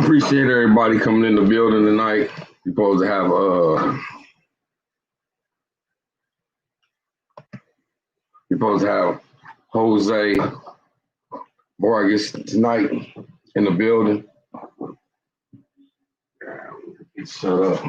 appreciate everybody coming in the building tonight. We're supposed to have Jose Vargass tonight in the building. Shut up.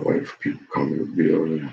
Wait for people to come in the building.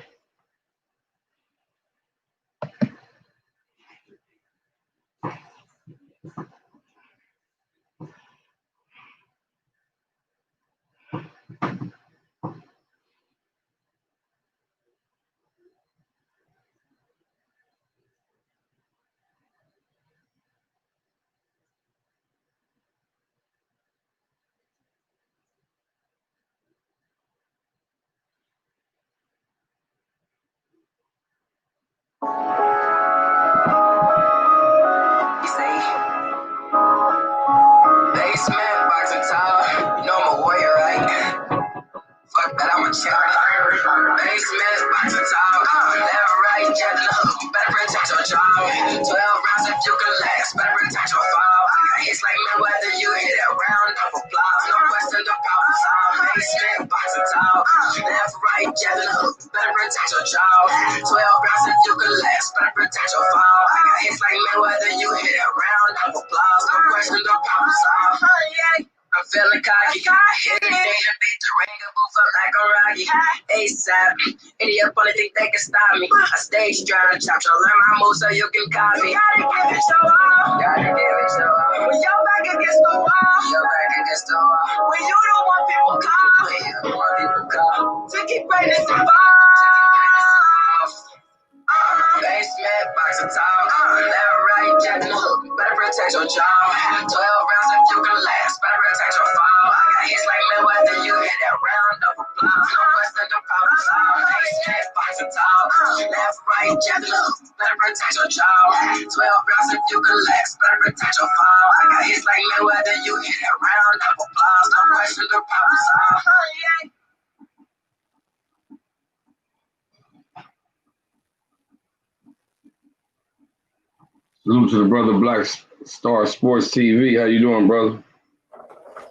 Salute to the brother Black Star Sports TV. How you doing, brother?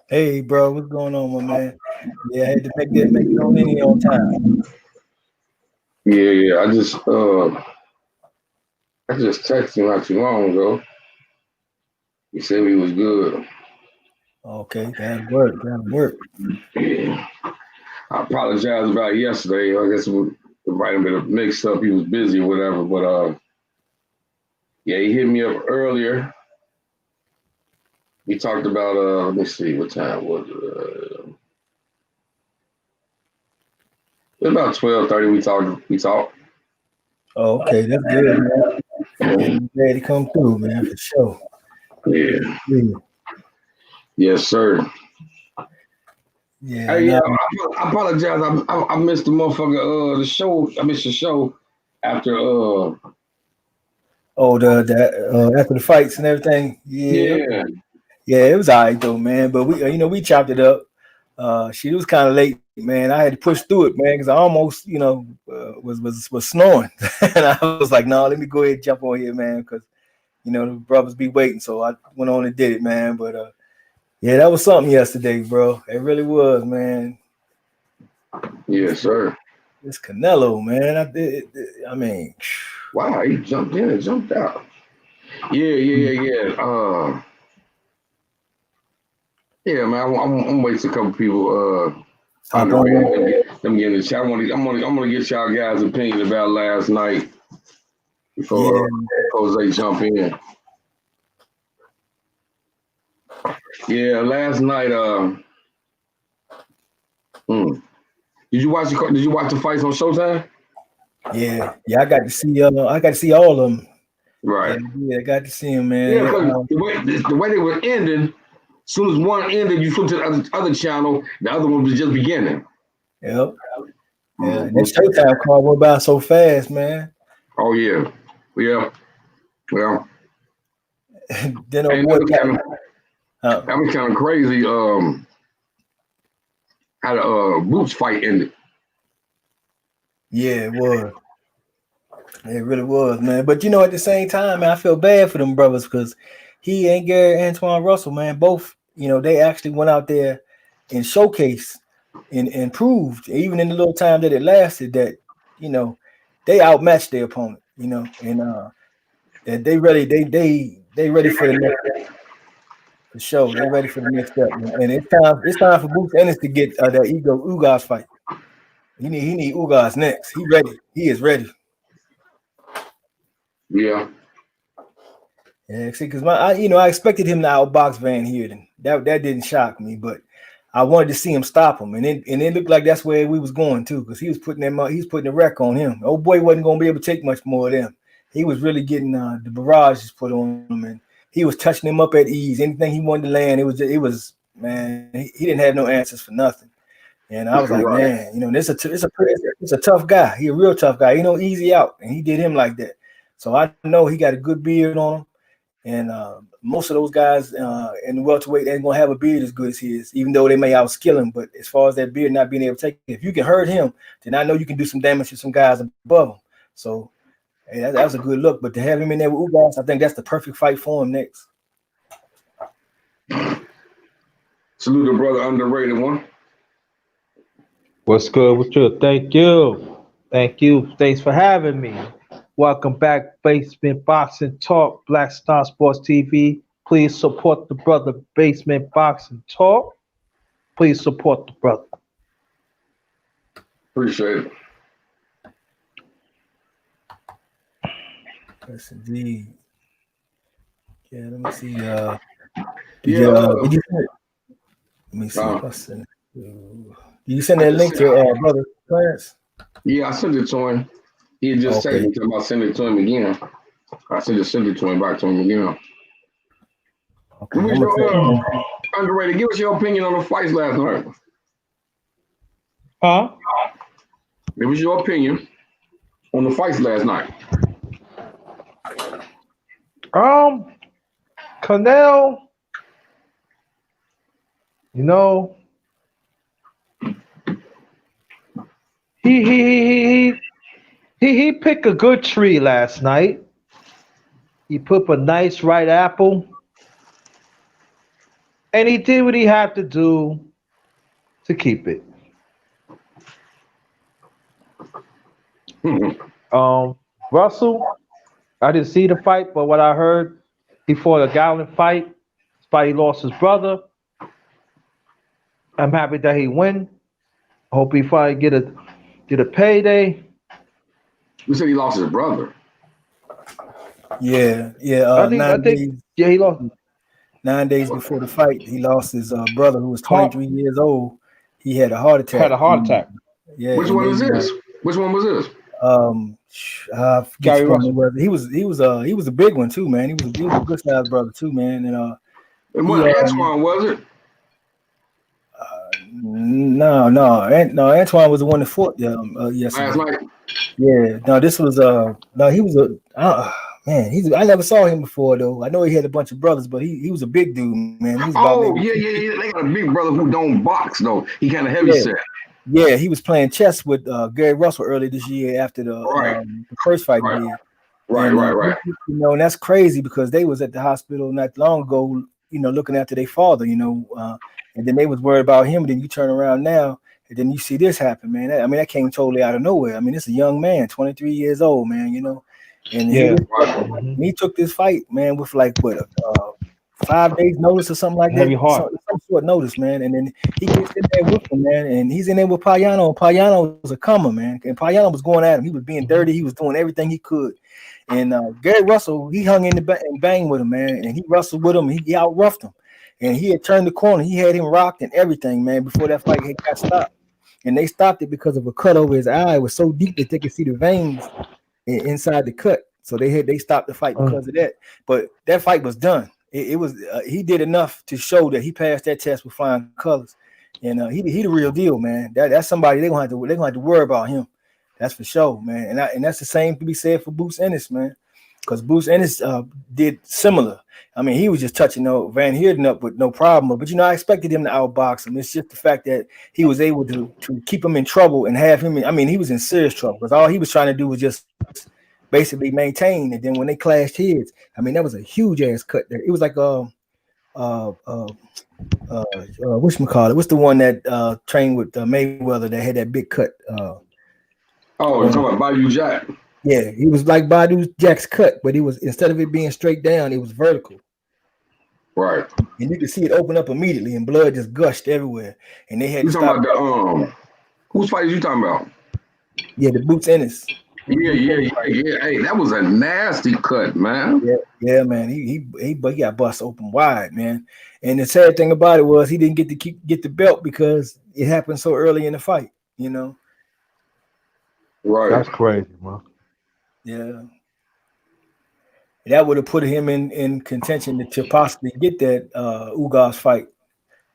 Hey, bro, what's going on, my man? Yeah, I had to make it on in here on time. Yeah. I just texted him not too long ago. He said he was good. Okay, that'll work. Yeah. I apologize about yesterday. I guess it might have been a mix up. He was busy or whatever, but yeah, he hit me up earlier. We talked about let me see, what time was it? It was about 12:30. We talked. Oh, okay, that's good, man. I'm glad to come through, man, for sure. Yeah. Yes, sir. Yeah. Hey, I apologize. I missed the motherfucker. The show. I missed the show after. The after the fights and everything. Yeah, it was all right though, man. But we chopped it up. She was kind of late, man. I had to push through it, man, because I almost, was snoring, and I was like, no, let me go ahead and jump on here, man, because the brothers be waiting. So I went on and did it, man. But yeah, that was something yesterday, bro. It really was, man. Yes, sir. It's Canelo, man. I mean, wow, he jumped in and jumped out. Yeah. Yeah, man. I'm waiting a couple people. Them get in the chat. I'm gonna get y'all guys' opinion about last night before Jose jump in. Yeah, last night. Did you watch the fights on Showtime? Yeah. I got to see. I got to see all of them. Right. Yeah, I got to see them, man. Yeah, the way they were ending. As soon as one ended, you flipped to the other channel. The other one was just beginning. Yep. Yeah, and that Showtime card went by so fast, man. Oh yeah. Well. then old boy that was kind of crazy. How the Boots fight ended. Yeah, it was. It really was, man. But at the same time, man, I feel bad for them brothers because he and Gary Antoine Russell, man, both, they actually went out there and showcased and proved, even in the little time that it lasted, that, they outmatched their opponent, and that they ready for the next for sure. They ready for the next step. And it's time for Boots Ennis to get that Ugas fight. He need Ugas next. He ready. He is ready. Yeah. Yeah, see, because I expected him to outbox Van Heerden. That didn't shock me, but I wanted to see him stop him, and it looked like that's where we was going too, because he was putting the wreck on him. Old boy wasn't going to be able to take much more of them. He was really getting the barrages put on him, and he was touching him up at ease. Anything he wanted to land, it was man. He didn't have no answers for nothing. And I was like, right. Man, it's a tough guy. He a real tough guy. Easy out, and he did him like that. So I know he got a good beard on him. And most of those guys in the welterweight ain't gonna have a beard as good as his, even though they may outskill him. But as far as that beard not being able to take it, if you can hurt him, then I know you can do some damage to some guys above him. So hey, that was a good look. But to have him in there with Ugas, I think that's the perfect fight for him next. Salute the brother, underrated one. What's good with you? Thank you. Thanks for having me. Welcome back, Basement Boxing Talk, Black Star Sports TV. Please support the brother, Basement Boxing Talk. Please support the brother. Appreciate it. Yes, indeed. Yeah, let me see. Let me see. Did you send that link to brother Clarence? Yeah, I sent it to him. He had just texted me about sending it to him again. I said just send it to him back to him again. Okay. Underrated, give us your opinion on the fights last night. Huh? Give us your opinion on the fights last night. Canelo, he picked a good tree last night. He put a nice right apple, and he did what he had to do to keep it. Russell, I didn't see the fight, but what I heard, he fought a gallant fight. Despite he lost his brother. I'm happy that he win. I hope he finally get a payday. You said he lost his brother. Yeah. I think he lost. 9 days before the fight, he lost his brother, who was 23 years old. He had a heart attack. Yeah. Which one was this? Which one was this? Gary Russell. He was a big one too, man. He was a good sized brother too, man. And what Antoine was it? No. Antoine was the one that fought yesterday. Last night. Yeah. No, this was he was man. I never saw him before though. I know he had a bunch of brothers, but he was a big dude, man. He was yeah. They got a big brother who don't box though. He kind of heavy set. Yeah, he was playing chess with Gary Russell earlier this year after the first fight he did. Right. And that's crazy because they was at the hospital not long ago, looking after their father, and then they was worried about him. And then you turn around now, and then you see this happen, man. That came totally out of nowhere. It's a young man, 23 years old, man, and he took this fight, man, with 5 days notice or something like that. Some short notice, man. And then he gets in there with him, man. And he's in there with Payano. And Payano was a comer, man. And Payano was going at him. He was being dirty. He was doing everything he could. And Gary Russell, he hung in and banged with him, man. And he wrestled with him. He out-roughed him. And he had turned the corner. He had him rocked and everything, man, before that fight had got stopped. And they stopped it because of a cut over his eye. It was so deep that they could see the veins inside the cut. So they stopped the fight because of that. But that fight was done. It was he did enough to show that he passed that test with flying colors, and he the real deal, man. That's somebody they're gonna have to worry about him. That's for sure, man. And that's the same to be said for Boots Ennis, man. because Bruce Ennis did similar. I mean, he was just touching Van Heerden up with no problem. But I expected him to outbox him. It's just the fact that he was able to keep him in trouble and have him. He was in serious trouble because all he was trying to do was just basically maintain. And then when they clashed heads, that was a huge ass cut there. It was like whatchamacallit? What's the one that trained with Mayweather that had that big cut? You're talking about Badu Jack. Yeah, he was like Badu Jack's cut, but he was, instead of it being straight down, it was vertical. Right. And you could see it open up immediately, and blood just gushed everywhere. And they had to stop. Talking about whose fight are you talking about? Yeah, the Boots Ennis. Yeah. Hey, that was a nasty cut, man. Yeah, man. He got bust open wide, man. And the sad thing about it was he didn't get the belt because it happened so early in the fight. Right. That's crazy, man. Yeah. That would have put him in contention to possibly get that Ugas fight.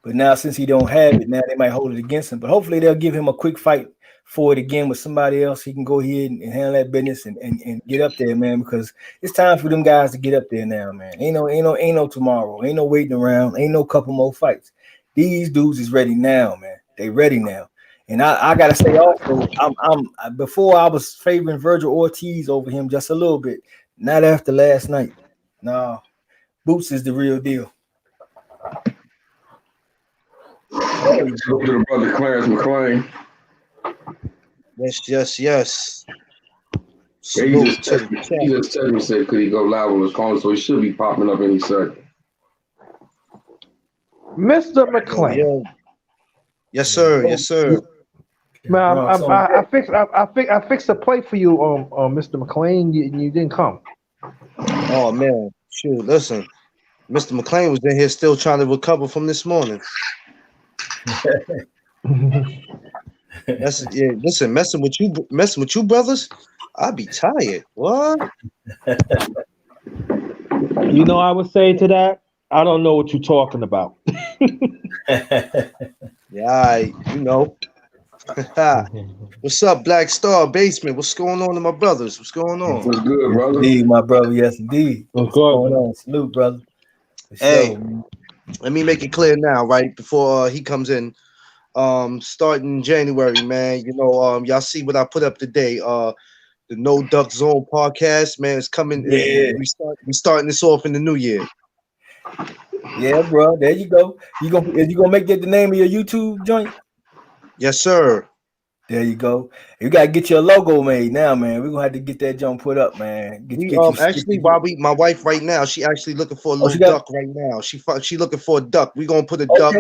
But now, since he don't have it, now they might hold it against him. But hopefully they'll give him a quick fight for it again with somebody else. He can go ahead and handle that business and get up there, man, because it's time for them guys to get up there now, man. Ain't no tomorrow. Ain't no waiting around. Ain't no couple more fights. These dudes is ready now, man. They ready now. And I gotta say also, I'm before I was favoring Virgil Ortiz over him just a little bit. Not after last night. No, Boots is the real deal. To the brother Clarence McClain. Yes. Yeah, he just texted me said could he go live on his corner, so he should be popping up any second. Mr. McClain. Yeah. Yes, sir. Man, I fixed a plate for you, Mr. McClain. You didn't come. Oh man, shoot! Listen, Mr. McClain was in here still trying to recover from this morning. Listen, messing with you, brothers. I'd be tired. What? I would say to that, I don't know what you're talking about. Yeah, What's up, Black Star Basement? What's going on to my brothers? What's going on? What's good, brother? Indeed, my brother. Yes, indeed. What's going on? Salute, brother. Hey, let me make it clear now, right before he comes in. Starting January, man. Y'all see what I put up today. The No Duck Zone podcast, man, is coming. Yeah. We starting this off in the new year. Yeah, bro. There you go. You gonna make that the name of your YouTube joint? Yes, sir. There you go. You gotta get your logo made now, man. We're gonna have to get that jump put up, man. My wife right now, she actually looking for a little duck right now. She looking for a duck. We're gonna put a duck.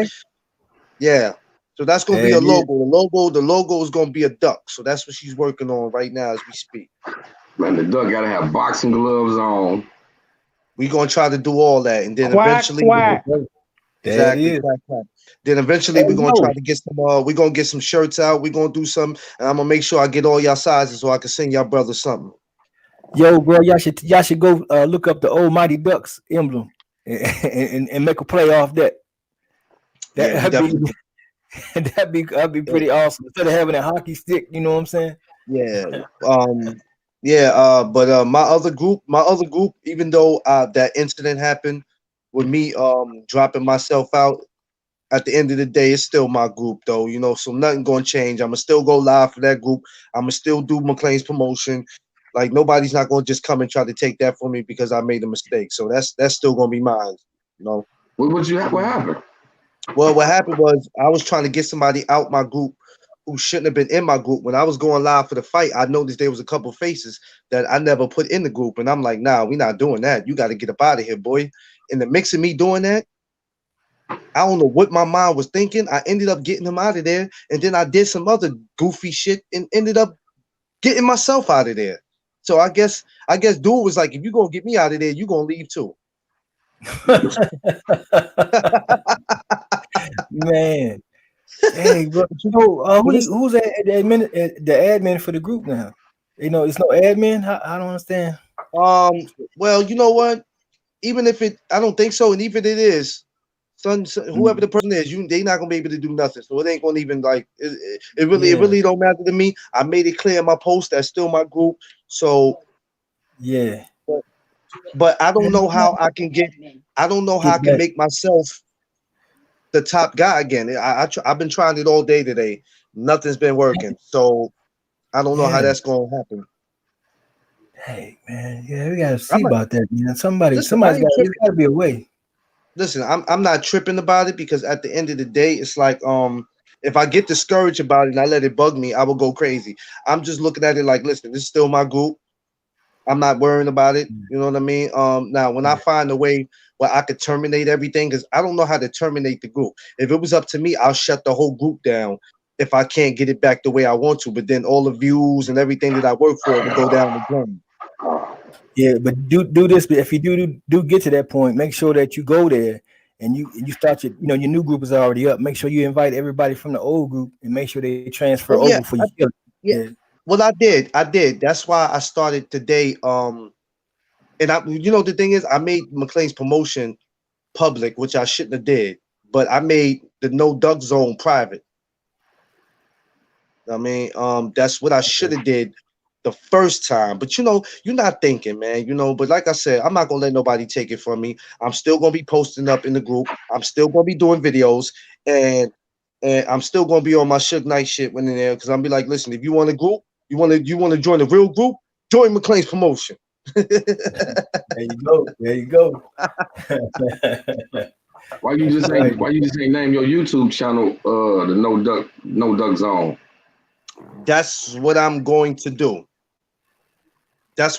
Yeah. So that's gonna be a logo. The logo is gonna be a duck. So that's what she's working on right now as we speak. Man, the duck gotta have boxing gloves on. We're gonna try to do all that, and then eventually exactly. Then eventually we're gonna try to get some we're gonna get some shirts out, we're gonna do some, and I'm gonna make sure I get all y'all sizes so I can send y'all brothers something. Yo, bro, y'all should go look up the old Mighty Ducks emblem and make a play off that. That'd be pretty awesome. Instead of having a hockey stick, you know what I'm saying? Yeah. But my other group, even though that incident happened with me dropping myself out, at the end of the day, it's still my group though, so nothing gonna change. I'ma still go live for that group. I'ma still do McClain's promotion. Like nobody's not gonna just come and try to take that from me because I made a mistake. So that's still gonna be mine, What happened? Well, what happened was I was trying to get somebody out my group who shouldn't have been in my group. When I was going live for the fight, I noticed there was a couple faces that I never put in the group. And I'm like, nah, we're not doing that. You got to get up out of here, boy. In the mix of me doing that, I don't know what my mind was thinking. I ended up getting him out of there. And then I did some other goofy shit and ended up getting myself out of there. So I guess dude was like, if you're going to get me out of there, you're going to leave too. Man. Hey, bro, who's the admin for the group now? It's no admin. I don't understand. Well, you know what? Even if I don't think so, and even if it is, whoever the person is, they not gonna be able to do nothing. So it ain't gonna even it really don't matter to me. I made it clear in my post that's still my group. So yeah. but I don't know how I can get. I don't know how I can make myself the top guy again. I've been trying it all day today. Nothing's been working. So I don't know how that's going to happen. Hey man, yeah, we gotta see about that, man. Somebody's got to be a way. Listen, I'm not tripping about it because at the end of the day, it's like if I get discouraged about it and I let it bug me, I will go crazy. I'm just looking at it like, listen, this is still my group. I'm not worrying about it. You know what I mean? Now when I find a way where I could terminate everything, because I don't know how to terminate the group. If it was up to me, I'll shut the whole group down if I can't get it back the way I want to. But then all the views and everything that I work for will go down the drain. Yeah, but do this. If you do get to that point, make sure that you go there and you start your your new group is already up. Make sure you invite everybody from the old group and make sure they transfer over for you. Yeah. Well, I did. That's why I started today. And the thing is, I made McLean's promotion public, which I shouldn't have did, but I made the no duck zone private. I mean, that's what I should have did the first time. But you're not thinking, man. But like I said, I'm not gonna let nobody take it from me. I'm still gonna be posting up in the group. I'm still gonna be doing videos, and I'm still gonna be on my Suge Knight shit when in there because I'm be like, listen, if you want a group, you want to join a real group, join McLean's promotion. There you go. Why you just ain't name your YouTube channel the No Duck Zone? That's what I'm going to do. I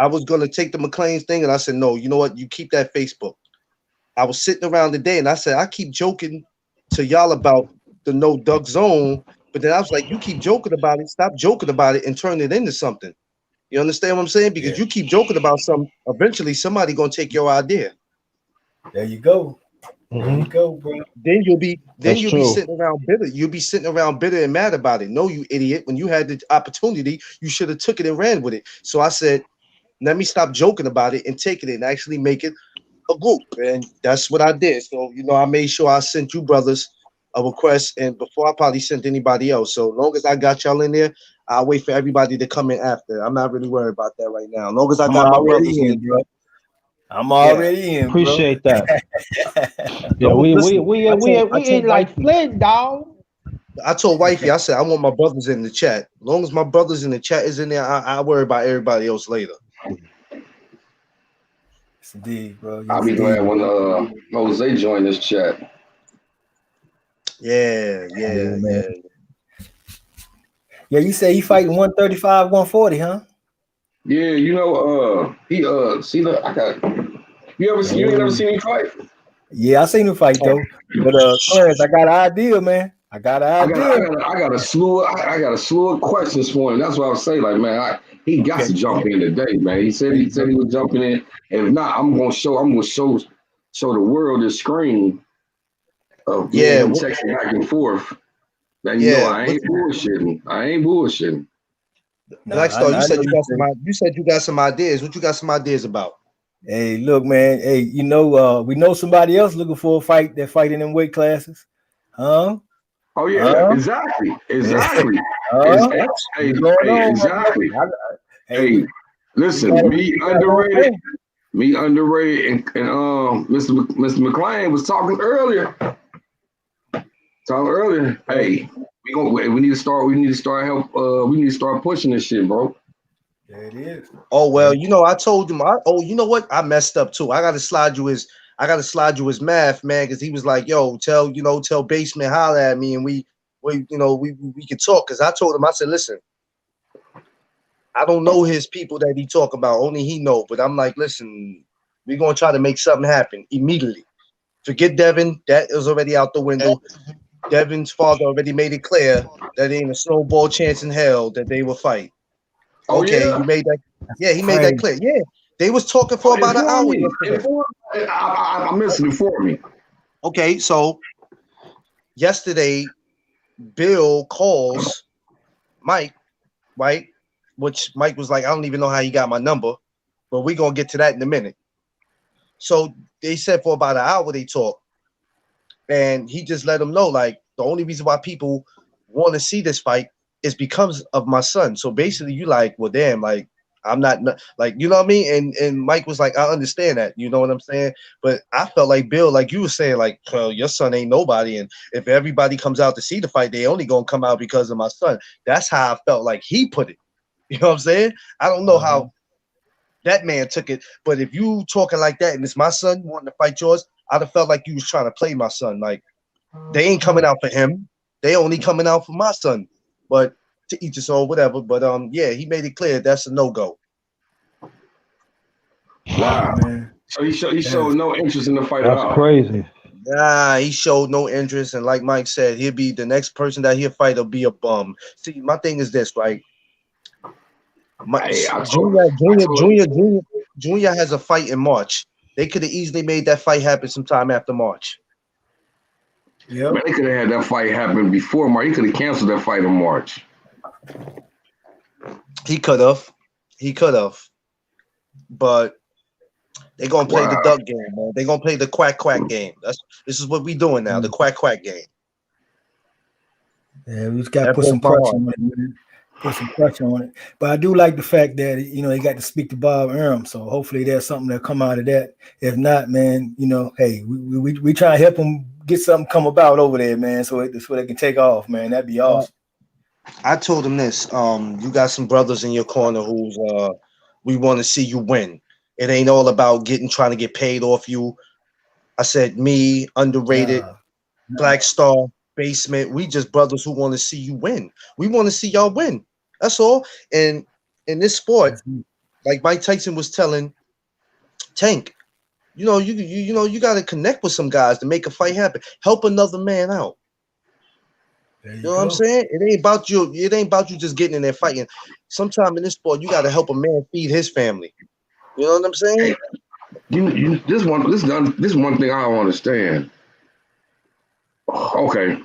was gonna take the McLean's thing and I said, no, you know what? You keep that Facebook. I was sitting around today and I said, I keep joking to y'all about the No Duck Zone, but then I was like, you keep joking about it, stop joking about it and turn it into something. You understand what I'm saying? Because you keep joking about something, eventually somebody gonna take your idea. There you go. There you go, bro. Then you'll be sitting around bitter. You'll be sitting around bitter and mad about it. No, you idiot. When you had the opportunity, you should have took it and ran with it. So I said, let me stop joking about it and take it and actually make it a group. And that's what I did. So, I made sure I sent you brothers a request and before I probably sent anybody else. So long as I got y'all in there, I'll wait for everybody to come in after. I'm not really worried about that right now. As long as I got my brothers in, bro. I'm already in. Appreciate bro. that. Yeah, we ain't like Flint, dog. I told wifey, I said I want my brothers in the chat. As long as my brothers in the chat is in there, I worry about everybody else later. Yes, indeed, bro. Yes, I'll be glad when Jose join this chat. Yeah. Yeah, you say he fighting 135, 140, huh? Yeah, he you ain't never seen him fight? Yeah, I seen him fight though. But Clarence, I got an idea, man. I got a slew of questions for him. That's what I was saying. Like, man, he got to jump in today, man. He said he was jumping in. And if not, I'm gonna show the world this screen of him texting back and forth. Then I ain't bullshitting. Black Star, you said you got some ideas. What you got some ideas about? Hey, look, man. Hey, we know somebody else looking for a fight that fight in them weight classes, huh? Oh yeah, exactly. Exactly. Hey, listen, me underrated, and Mr. McLean was talking earlier. Hey, we need to start pushing this shit, bro. There it is. Oh well, I told him. You know what? I messed up too. I gotta slide you his math, man, because he was like, "Yo, tell Basement holler at me, and we can talk." Because I told him, I said, "Listen, I don't know his people that he talk about. Only he know. But I'm like, listen, we're gonna try to make something happen immediately. Forget Devin. That is already out the window. Devin's father already made it clear that ain't a snowball chance in hell that they will fight." Okay, you made that. Yeah, he made that clear. Yeah, they was talking for about an hour yesterday. I missed it before me. Okay, so yesterday, Bill calls Mike, right? Which Mike was like, I don't even know how he got my number, but we're gonna get to that in a minute. So they said for about an hour they talked, and he just let them know like the only reason why people want to see this fight is because of my son. So basically, you like, well, damn, like I'm not like, you know what I mean? And Mike was like, I understand that, you know what I'm saying? But I felt like Bill, like you were saying, like, well, your son ain't nobody, and if everybody comes out to see the fight, they only gonna come out because of my son. That's how I felt like he put it. You know what I'm saying? I don't know how that man took it, but if you talking like that and it's my son wanting to fight yours, I'd have felt like you was trying to play my son. Like, they ain't coming out for him. They only coming out for my son. But to each his own, whatever. But yeah, he made it clear that's a no-go. Wow, man. So he showed no interest in the fight at all. That's crazy. Nah, he showed no interest, and like Mike said, he'll be the next person that he'll fight will be a bum. See, my thing is this, right? Junior has a fight in March. They could have easily made that fight happen sometime after March. Yeah, they could have had that fight happen before March. He could have canceled that fight in March. He could have, but they're gonna play the duck game, man. They're gonna play the quack game. This is what we doing now, the quack game. Yeah, we just got to put some pressure on it, man. Put some pressure on it. But I do like the fact that, he got to speak to Bob Arum. So hopefully there's something that'll come out of that. If not, man, hey, we try to help them get something come about over there, man, so they can take off, man. That'd be awesome. I told him this. You got some brothers in your corner who's we want to see you win. It ain't all about trying to get paid off you. I said, me, underrated, Black Star, Basement. We just brothers who want to see you win. We want to see y'all win. That's all. And in this sport, like Mike Tyson was telling Tank, you got to connect with some guys to make a fight happen. Help another man out. You know what I'm saying? It ain't about you. It ain't about you just getting in there fighting. Sometime in this sport, you got to help a man feed his family. You know what I'm saying? This one thing I don't understand. Okay,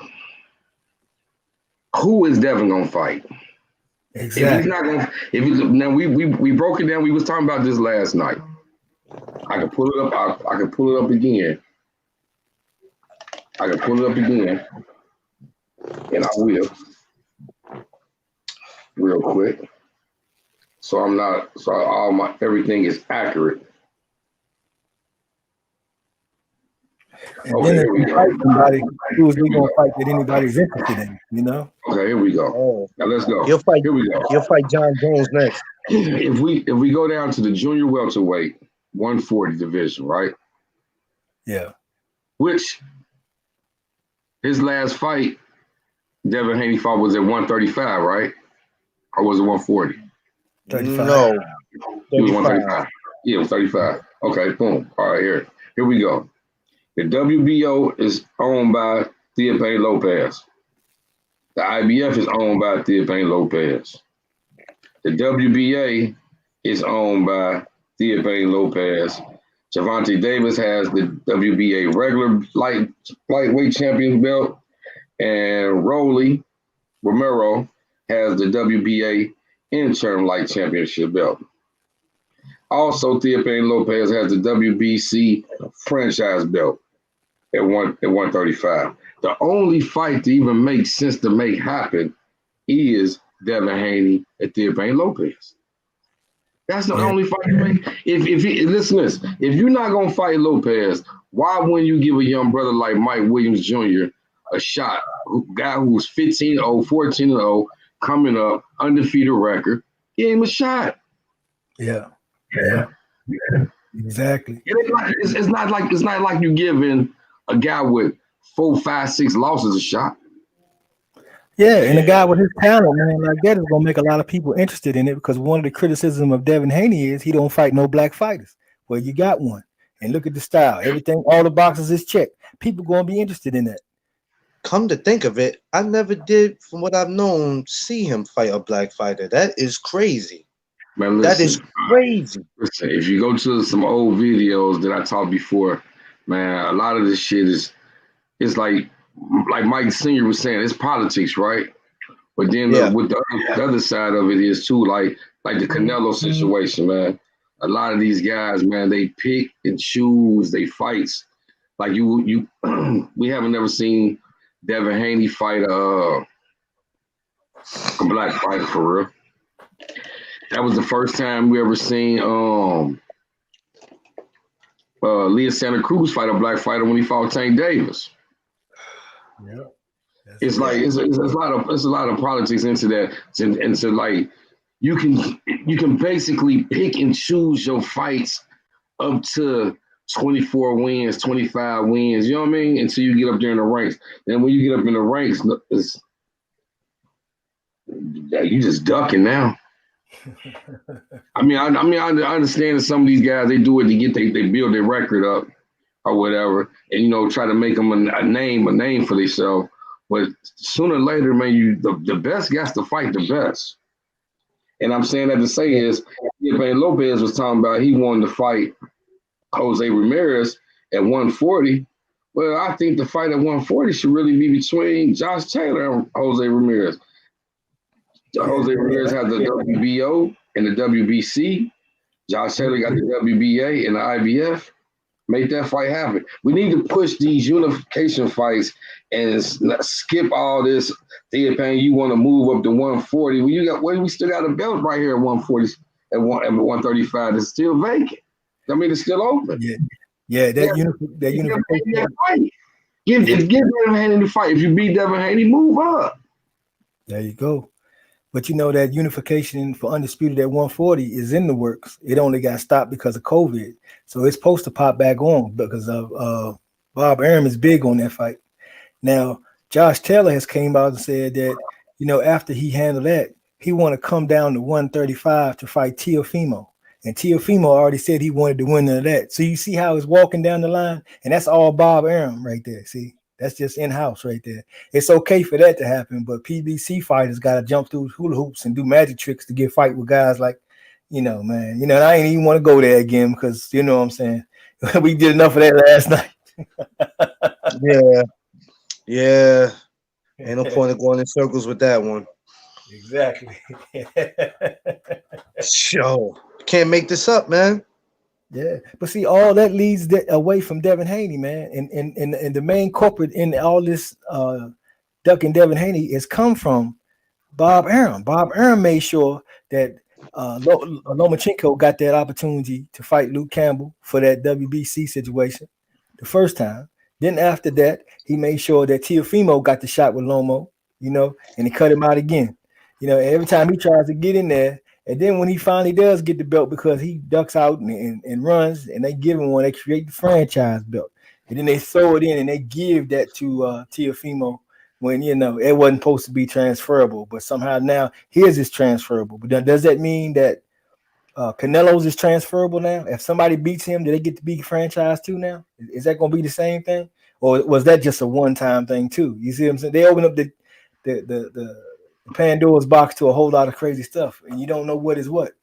who is Devin gonna fight? Exactly. If he's not gonna, now we broke it down. We was talking about this last night. I can pull it up. I can pull it up again. And I will real quick. So everything is accurate. And okay, then if you fight somebody, who's he gonna fight that anybody's interested in? Okay, here we go. Now let's go. He'll fight. Here we go. He'll fight John Jones next. If we go down to the junior welterweight 140 division, right? Yeah. Which his last fight, Devin Haney fought was at 135, right? Or was it 140? 35. No. It was 135. Yeah, it was 35. Okay, boom. All right, here we go. The WBO is owned by Theophane Lopez. The IBF is owned by Theophane Lopez. The WBA is owned by Theophane Lopez. Gervonta Davis has the WBA regular lightweight champion belt, and Rolly Romero has the WBA interim light championship belt. Also, Theophane Lopez has the WBC franchise belt at 135. The only fight to even make sense to make happen is Devin Haney and Theophane Lopez. That's the only fight to make. Listen to this, if you're not gonna fight Lopez, why wouldn't you give a young brother like Mike Williams Jr. a shot? Guy who's 15-0, 14-0, coming up, undefeated record, give him a shot. Yeah. Exactly. It's not like you giving a guy with 4, 5, 6 losses a shot. Yeah, and a guy with his talent, man, like that is gonna make a lot of people interested in it, because one of the criticism of Devin Haney is he don't fight no black fighters. Well, you got one, and look at the style, everything, all the boxes is checked. People gonna be interested in that. Come to think of it, I never did, from what I've known, see him fight a black fighter. That is crazy. Man, that is crazy. Listen, if you go to some old videos that I taught before, man, a lot of this shit it's like Mike Sr. was saying, it's politics, right? But then with the other side of it is too, like the Canelo situation, man. A lot of these guys, man, they pick and choose they fights. Like you we haven't never seen Devin Haney fight a black fighter for real. That was the first time we ever seen Leah Santa Cruz fight a black fighter when he fought Tank Davis. Yeah. It's like it's a lot of politics into that, and so like you can basically pick and choose your fights up to 24 wins, 25 wins. You know what I mean? Until you get up there in the ranks. Then when you get up in the ranks, you just ducking now. I understand that some of these guys they do it to get they build their record up or whatever, and try to make them a name for themselves. But sooner or later, man, the best got to fight the best. And I'm saying that to say is, man, Lopez was talking about he wanted to fight Jose Ramirez at 140. Well, I think the fight at 140 should really be between Josh Taylor and Jose Ramirez. Jose Ramirez has the WBO and the WBC. Josh Taylor got the WBA and the IBF. Make that fight happen. We need to push these unification fights and skip all this. Pain, you want to move up to 140? We still got a belt right here at 140 at 135. It's still vacant. I mean, it's still open. Yeah. That unification fight. Give Devin Haney the fight. If you beat Devin Haney, move up. There you go. But that unification for Undisputed at 140 is in the works. It only got stopped because of COVID. So it's supposed to pop back on because of Bob Arum is big on that fight. Now, Josh Taylor has came out and said that, after he handled that, he want to come down to 135 to fight Teofimo. And Teofimo already said he wanted to win of that. So you see how it's walking down the line? And that's all Bob Arum right there. See? That's just in-house right there. It's okay for that to happen, but PBC fighters got to jump through hula hoops and do magic tricks to get fight with guys like, man. I ain't even want to go there again because, you know what I'm saying? We did enough of that last night. Yeah. Ain't no point in going in circles with that one. Exactly. Sure. Can't make this up, man. Yeah, but see, all that leads away from Devin Haney, man, and the main culprit in all this ducking Devin Haney is come from Bob Arum. Bob Arum made sure that Lomachenko got that opportunity to fight Luke Campbell for that WBC situation the first time. Then after that, he made sure that Teofimo got the shot with Lomo, and he cut him out again. Every time he tries to get in there. And then when he finally does get the belt because he ducks out and runs and they give him one, they create the franchise belt. And then they throw it in and they give that to Teofimo when, it wasn't supposed to be transferable. But somehow now his is transferable. But does that mean that Canelo's is transferable now? If somebody beats him, do they get to be franchised too now? Is that going to be the same thing? Or was that just a one-time thing too? You see what I'm saying? They open up the Pandora's box to a whole lot of crazy stuff, and you don't know what is what.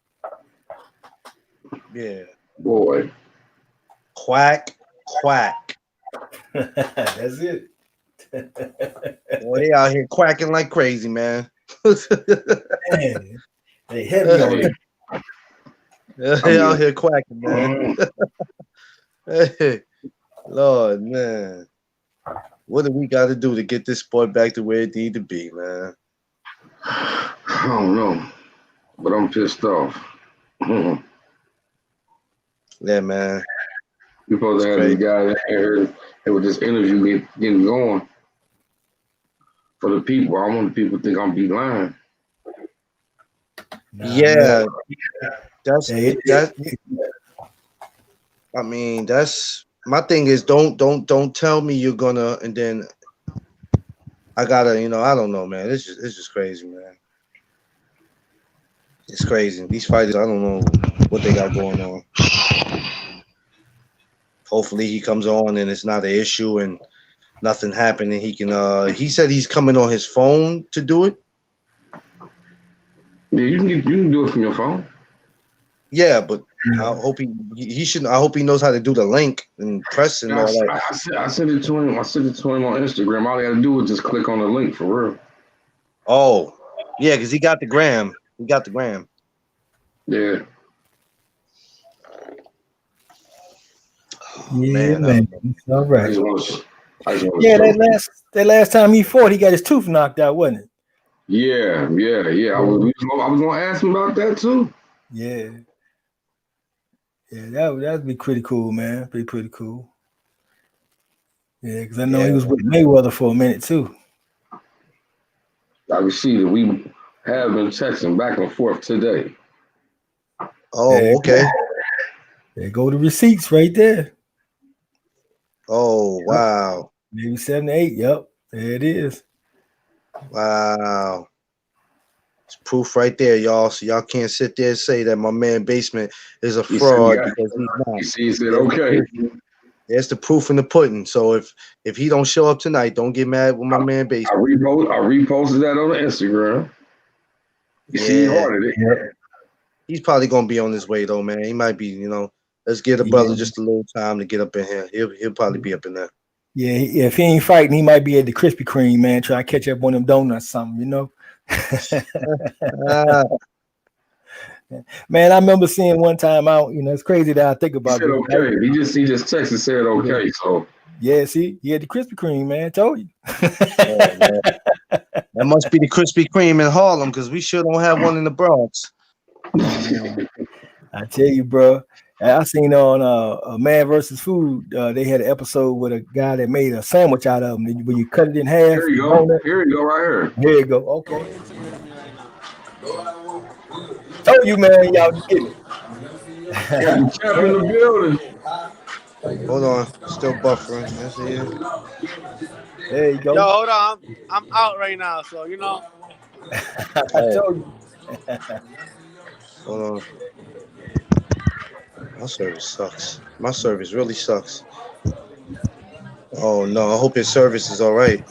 Yeah, boy, quack. That's it. Boy, they out here quacking like crazy, man. Man, they heavy on it. They out here quacking, man. Hey, Lord, man, what do we got to do to get this sport back to where it need to be, man? I don't know, but I'm pissed off. Yeah, man. We're supposed to have this guy here with this interview getting going for the people. I want the people to think I'm be lying. Yeah, that's I mean, that's my thing is don't tell me you're gonna and then I gotta, I don't know, man. It's just crazy, man. It's crazy. These fighters, I don't know what they got going on. Hopefully he comes on and it's not an issue and nothing happened and he can he said he's coming on his phone to do it. Yeah, you can do it from your phone. Yeah, but I hope he should. I hope he knows how to do the link and press and all that. I sent it to him. I sent it to him on Instagram. All he got to do is just click on the link for real. Oh, yeah, because he got the gram. He got the gram. Yeah. Yeah, man. All right. I just yeah, that last time he fought, he got his tooth knocked out, wasn't it? Yeah. I was gonna ask him about that too. Yeah. Yeah, that'd be pretty cool, man. Be pretty cool. Yeah, because I know he was with Mayweather for a minute too. I can see that we have been texting back and forth today. Oh, okay. There go the receipts right there. Oh, wow. Maybe 7 to 8. Yep, there it is. Wow. It's proof right there, y'all. So y'all can't sit there and say that my man Basement is a fraud because he's not. He said, okay. There's the proof in the pudding. So if he don't show up tonight, don't get mad with my man Basement. I reposted that on Instagram. You see, he hearted it. Yep. He's probably gonna be on his way though, man. He might be, let's give the brother just a little time to get up in here. He'll probably be up in there. Yeah, if he ain't fighting, he might be at the Krispy Kreme, man, trying to catch up on them donuts, something, Man, I remember seeing one time out. It's crazy that I think about it. He said okay. He just texted and said okay. So yeah, see, he had the Krispy Kreme, man. I told you. That must be the Krispy Kreme in Harlem because we sure don't have one in the Bronx. I tell you, bro. I seen on a Man versus Food. They had an episode with a guy that made a sandwich out of them. When you cut it in half. Here you go. Here you go, right here. Here you go. Okay. Told you, man. Y'all get it. Captain Champ in the building. Hold on. Still buffering. That's it. There you go. Yo, hold on. I'm out right now, so I told you. Hold on. My service sucks. My service really sucks. Oh no, I hope his service is all right.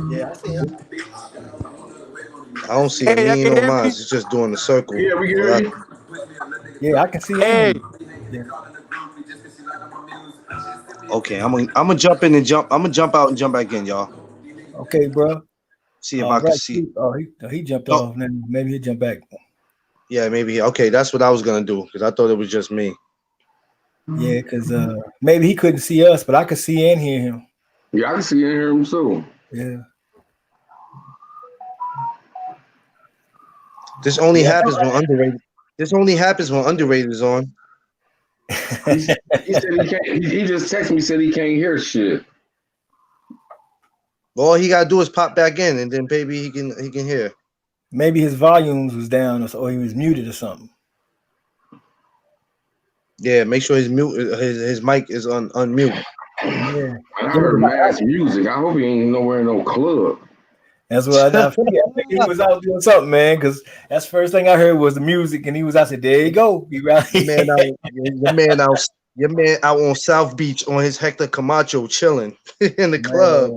Yeah, I see him. I don't see him. He ain't on mine. It's just doing the circle. Yeah, we can hear you. Yeah, I can see him. Yeah. Okay, I'm gonna jump in and jump. I'm gonna jump out and jump back in, y'all. Okay, bro. See if I can see. Oh, he jumped off. Then maybe he'll jump back. Yeah, maybe. Okay, that's what I was gonna do because I thought it was just me. Yeah, because maybe he couldn't see us, but I could see and hear him. Yeah, I can see and hear him too. Yeah. This only happens when underrated. This only happens when underrated is on. He said he can't. He just texted me, said he can't hear shit. All he gotta do is pop back in, and then maybe he can hear. Maybe his volumes was down, or he was muted or something. Yeah, make sure his mic is unmute. Yeah. I heard mass music. I hope he ain't nowhere in no club. That's what I figured. I think he was out doing something, man, because that's the first thing I heard was the music, and he was out. I said, "There you go." Your man out on South Beach on his Hector Camacho chilling in the club.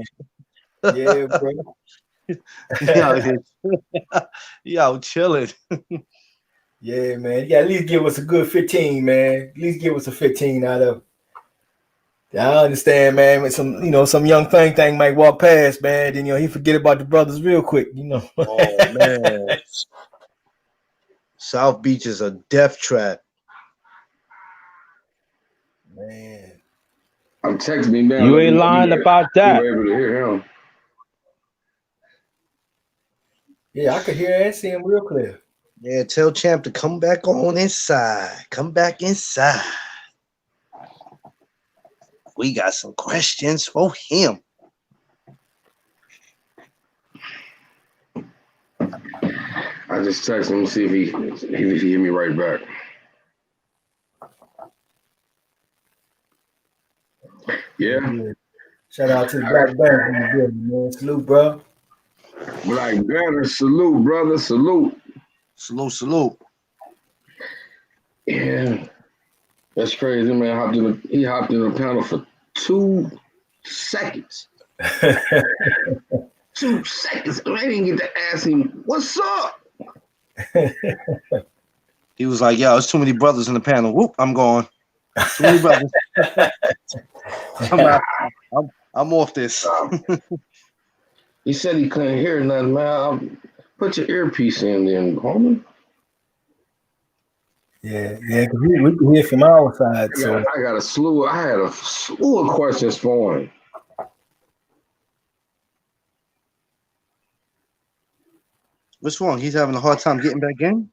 Yeah, bro. He out chilling. Yeah, man. Yeah, at least give us a good 15, man. At least give us a 15 out of. I understand, man. With some young thing might walk past, man. Then he forget about the brothers real quick, Oh man, South Beach is a death trap. Man, I'm texting me now. You ain't lying about that. You were able to hear him. Yeah, I could hear and see him real clear. Yeah, tell Champ to come back on inside. Come back inside. We got some questions for him. I just texted him to see if he hit me right back. Yeah. Shout out to the Black Banner in the building, man. Salute, bro. Black Banner, salute, brother, salute. Salute. Yeah. That's crazy, man. He hopped in the panel for 2 seconds. 2 seconds. I didn't get to ask him, what's up? He was like, yo, there's too many brothers in the panel. Whoop, I'm gone. Too many brothers. I'm off this. He said he couldn't hear nothing, man. Put your earpiece in then, homie. Yeah, because we can hear from our side. I had a slew of questions for him. What's wrong? He's having a hard time getting back in?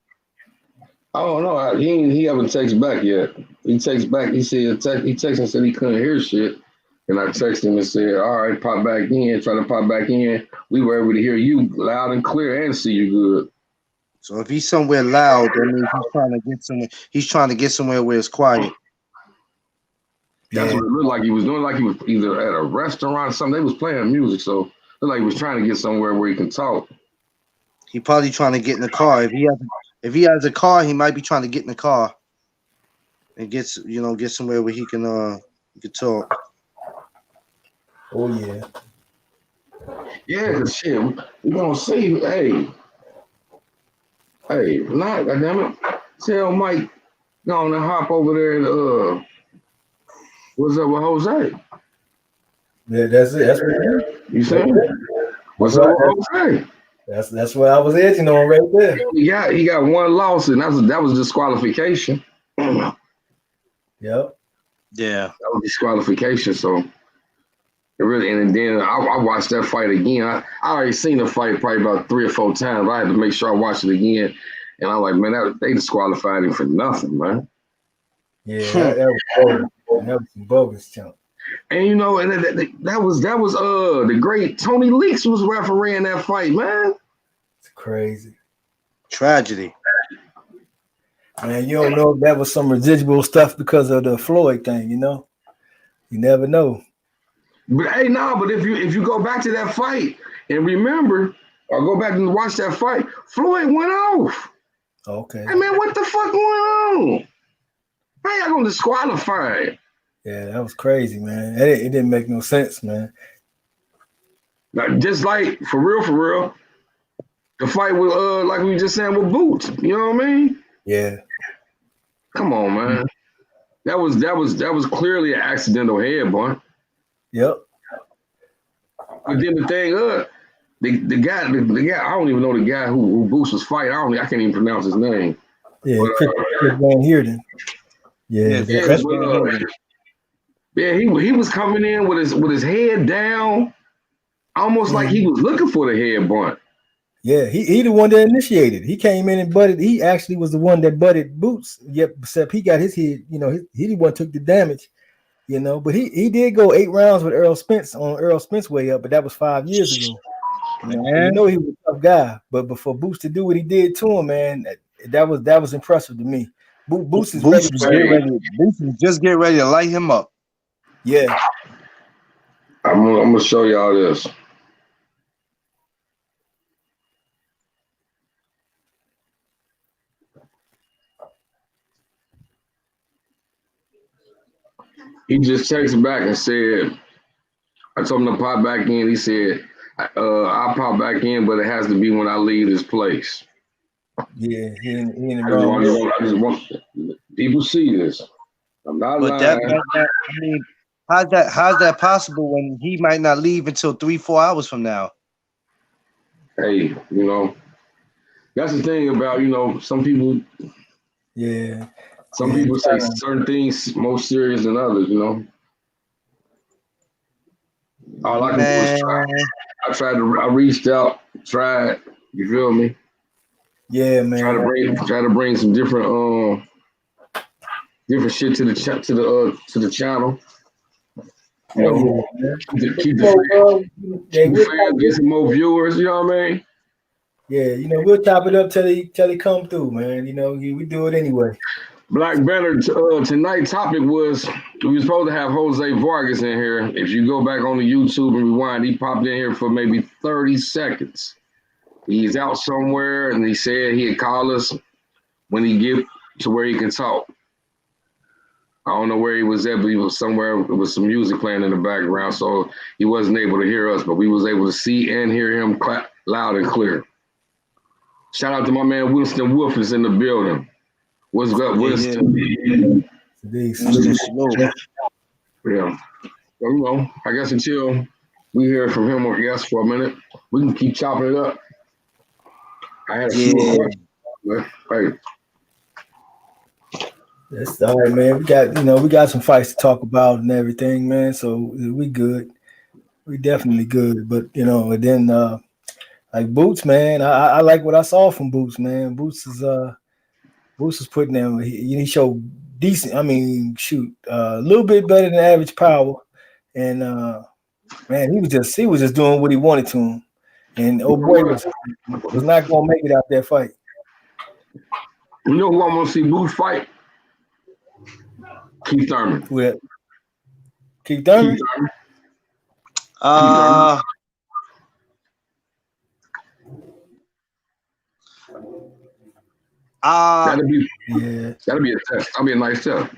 I don't know. He haven't texted back yet. He texts back. He said he texted and said he couldn't hear shit. And I texted him and said, all right, pop back in. Try to pop back in. We were able to hear you loud and clear and see you good. So if he's somewhere loud, that means he's trying to get somewhere. He's trying to get somewhere where it's quiet. That's what it looked like he was doing. Like he was either at a restaurant or something. They was playing music, so it looked like he was trying to get somewhere where he can talk. He probably trying to get in the car. If he has a car, he might be trying to get in the car and get somewhere where he can talk. Oh yeah. Yeah, cause shit, we gonna see. Hey, not goddamn it. Tell Mike, go on and hop over there and what's up with Jose? Yeah, that's it. That's what it is. You see? What's up with Jose? That's what I was edging on right there. He got one loss, and that was disqualification. Yep. Yeah. That was disqualification. So it really, and then I watched that fight again. I already seen the fight probably about 3 or 4 times. I had to make sure I watched it again. And I'm like, man, they disqualified him for nothing, man. Yeah, that was bogus. That was some bogus junk. And you know, and that was the great Tony Leaks was refereeing that fight, man. It's crazy. Tragedy. Man, you don't know if that was some residual stuff because of the Floyd thing, you know? You never know. But hey, but if you go back to that fight and remember, or go back and watch that fight, Floyd went off. Okay. Hey man, what the fuck going on? How y'all gonna disqualify it? Yeah, that was crazy, man. It didn't make no sense, man. Now, just like for real, the fight with like we were just saying with Boots. You know what I mean? Yeah. Come on, man. That was clearly an accidental headbutt. Yep. But then the thing, the guy, I don't even know the guy who Boots was fighting. I can't even pronounce his name. Yeah, Chris Van Heerden. Yeah. Yeah, he was coming in with his head down, almost like he was looking for the headbutt. Yeah, he the one that initiated. He came in and butted. He actually was the one that butted Boots. Yep, except he got his head. You know, he the one took the damage. You know, but he did go 8 rounds with Earl Spence on Earl Spence way up, but that was 5 years ago. You know he was a tough guy, but for Boots to do what he did to him, man, that was impressive to me. Boots was just get ready to light him up. Yeah, I'm gonna show y'all this. He just texted back and said, I told him to pop back in. He said, I'll pop back in, but it has to be when I leave this place. Yeah, he in the I just want people see this. I'm not lying. I mean, how's that possible when he might not leave until 3-4 hours from now? Hey, you know, that's the thing about, you know, some people. Yeah. Some people say certain things more serious than others, you know. All I can do is try. I reached out, tried. You feel me? Yeah, man. Try to bring some different shit to the channel. You know, keep the fans, get some more viewers. You know what I mean? Yeah, you know, we'll chop it up till he come through, man. You know, we do it anyway. Black Banner, tonight's topic was we were supposed to have Jose Vargass in here. If you go back on the YouTube and rewind, he popped in here for maybe 30 seconds. He's out somewhere, and he said he'd call us when he get to where he can talk. I don't know where he was at, but he was somewhere with some music playing in the background, so he wasn't able to hear us, but we was able to see and hear him loud and clear. Shout out to my man Winston Wolf is in the building. What's up, Winston? Yeah. Yeah. Well, you know, I guess until we hear from him or guest for a minute, we can keep chopping it up. I had a few questions. Hey. That's all right, man. We got some fights to talk about and everything, man. So we good. We definitely good. But and then Like Boots, man. I like what I saw from Boots, man. Boots is putting them. He showed decent. I mean, shoot, a little bit better than average power, and man, he was just doing what he wanted to him, and You old know boy what? was not gonna make it out that fight. You know who I want to see Boots fight? Keith Thurman. Who that? Keith Keith Thurman? Thurman. Keith Thurman. Uh, uh, Yeah, That'll be a test. That'll be a nice test.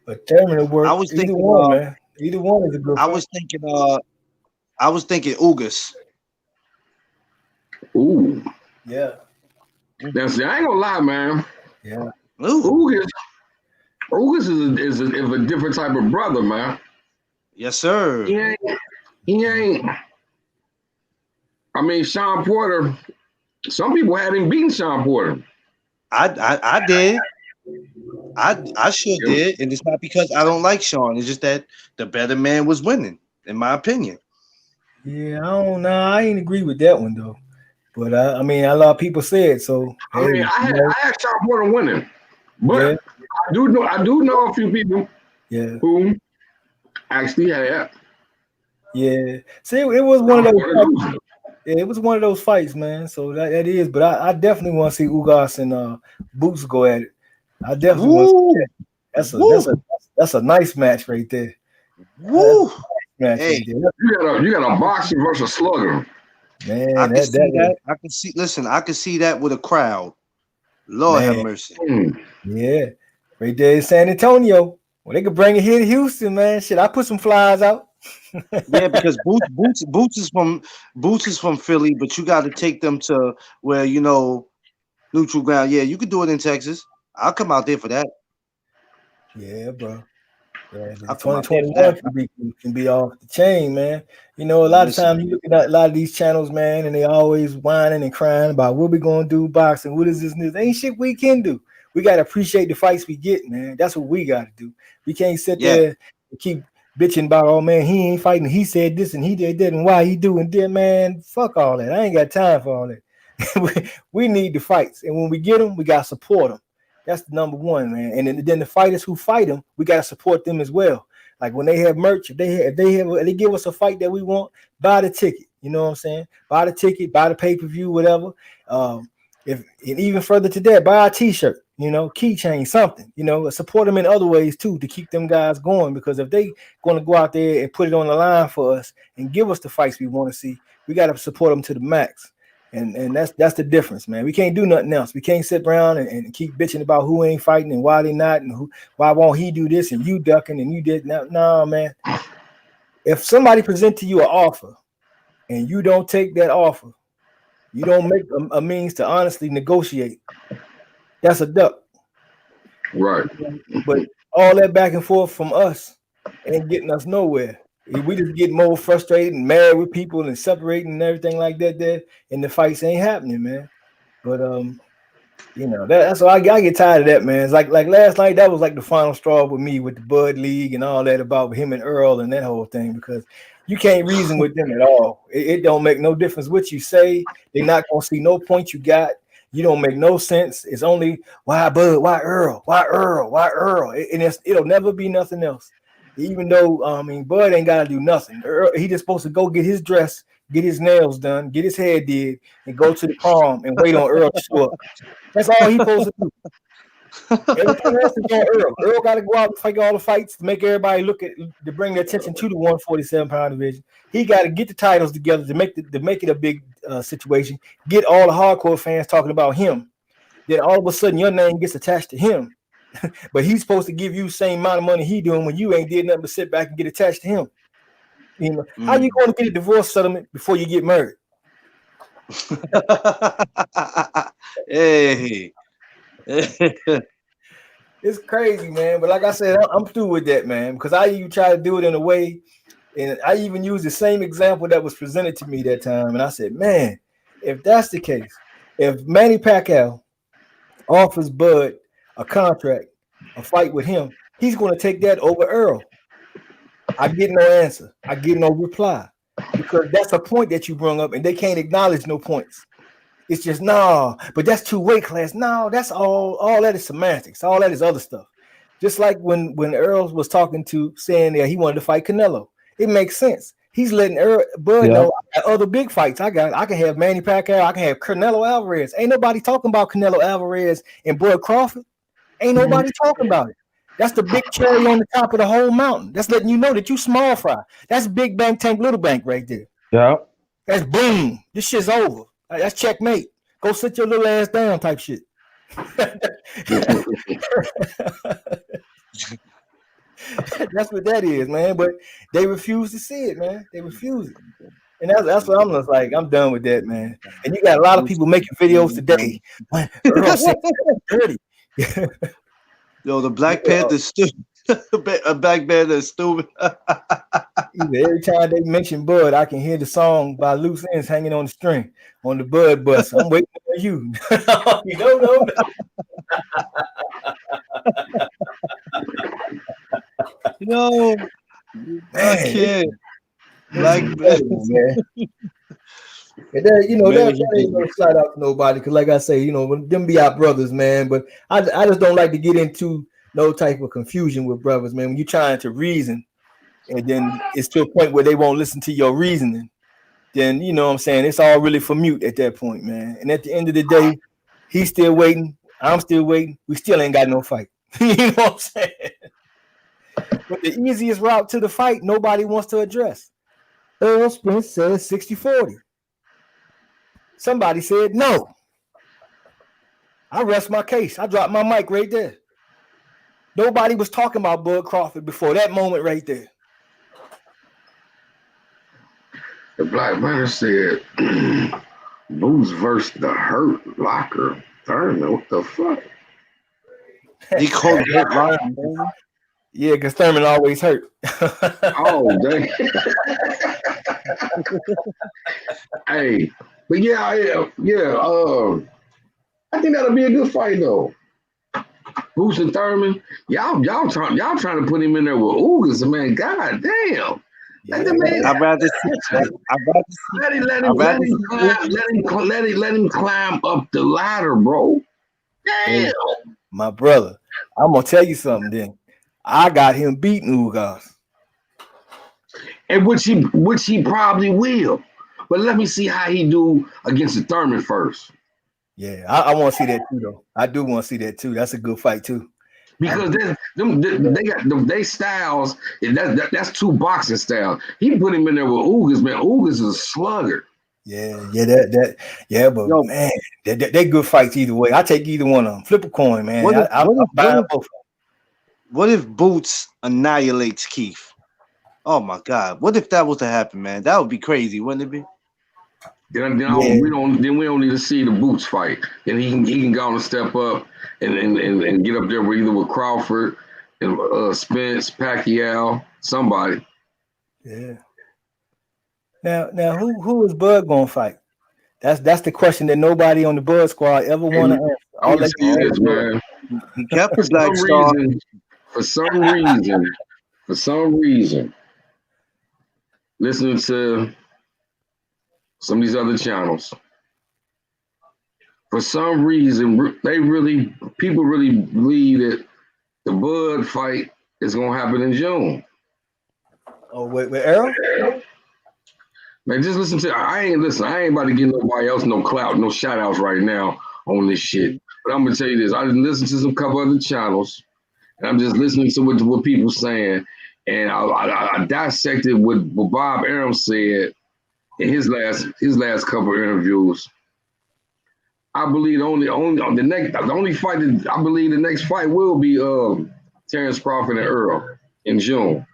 but Thurman will I work. was Either thinking. one, man. Either one is a good I fight. was thinking. I was thinking Ugas. Ooh. Yeah, Now, see, I ain't gonna lie, man. yeah, Ooh. Ugas is a different type of brother, man. Yes, sir. He ain't. I mean, Sean Porter. Some people had him beating Sean Porter. I did. I sure Yeah. did, and it's not because I don't like Sean. It's just that the better man was winning, in my opinion. yeah. I don't know. I ain't agree with that one though. But I mean, a lot of people say it. So I mean, I had Sean Porter winning, but yeah, I do know a few people yeah, who actually had yeah. See, it was one Sean of those. Porter Fights. losing. Yeah, it was one of those fights, man. So that is. But I definitely want to see Ugas and Boots go at it. I definitely want to see Woo, that. That's a woo, that's a nice match right there. woo. Match Hey, right there. You got a boxer versus slugger. Man, I can see that. that I can see. Listen, I can see that with a crowd. Lord have man, mercy. yeah, right there in San Antonio. Well, they could bring it here to Houston, man. Shit, I put some flyers out. Yeah, because Boots is from Philly, but you got to take them to where neutral ground. Yeah, you could do it in Texas. I'll come out there for that. Yeah, bro. Yeah, the I'll come out there for that. 2021 can be off the chain, man. You know, a lot of Listen, times you look at a lot of these channels, man, and they always whining and crying about what we gonna do boxing. What is this? And this? Ain't shit we can do. We gotta appreciate the fights we get, man. That's what we gotta do. We can't sit yeah, there and keep bitching about, oh man, he ain't fighting. He said this and he did that, and why he doing that, man. Fuck all that. I ain't got time for all that. we need the fights, and when we get them, we gotta support them. That's the number one, man. And then the fighters who fight them, we gotta support them as well. Like when they have merch, if they give us a fight that we want, buy the ticket. You know what I'm saying? Buy the ticket, buy the pay-per-view, whatever. If and even further to that, buy a t-shirt, keychain, something, support them in other ways too to keep them guys going. Because if they gonna go out there and put it on the line for us and give us the fights we want to see, we gotta support them to the max. And that's the difference, man. We can't do nothing else. We can't sit around and keep bitching about who ain't fighting and why they not and why won't he do this and you ducking and you did no, man. If somebody present to you an offer and you don't take that offer, you don't make a means to honestly negotiate. That's a duck. Right. But all that back and forth from us ain't getting us nowhere. We just get more frustrated and mad with people and separating and everything like that there, and the fights ain't happening, man. But that's why I get tired of that, man. It's like last night, that was like the final straw with me with the Bud League and all that about him and Earl and that whole thing, because you can't reason with them at all. It don't make no difference what you say. They're not gonna see no point you got. You don't make no sense. It's only why Bud, why Earl, why Earl, why Earl, and it'll never be nothing else. Even though Bud ain't gotta do nothing. Earl, he just supposed to go get his dress, get his nails done, get his hair did, and go to the prom and wait on Earl to show up. That's all he's supposed to do. Everything else is on Earl. Earl got to go out and fight all the fights to make everybody to bring their attention to the 147-pound division. He got to get the titles together to make it a big situation. Get all the hardcore fans talking about him. Then all of a sudden your name gets attached to him. But he's supposed to give you the same amount of money he doing when you ain't did nothing but sit back and get attached to him. How you going to get a divorce settlement before you get married? Hey. It's crazy, man. But like I said, I'm through with that, man, because I even try to do it in a way, and I even used the same example that was presented to me that time. And I said, man, if that's the case, if Manny Pacquiao offers Bud a contract, a fight with him, he's going to take that over Earl. I get no answer. I get no reply. because that's a point that you brought up, and they can't acknowledge no points. It's just no, but that's two weight class. No, that's all that is semantics. All that is other stuff. Just like when Earl was talking to saying that he wanted to fight Canelo, it makes sense. He's letting Bud know I got other big fights. I can have Manny Pacquiao. I can have Canelo Alvarez. Ain't nobody talking about Canelo Alvarez and Bud Crawford. Ain't nobody talking about it. That's the big cherry on the top of the whole mountain. That's letting you know that you small fry. That's big bank tank, little bank right there. Yeah. That's boom. This shit's over. That's checkmate. Go sit your little ass down type shit. That's what that is, man. But they refuse to see it, man. They refuse it. And that's what I'm just like. I'm done with that, man. And you got a lot of people making videos today. Earl said dirty. Yo, the Black Panther's stupid. A Black Panther's stupid. Every time they mention Bud, I can hear the song by Loose Ends hanging on the string on the Bud bus. I'm waiting for you. No. No, I can't. Black man. And that, that ain't no shout out to nobody, because like I say, them be our brothers, man. But I just don't like to get into no type of confusion with brothers, man. When you're trying to reason, and then it's to a point where they won't listen to your reasoning, then you know what I'm saying, it's all really for mute at that point, man. And at the end of the day, he's still waiting, I'm still waiting, we still ain't got no fight. You know what I'm saying? But the easiest route to the fight, nobody wants to address. Earl Spence says 60-40. Somebody said no. I rest my case. I dropped my mic right there. Nobody was talking about Bud Crawford before that moment right there. The Black Panther said, Boots versus the Hurt Locker. Thurman, what the fuck? He called it Locker. Yeah, because Thurman always hurt. Oh, dang. Hey, but yeah. I think that'll be a good fight though. Boots and Thurman, y'all trying to put him in there with Ugas, man. God damn. Yeah. I'd rather let him climb up the ladder, bro. Damn. Hey, my brother, I'm gonna tell you something then. I got him beating Ugas. And which he probably will. But let me see how he do against the Thurman first. Yeah, I want to see that too, though. I do want to see that too. That's a good fight too. Because they got they styles. That's two boxing styles. He put him in there with Ugas, man. Ugas is a slugger. Yeah, but yo, man, they good fights either way. I take either one of them. Flip a coin, man. What if Boots annihilates Keith? Oh my God! What if that was to happen, man? That would be crazy, wouldn't it be? Then we don't need to see the Boots fight. And he can go and step up and get up there with either with Crawford and Spence, Pacquiao, somebody. Yeah. Now who is Bud gonna fight? That's the question that nobody on the Bud squad ever want to answer. All they see is, man. He kept his Black Star. For some reason, listening to some of these other channels, for some reason, people really believe that the Bud fight is gonna happen in June. Oh, with Errol? Man, just listen to. I ain't about to give nobody else no clout, no shout outs right now on this shit. But I'm gonna tell you this: I didn't listen to some couple other channels, and I'm just listening to what people saying, and I dissected what Bob Arum said in his last couple of interviews. I believe the only fight that I believe the next fight will be Terrence Crawford and Earl in June.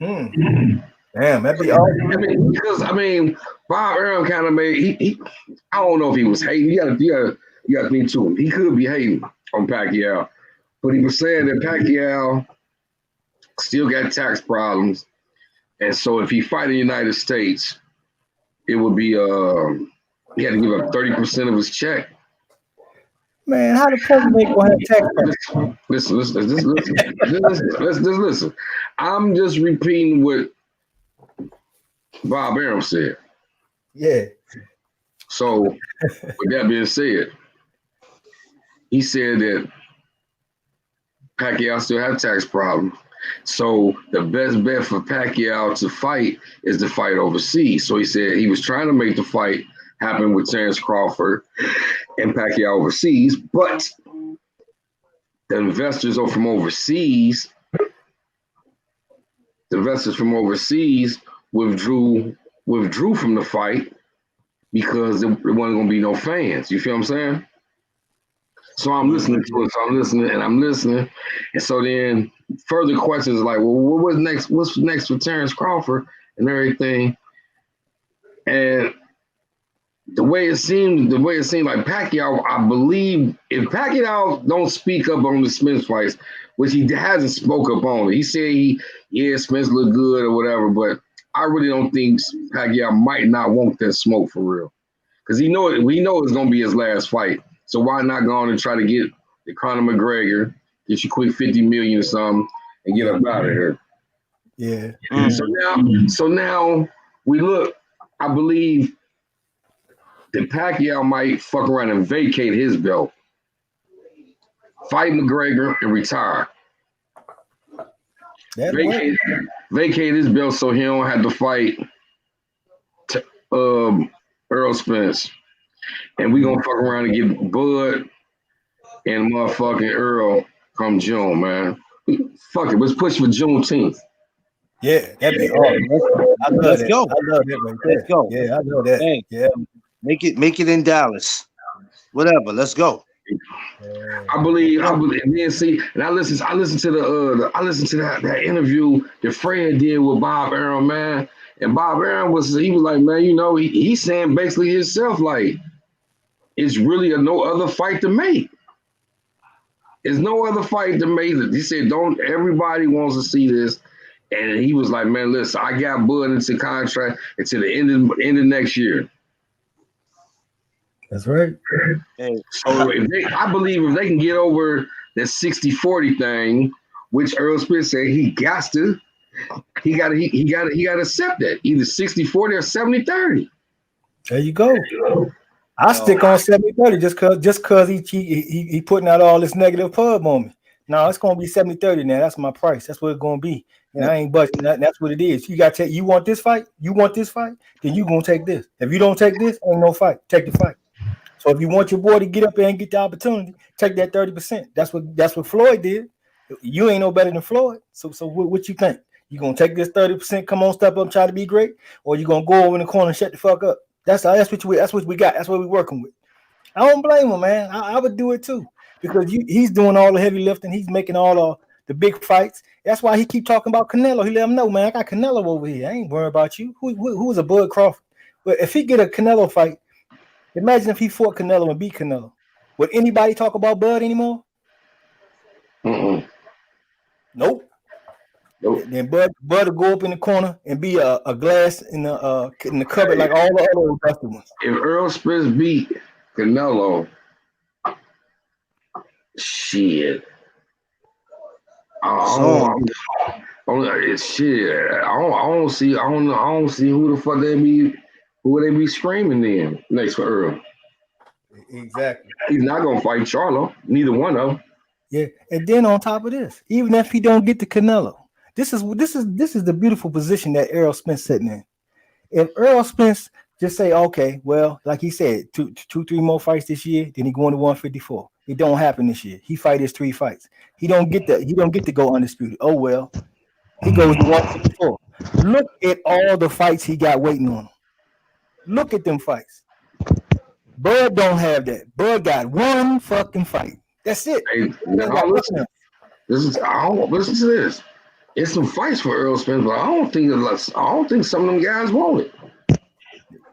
Damn, that'd be awesome. Because Bob Arum kind of made he I don't know if he was hating. You got to think to him. He could be hating on Pacquiao, but he was saying that Pacquiao still got tax problems, and so if he fight in the United States, it would be he had to give up 30% of his check. Man, how the president gonna have tax problems? Listen. I'm just repeating what Bob Arum said. Yeah. So, with that being said, he said that Pacquiao still had a tax problem. So the best bet for Pacquiao to fight is to fight overseas. So he said he was trying to make the fight happen with Terence Crawford and Pacquiao overseas, but the investors from overseas withdrew from the fight because there wasn't going to be no fans. You feel what I'm saying? So I'm listening to it. So I'm listening. And so then further questions like, well, what's next? What's next for Terence Crawford and everything? And the way it seemed like Pacquiao, I believe if Pacquiao don't speak up on the Smith fights, which he hasn't spoke up on it. He said Smith look good or whatever, but I really don't think Pacquiao might not want that smoke for real. Because we know it's gonna be his last fight. So why not go on and try to get the Conor McGregor, get you quick 50 million or something, and get up out of here? Yeah. So now we look, I believe that Pacquiao might fuck around and vacate his belt, fight McGregor, and retire. Vacate his belt so he don't have to fight Earl Spence. And we gonna fuck around and get Bud and motherfucking Earl come June, man. Fuck it, let's push for Juneteenth. Yeah, that'd be awesome. I love that. Go. I love that right there. Let's go. Yeah, I love that. Hey, yeah. Make it in Dallas. Whatever. Let's go. I believe, and then see, and I listened to that interview that Fred did with Bob Arum, man. And Bob Arum was like, man, you know, he's saying basically himself, like, it's really no other fight to make. There's no other fight to make. He said, everybody wants to see this. And he was like, man, listen, I got Bud into contract until the end of next year. That's right. So I believe if they can get over that 60-40 thing, which Earl Spence said he got to accept that. Either 60-40 or 70-30. There you go. I stick on 70-30 just cause he putting out all this negative pub on me. No, it's gonna be 70-30 now. That's my price. That's what it's gonna be. And I ain't budging. That's what it is. You want this fight? Then you gonna take this. If you don't take this, ain't no fight. Take the fight. So if you want your boy to get up there and get the opportunity, take that 30%. That's what Floyd did. You ain't no better than Floyd. So what you think? You gonna take this 30%? Come on, step up, try to be great, or you gonna go over in the corner and shut the fuck up? That's what we got. That's what we're working with. I don't blame him, man. I would do it too because he's doing all the heavy lifting. He's making all the big fights. That's why he keep talking about Canelo. He let him know, man, I got Canelo over here. I ain't worried about you. Who's a Bud Crawford? But if he get a Canelo fight, imagine if he fought Canelo and beat Canelo. Would anybody talk about Bud anymore? Nope. Then Bud will go up in the corner and be a glass in the cupboard like all the other dusty ones. If Earl Spence beat Canelo, shit. I don't see who the fuck they be screaming in next for Earl. Exactly. He's not gonna fight Charlo. Neither one of them. Yeah, and then on top of this, even if he don't get the Canelo, this is the beautiful position that Errol Spence sitting in. If Errol Spence just say, okay, well, like he said, two, 3 more fights this year, then he going to 154. It don't happen this year. He fight his 3 fights. He don't get to go undisputed. Oh well, he goes to 154. Look at all the fights he got waiting on him. Look at them fights. Bud don't have that. Bud got 1 fucking fight. That's it. Hey, listen to this. It's some fights for Earl Spence, but I don't think some of them guys want it.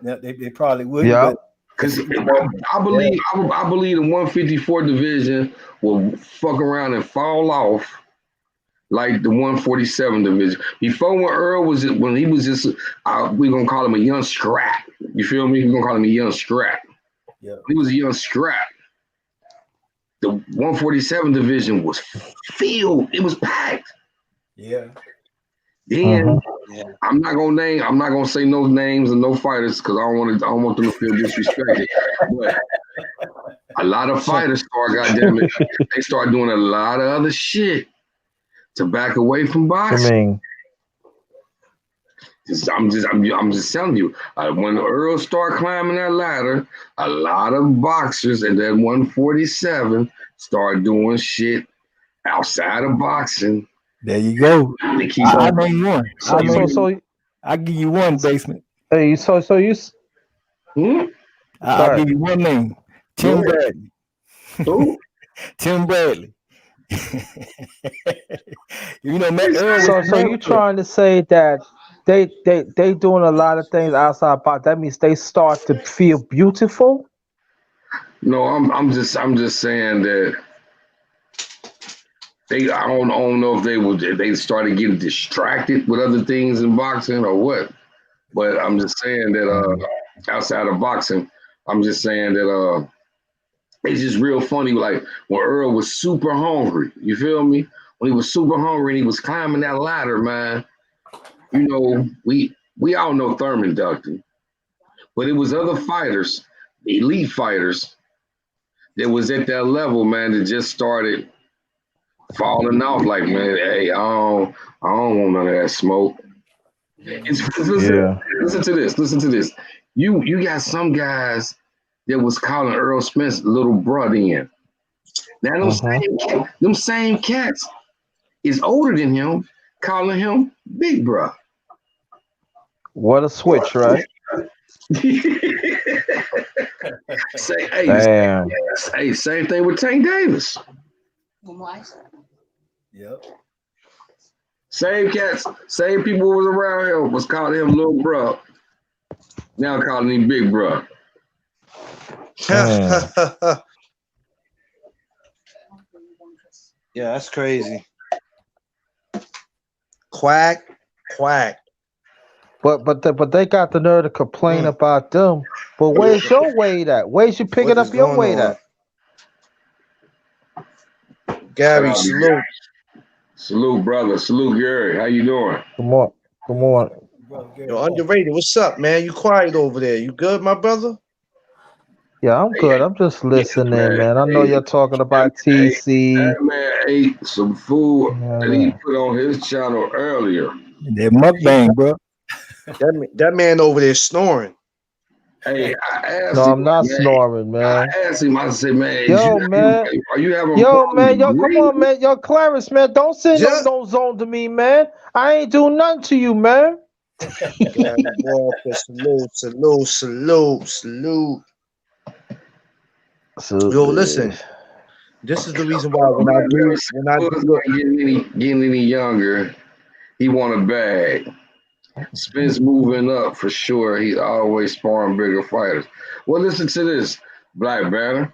Yeah, they probably would. Yeah. Because I believe the 154 division will fuck around and fall off like the 147 division. Before when he was just we're gonna call him a young scrap. You feel me? We're gonna call him a young scrap. Yeah. He was a young scrap. The 147 division was filled. It was packed. Yeah. Then I'm not gonna say no names and no fighters because I don't want them to feel disrespected. But a lot of fighters goddamn it, they start doing a lot of other shit to back away from boxing. I'm just telling you. When Earl started climbing that ladder, a lot of boxers and that 147 started doing shit outside of boxing. There you go. They keep I name one. So I give you one, basement. Hey, so you. I'll give you one name. Tim Bradley. Who? Tim Bradley. You know, Matt So you trying to say that they doing a lot of things outside box? That means they start to feel beautiful. No, I'm just saying that I don't know if they started getting distracted with other things in boxing or what. But I'm just saying that outside of boxing, I'm just saying that it's just real funny. Like when Earl was super hungry, you feel me? When he was super hungry and he was climbing that ladder, man. You know, we all know Thurman ducking, but it was other fighters, elite fighters, that was at that level, man, that just started falling off. Like, man, hey, I don't want none of that smoke. Listen to this. You got some guys that was calling Earl Smith's little brother in. Now them same cats is older than him, calling him big bro. What a switch, right? Same thing with Tank Davis. Yep. Same cats, same people was around him was calling him little bro. Now calling him big bro. Yeah, that's crazy. Quack. But they got the nerve to complain about them. But where's your weight at? Where's you picking up your weight at? Gary, salute. Salute, brother. Salute, Gary. How you doing? Come on. Yo, underrated. What's up, man? You quiet over there. You good, my brother? Yeah, I'm good. I'm just listening, man. I know you're talking about TC. That man ate some food that he put on his channel earlier. That mukbang, bro. That man over there snoring. Hey, I asked no, him. I'm not snoring, man. I asked him. I said, man, are you having? Come on, man. Yo, Clarence, man, don't send no zone to me, man. I ain't do nothing to you, man. Salute. Yo, listen. This is the reason why when I do getting any younger, he want a bag. Spence moving up for sure. He's always sparring bigger fighters. Well, listen to this, Black Banner.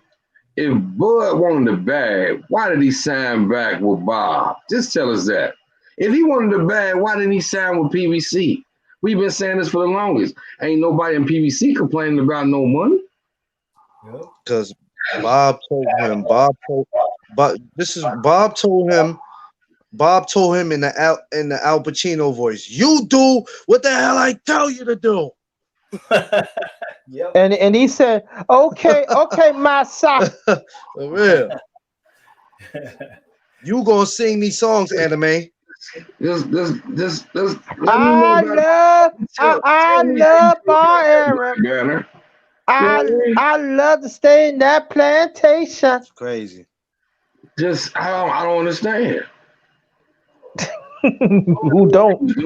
If Bud wanted the bag, why did he sign back with Bob? Just tell us that. If he wanted the bag, why didn't he sign with PBC? We've been saying this for the longest. Ain't nobody in PBC complaining about no money. Because Bob told him. Bob told him in the Al Pacino voice, "You do what the hell I tell you to do." Yep. And he said, "Okay, my son." For real. You gonna sing these songs, Anime? I love Bar Eric. I love to stay in that plantation. It's crazy. I don't understand. Who don't? We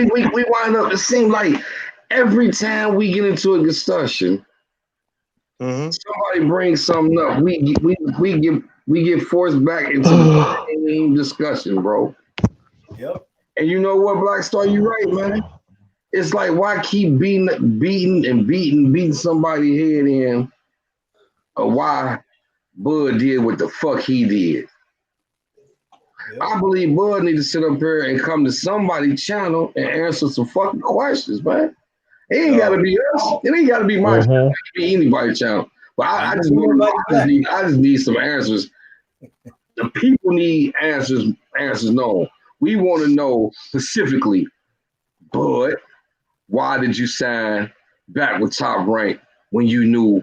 wind up. It seems like every time we get into a discussion, somebody brings something up. We get forced back into the same discussion, bro. Yep. And you know what, Black Star, you right, man. It's like why keep beating somebody's head in, or why Bud did what the fuck he did. Yep. I believe Bud need to sit up here and come to somebody's channel and answer some fucking questions, man. It ain't gotta be us. It ain't gotta be my channel. It can be anybody's channel. But I just need some answers. The people need answers known. We want to know specifically but why did you sign back with Top Rank when you knew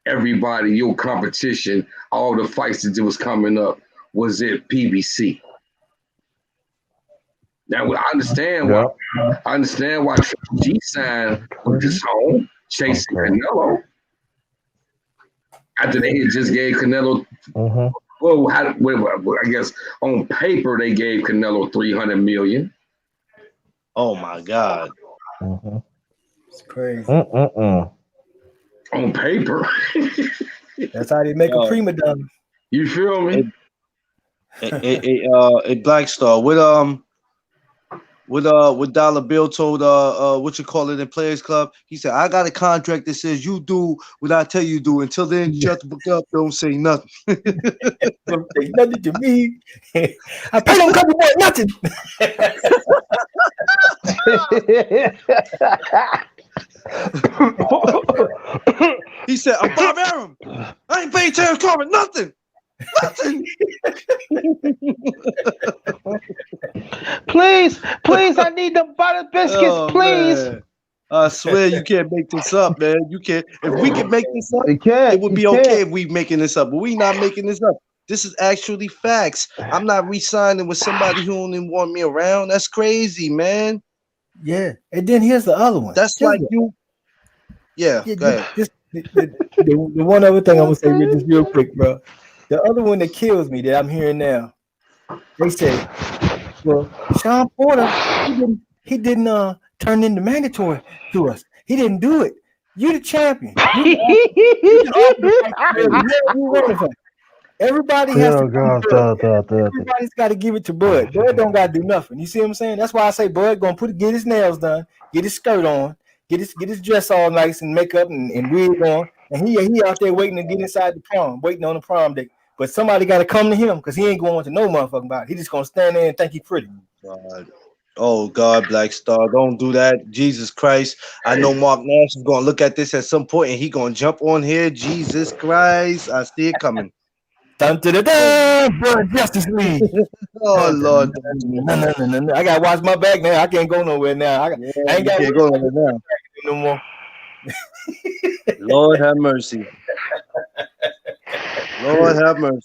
everybody, your competition, all the fights that was coming up was at PBC? Now I understand why. I understand why Triple G signed with his home, chasing Canelo. After they had just gave Canelo, well, I guess on paper they gave Canelo $300 million. Oh my God, it's crazy. On paper, that's how they make a prima donna. You feel me? A Black Star with Dollar Bill told what you call it in Players Club. He said, I got a contract that says you do what I tell you do. Until then, shut the book up, don't say nothing. Don't say nothing to me. I pay them couple boy nothing. He said, I'm Bob Arum. I ain't paying Terrence Crawford nothing. Nothing. Please, I need the butter biscuits, please. Man. I swear you can't make this up, man. You can't. If we could make this up, it would be okay if we making this up, but we not making this up. This is actually facts. I'm not re-signing with somebody who only want me around. That's crazy, man. Yeah, and then here's the other one. That's like you. Yeah, go ahead. The one other thing I'm gonna say just real quick, bro. The other one that kills me that I'm hearing now, they say, well, Sean Porter, he didn't turn into mandatory to us. He didn't do it. You the champion. Everybody has everybody's got to give it to Bud. Bud don't got to do nothing. You see what I'm saying? That's why I say Bud gonna get his nails done, get his skirt on, get his dress all nice and makeup and wig on, and he out there waiting to get inside the prom, waiting on the prom date. But somebody got to come to him because he ain't going to no motherfucking body. He just gonna stand there and think he pretty. God. Oh God, Black Star, don't do that. Jesus Christ. I know Mark Nash is gonna look at this at some point and he gonna jump on here. Jesus Christ. I see it coming. Dun, dun, dun, dun, Blood Justice League. Oh Lord. No. I gotta watch my back now. I can't go nowhere now. I ain't got to go nowhere now. No more. Lord have mercy. Lord have mercy.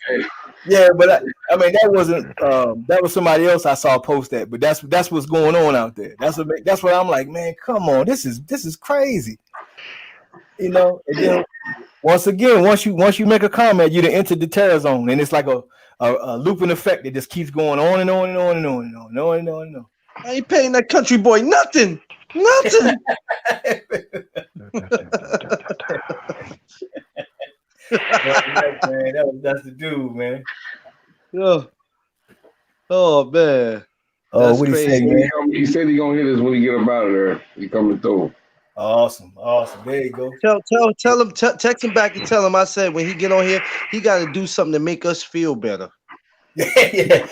Yeah, but I mean that wasn't that was somebody else I saw post that, but that's what's going on out there. That's what I'm like, man, come on, this is crazy. You know, and then once you make a comment, you done entered the terror zone, and it's like a looping effect that just keeps going on and on and on and on and on and on and on and on. I ain't paying that country boy nothing. Nothing. That's the dude, man. Yeah. Oh man. Oh, what he say, man? He said he gonna hit us when he get up out of there. He coming through. Awesome. There you go. Tell him, text him back and tell him I said when he get on here, he got to do something to make us feel better. Yeah,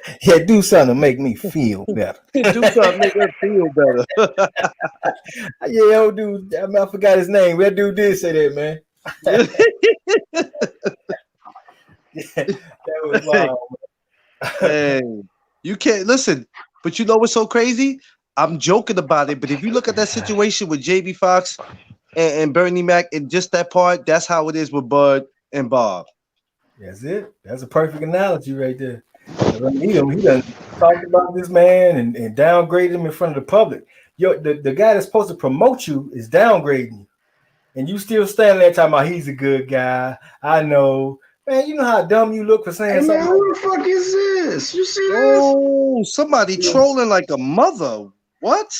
do something to make me feel better. Do something to make us feel better. Yeah, old dude, I forgot his name. That dude did say that, man. That was wild. Hey, you can't listen, but you know what's so crazy? I'm joking about it, but if you look at that situation with JB Fox and Bernie Mac and just that part, that's how it is with Bud and Bob. That's it. That's a perfect analogy right there. He done talked about this man and downgraded him in front of the public. The guy that's supposed to promote you is downgrading you. And you still standing there talking about he's a good guy. I know. Man, you know how dumb you look for saying something. Man, who the fuck is this? You see this? Oh, somebody trolling like a mother. What?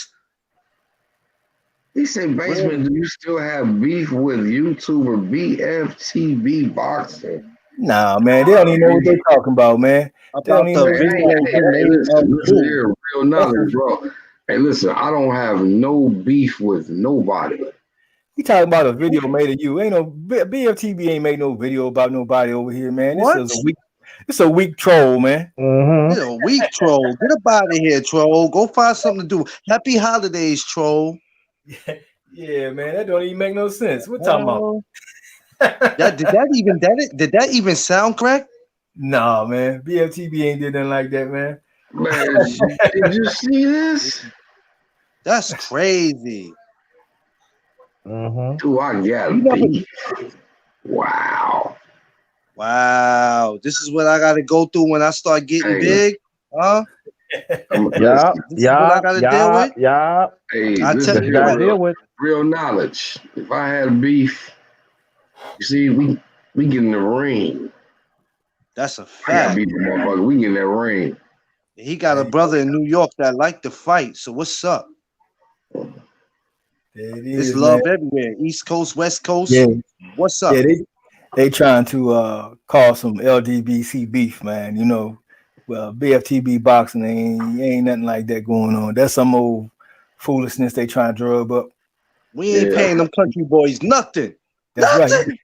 He said, Basement, do you still have beef with YouTuber BFTB Boxing? Nah, man, they don't even know what they're talking about, man. They don't even know. Listen, real knowledge, bro. Hey, listen, I don't have no beef with nobody. You talking about a video made of you? Ain't no BFTB ain't made no video about nobody over here, man. This a weak troll, man. You're a weak troll. Get up out of here, troll. Go find something to do. Happy holidays, troll. Yeah, man. That don't even make no sense. What talking about? Did that even sound correct? Nah, man. BFTB ain't did nothing like that, man. Man, did you see this? That's crazy. Do I got beef? Wow. Wow. This is what I got to go through when I start getting big, huh? Yeah. This is what I got to deal with. Yeah. Hey, I this tell is you what, deal with. real knowledge. If I had beef, you see, we get in the ring. that's a I got fact. beef, motherfucker. We get in that ring. He got a brother in New York that like to fight. So what's up? It It's is, love man. everywhere. East Coast, West Coast. Yeah, What's up? yeah. They trying to cause some LDBC beef, man. You know, well, BFTB boxing ain't nothing like that going on. That's some old foolishness they trying to drug up. We ain't paying them country boys nothing. That's nothing. Right.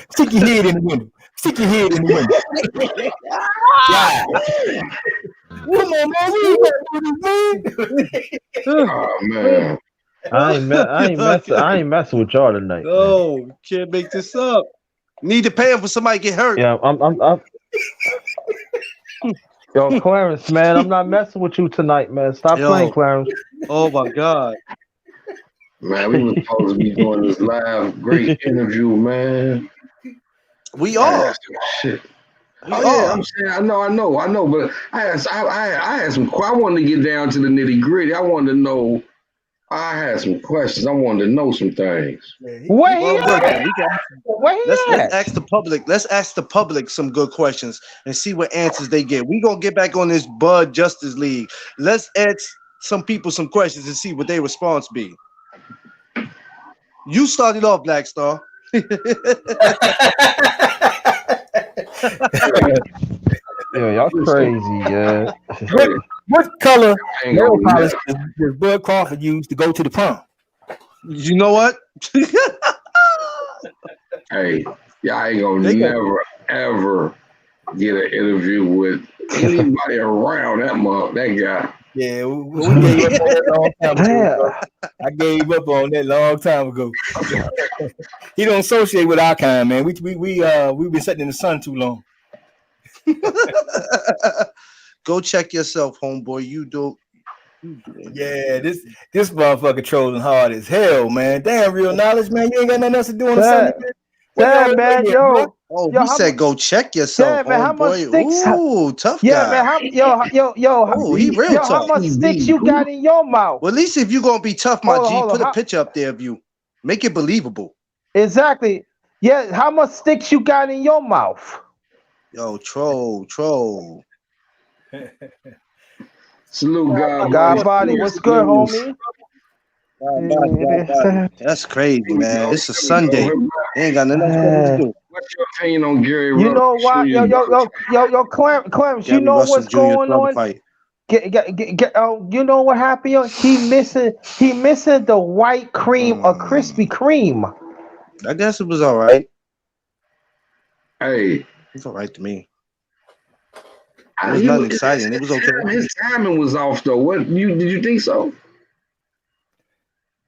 Stick your head in the window. Stick your head in the window. Yeah. Come on, man. We ain't gonna do this, man. Oh man. I ain't messing with y'all tonight. No, can't make this up. Need to pay him for somebody get hurt. Yeah, I'm Yo, Clarence, man, I'm not messing with you tonight, man. Stop playing, Clarence. Oh my God. Man, we were supposed to be doing this live great interview, man. We are. Shit. We Yeah, I'm saying I know, but I had some. I wanted to get down to the nitty gritty. I wanted to know. I had some questions. I wanted to know some things. Where he at? Let's ask the public. Let's ask the public some good questions and see what answers they get. We gonna get back on this Bud Justice League. Let's ask some people some questions and see what their response be. You started off, Black Star. Yeah, y'all crazy, yeah. What color nail polish does Bud Crawford use to go to the prom? You know what? Hey, y'all ain't gonna never ever get an interview with anybody around that guy. Yeah, we gave up on that long time ago. I gave up on that long time ago. He don't associate with our kind, man. We've been sitting in the sun too long. Go check yourself, homeboy. You do. Yeah, this motherfucker trolling hard as hell, man. Damn, real knowledge, man. You ain't got nothing else to do on the Sunday. Yeah, man, yo. Oh, he said go check yourself, man, how much sticks? Ooh, tough yeah, guy. Man, yo. Oh, he real tough. How much sticks you got in your mouth? Well, at least if you're gonna be tough, my G, put a picture up there of you. Make it believable. Exactly. Yeah, how much sticks you got in your mouth? Yo, troll. Salute, God body. What's good, homie? That's crazy, man. It's a Sunday. They ain't got nothing else to do. What's your opinion on Gary You know what? Yo, Clarence, you know what's going on? You know what happened? Yo? He missing the white cream or Krispy Kreme. I guess it was all right. Hey, it's all right to me. It was nothing exciting. It was okay. His timing was off though. Did you think so?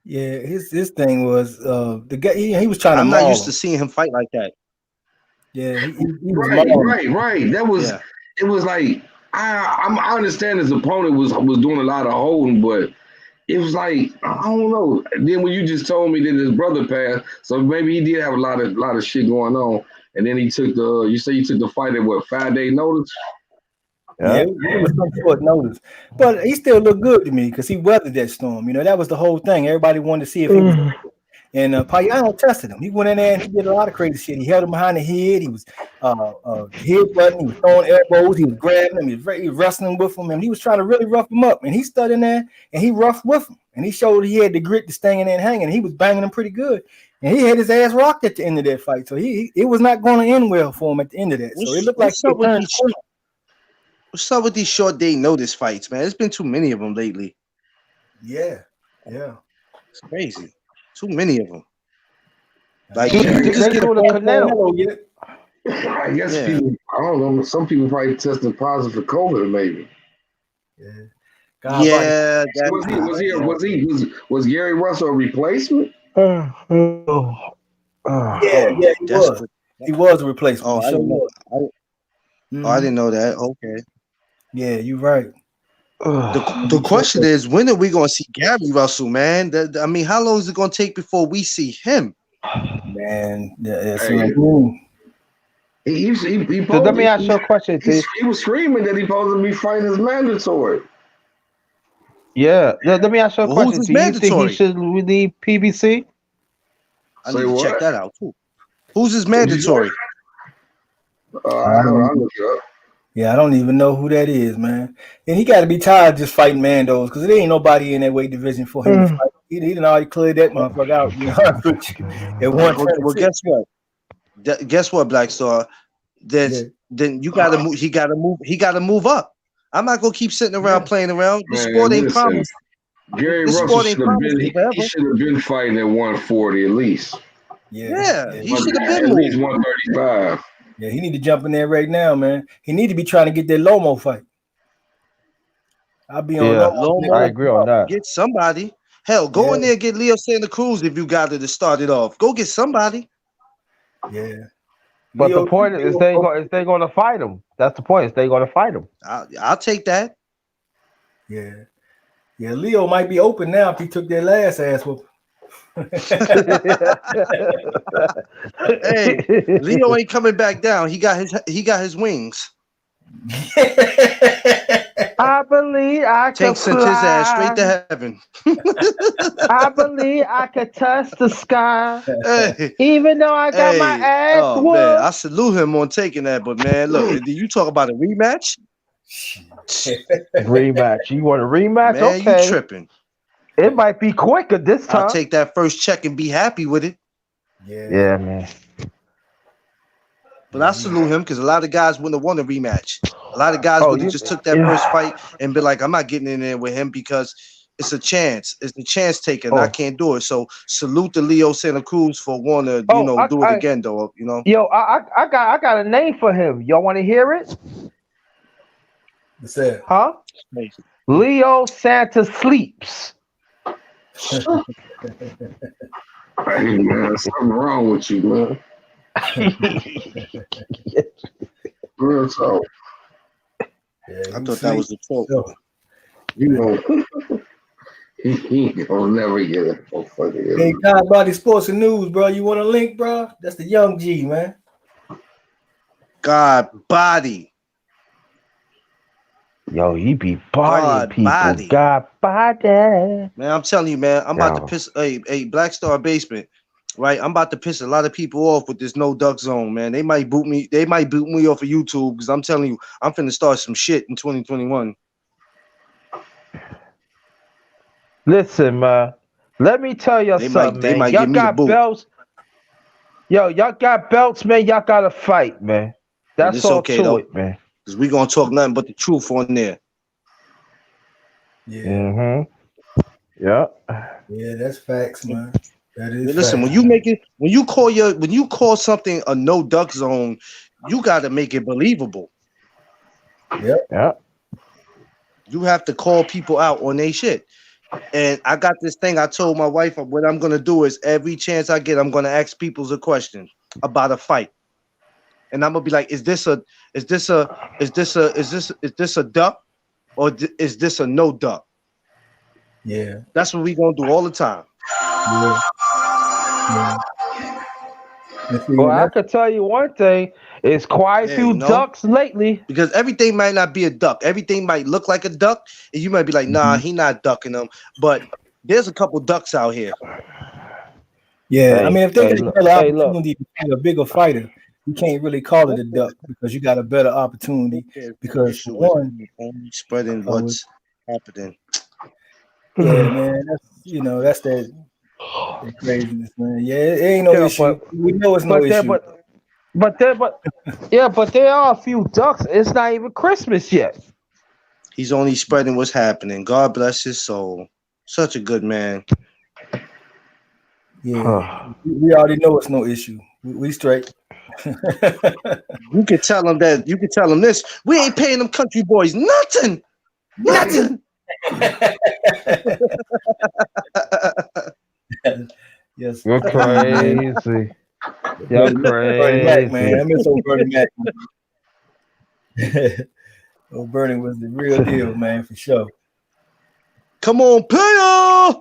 Yeah, his thing was the guy. He was trying to. I'm not used to seeing him fight like that. Yeah, he right. That was. It was like I understand his opponent was doing a lot of holding, but it was like I don't know. Then when you just told me that his brother passed, so maybe he did have a lot of shit going on, and then he took the. You say he took the fight at what 5-day notice? Yeah, it was some short notice, but he still looked good to me because he weathered that storm. You know, that was the whole thing. Everybody wanted to see if he was. And Payano tested him. He went in there and he did a lot of crazy shit. He held him behind the head. He was headbutting. He was throwing elbows. He was grabbing him. He was wrestling with him, and he was trying to really rough him up. And he stood in there and he roughed with him. And he showed he had the grit to stay in there and hanging. He was banging him pretty good. And he had his ass rocked at the end of that fight. So it was not going to end well for him at the end of that. So it looked like he turned. What's up with these short day notice fights, man? There's been too many of them lately. Yeah. It's crazy. Too many of them. Like, just get on the Canelo. I guess people. I don't know. Some people probably tested positive for COVID, maybe. Yeah. Was Gary Russell a replacement? Yeah, he was. He was a replacement. Oh, I didn't know that. Okay. Yeah, you're right. The question is, when are we gonna see Gary Russell, man? I mean, how long is it gonna take before we see him? Man, Hey, he So let me ask you a question, T. he was screaming that he supposed to be fighting his mandatory. Yeah, let me ask you a Well, who's question. his Do you think he mandatory? should leave PBC? I Say need to check what? that out too. Who's his What'd you say? mandatory? I'll look it up. Yeah, I don't even know who that is, man. And he got to be tired of just fighting Mandos because there ain't nobody in that weight division for him to fight. He done already cleared that motherfucker out. You know, at Well, 126. guess what? Guess what, Black Star? Yeah. Then you gotta move. He gotta move. He gotta move up. I'm not gonna keep sitting around playing around. This Man, sport ain't listen, promised. Gary This Russell sport ain't should have promised been forever. he should have been fighting at 140 at least. Yeah, he should have been At least moved. 135. Yeah, he need to jump in there right now, man. He need to be trying to get that Lomo fight. I'll be on Yeah, Lomo. I Lomo, agree on that. get somebody. Hell, go in there and get Leo Santa Cruz if you got it to start it off. Go get somebody. Yeah. But Leo, the point is they going to fight him. That's the point. Is they going to fight him. I'll take that. Yeah. Yeah, Leo might be open now if he took that last ass whoop. Hey, Leo ain't coming back down. He got his wings. I believe I can Tank sent his ass straight fly. to heaven. I believe I can touch the sky, Hey, even though I got my ass oh man, I whooped. salute him on taking that. But man, look, you talk about a rematch? Rematch. You want a rematch? Man, Okay. you tripping. It might be quicker this time. I'll take that first check and be happy with it. Yeah, man. But I salute him because a lot of guys wouldn't have won a rematch. A lot of guys would have just took that first fight and be like, I'm not getting in there with him because it's a chance. It's the chance taker, and I can't do it. So salute to Leo Santa Cruz for wanting to, do it again, though. Yo, I got a name for him. Y'all want to hear it? What's that? Huh? Leo Santa Sleeps. Hey man, something wrong with you, man. Real talk. I thought that was the quote. You know, he will never get it. Hey, God Body Sports and News, bro. You want a link, bro? That's the young G, man. God Body. Yo, he be bodying people. Body. God Body. Man, I'm telling you, man, I'm about to piss a Black Star Basement. Right, I'm about to piss a lot of people off with this no duck zone, man. They might boot me. They might boot me off of YouTube because I'm telling you, I'm finna start some shit in 2021. Listen, man. Let me tell you something, they man. might Y'all give me the got boot. belts. Yo, y'all got belts, man. Y'all got to fight, man. That's all okay, to though, it, man. Because we gonna talk nothing but the truth on there. Yeah. Mm-hmm. Yeah. Yeah, that's facts, man. That is. Listen, facts. when you call something a no duck zone, you got to make it believable. Yep. Yeah. You have to call people out on their shit. And I got this thing. I told my wife what I'm gonna do is every chance I get, I'm gonna ask people a question about a fight, and I'm gonna be like, "Is this a duck, or is this a no duck?" Yeah. That's what we gonna do all the time. Yeah. Well, I could tell you one thing. It's quite a few ducks lately. Because everything might not be a duck. Everything might look like a duck, and you might be like, "Nah, he not ducking them." But there's a couple ducks out here. Yeah, I mean, if they get a better opportunity to find a bigger fighter, you can't really call it a duck because you got a better opportunity. Because for one, only spreading what's happening. Yeah, man, that's that craziness, man. Yeah, it ain't no issue. We know it's no issue. But there are a few ducks. It's not even Christmas yet. He's only spreading what's happening. God bless his soul. Such a good man. Yeah, we already know it's no issue. We straight. You can tell him that. You can tell him this. We ain't paying them country boys nothing. Nothing. Yes. You're crazy. You're crazy. Bernie Mac, man. I miss old Bernie Mac. Oh, Bernie was the real deal, man, for sure. Come on, player.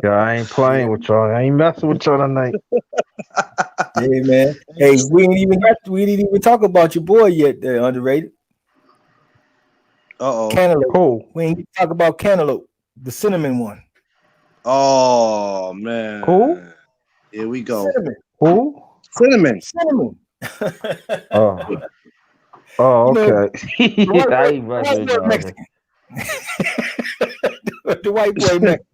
Yeah, I ain't playing with y'all. I ain't messing with y'all tonight. Yeah, man. Hey, we didn't even talk about your boy yet. Underrated. Cantaloupe. Who? We ain't talk about cantaloupe, the cinnamon one. Oh man. Who? Here we go. Cinnamon. Who? Cinnamon. Cinnamon. Oh. Oh, You know, okay. I ain't messing with y'all. Mexican. The white boy Mexican.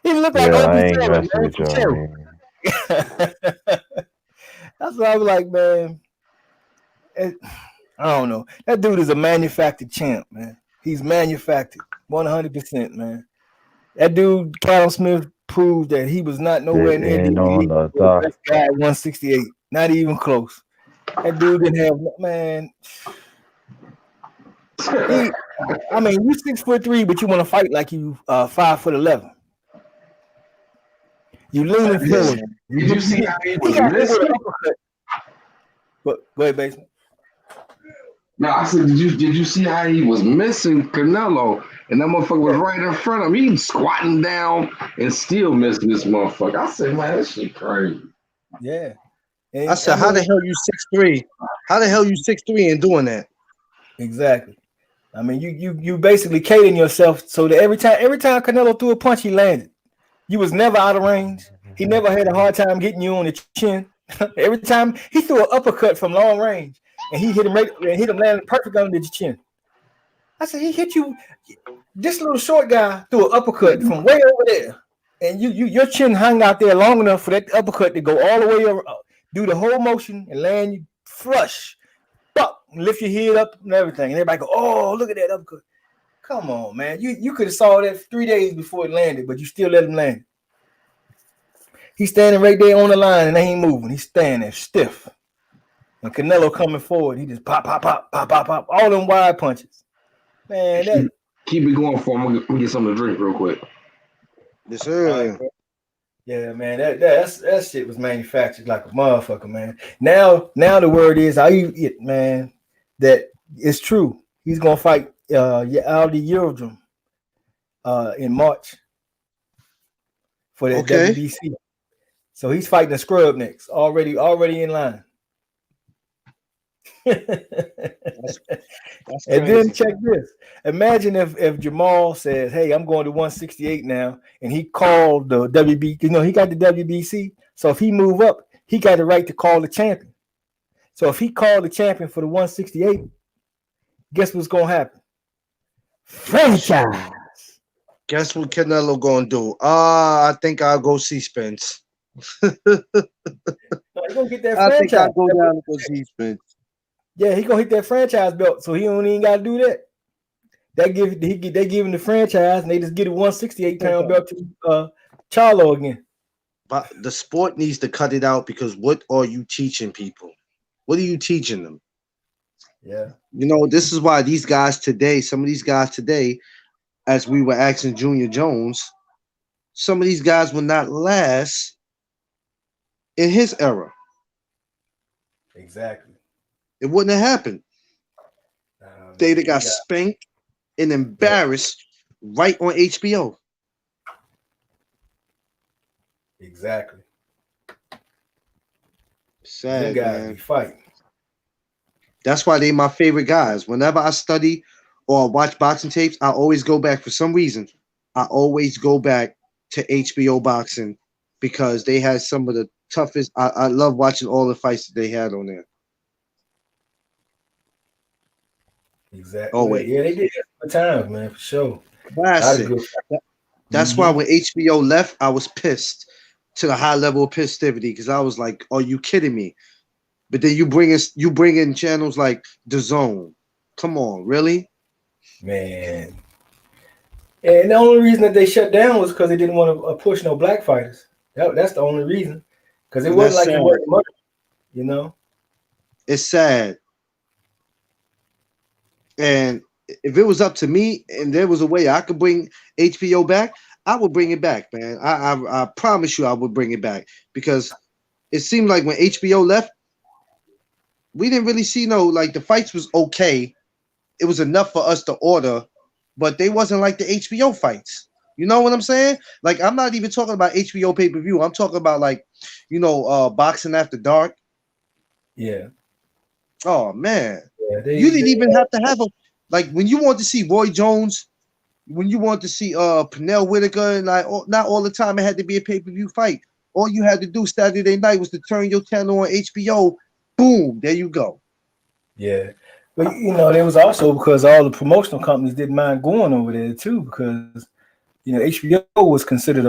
He looked like Yeah, I Opie ain't Taylor, messing man, with for y'all, sure. man. That's what I was like, man. I don't know. That dude is a manufactured champ, man. He's manufactured 100%, man. That dude, Callum Smith, proved that he was not nowhere near the Sitting on elite the or the dock. best guy at 168. Not even close. That dude didn't have, man. You 6'3", but you want to fight like you 5'11". You leaning forward. Did you see how he was got hit with missing? an uppercut. But go ahead, basement. No, I said, did you see how he was missing Canelo? And that motherfucker was right in front of him. He squatting down and still missing this motherfucker. I said, man, that shit crazy. Yeah. I said, how the hell you 6'3"? How the hell you 6'3" and doing that? Exactly. I mean, you basically catering yourself so that every time Canelo threw a punch, he landed. You was never out of range. He never had a hard time getting you on the chin. Every time he threw an uppercut from long range, and he hit him landing perfect under the chin. I said, he hit you. This little short guy threw an uppercut from way over there, and your chin hung out there long enough for that uppercut to go all the way around, do the whole motion, and land you flush. Pop, lift your head up and everything, and everybody go, "Oh, look at that uppercut!" Come on, man. You could have saw that 3 days before it landed, but you still let him land. He's standing right there on the line and they ain't moving. He's standing there stiff. And Canelo coming forward, he just pop, pop, pop, pop, pop, pop, all them wide punches. Man, keep it going for him. I'm gonna get something to drink real quick. Yes, sir. Right, yeah, man, that shit was manufactured like a motherfucker, man. Now the word is, man, that it's true. He's gonna fight Aldi Eurodrum in March for that WBC. So he's fighting a scrub next, already in line. That's and then check this. Imagine if Jamal says, "Hey, I'm going to 168 now," and he called the WBC. He got the WBC. So if he move up, he got the right to call the champion. So if he called the champion for the 168, guess what's gonna happen? Franchise. Guess what Canelo gonna do? I think I'll go see Spence. He's gonna get that I franchise. think I'll go down and go see Spence. Yeah, he gonna hit that franchise belt, so he don't even gotta do that. They give him the franchise, and they just get a 168-pound belt to Charlo again. But the sport needs to cut it out, because what are you teaching people? What are you teaching them? Yeah. This is why some of these guys today, as we were asking Junior Jones, some of these guys will not last in his era. Exactly. It wouldn't have happened. They'd have got spanked and embarrassed right on HBO. Exactly. Sad, man. Fight. That's why they my favorite guys. Whenever I study or watch boxing tapes, I always go back. For some reason, I always go back to HBO boxing, because they had some of the toughest. I love watching all the fights that they had on there. Exactly. Oh wait, yeah, they did good times, man, for sure. Classic. That's why when HBO left, I was pissed to the high level of pissivity, because I was like, "Are you kidding me?" But then you bring in channels like The Zone. Come on, really? Man. And the only reason that they shut down was because they didn't want to push no black fighters. That's the only reason. Because it wasn't like it wasn't money, It's sad. And if it was up to me and there was a way I could bring HBO back, I would bring it back, man. I promise you I would bring it back, because it seemed like when HBO left, we didn't really see like the fights was okay. It was enough for us to order, but they wasn't like the HBO fights. You know what I'm saying? Like I'm not even talking about HBO pay-per-view. I'm talking about like, Boxing After Dark. Yeah. Oh man. Yeah, You didn't even have to have like when you want to see Roy Jones, when you want to see Pernell Whitaker, and like not all the time it had to be a pay-per-view fight. All you had to do Saturday night was to turn your channel on HBO. Boom, there you go. Yeah. But there was also because all the promotional companies didn't mind going over there too, because HBO was considered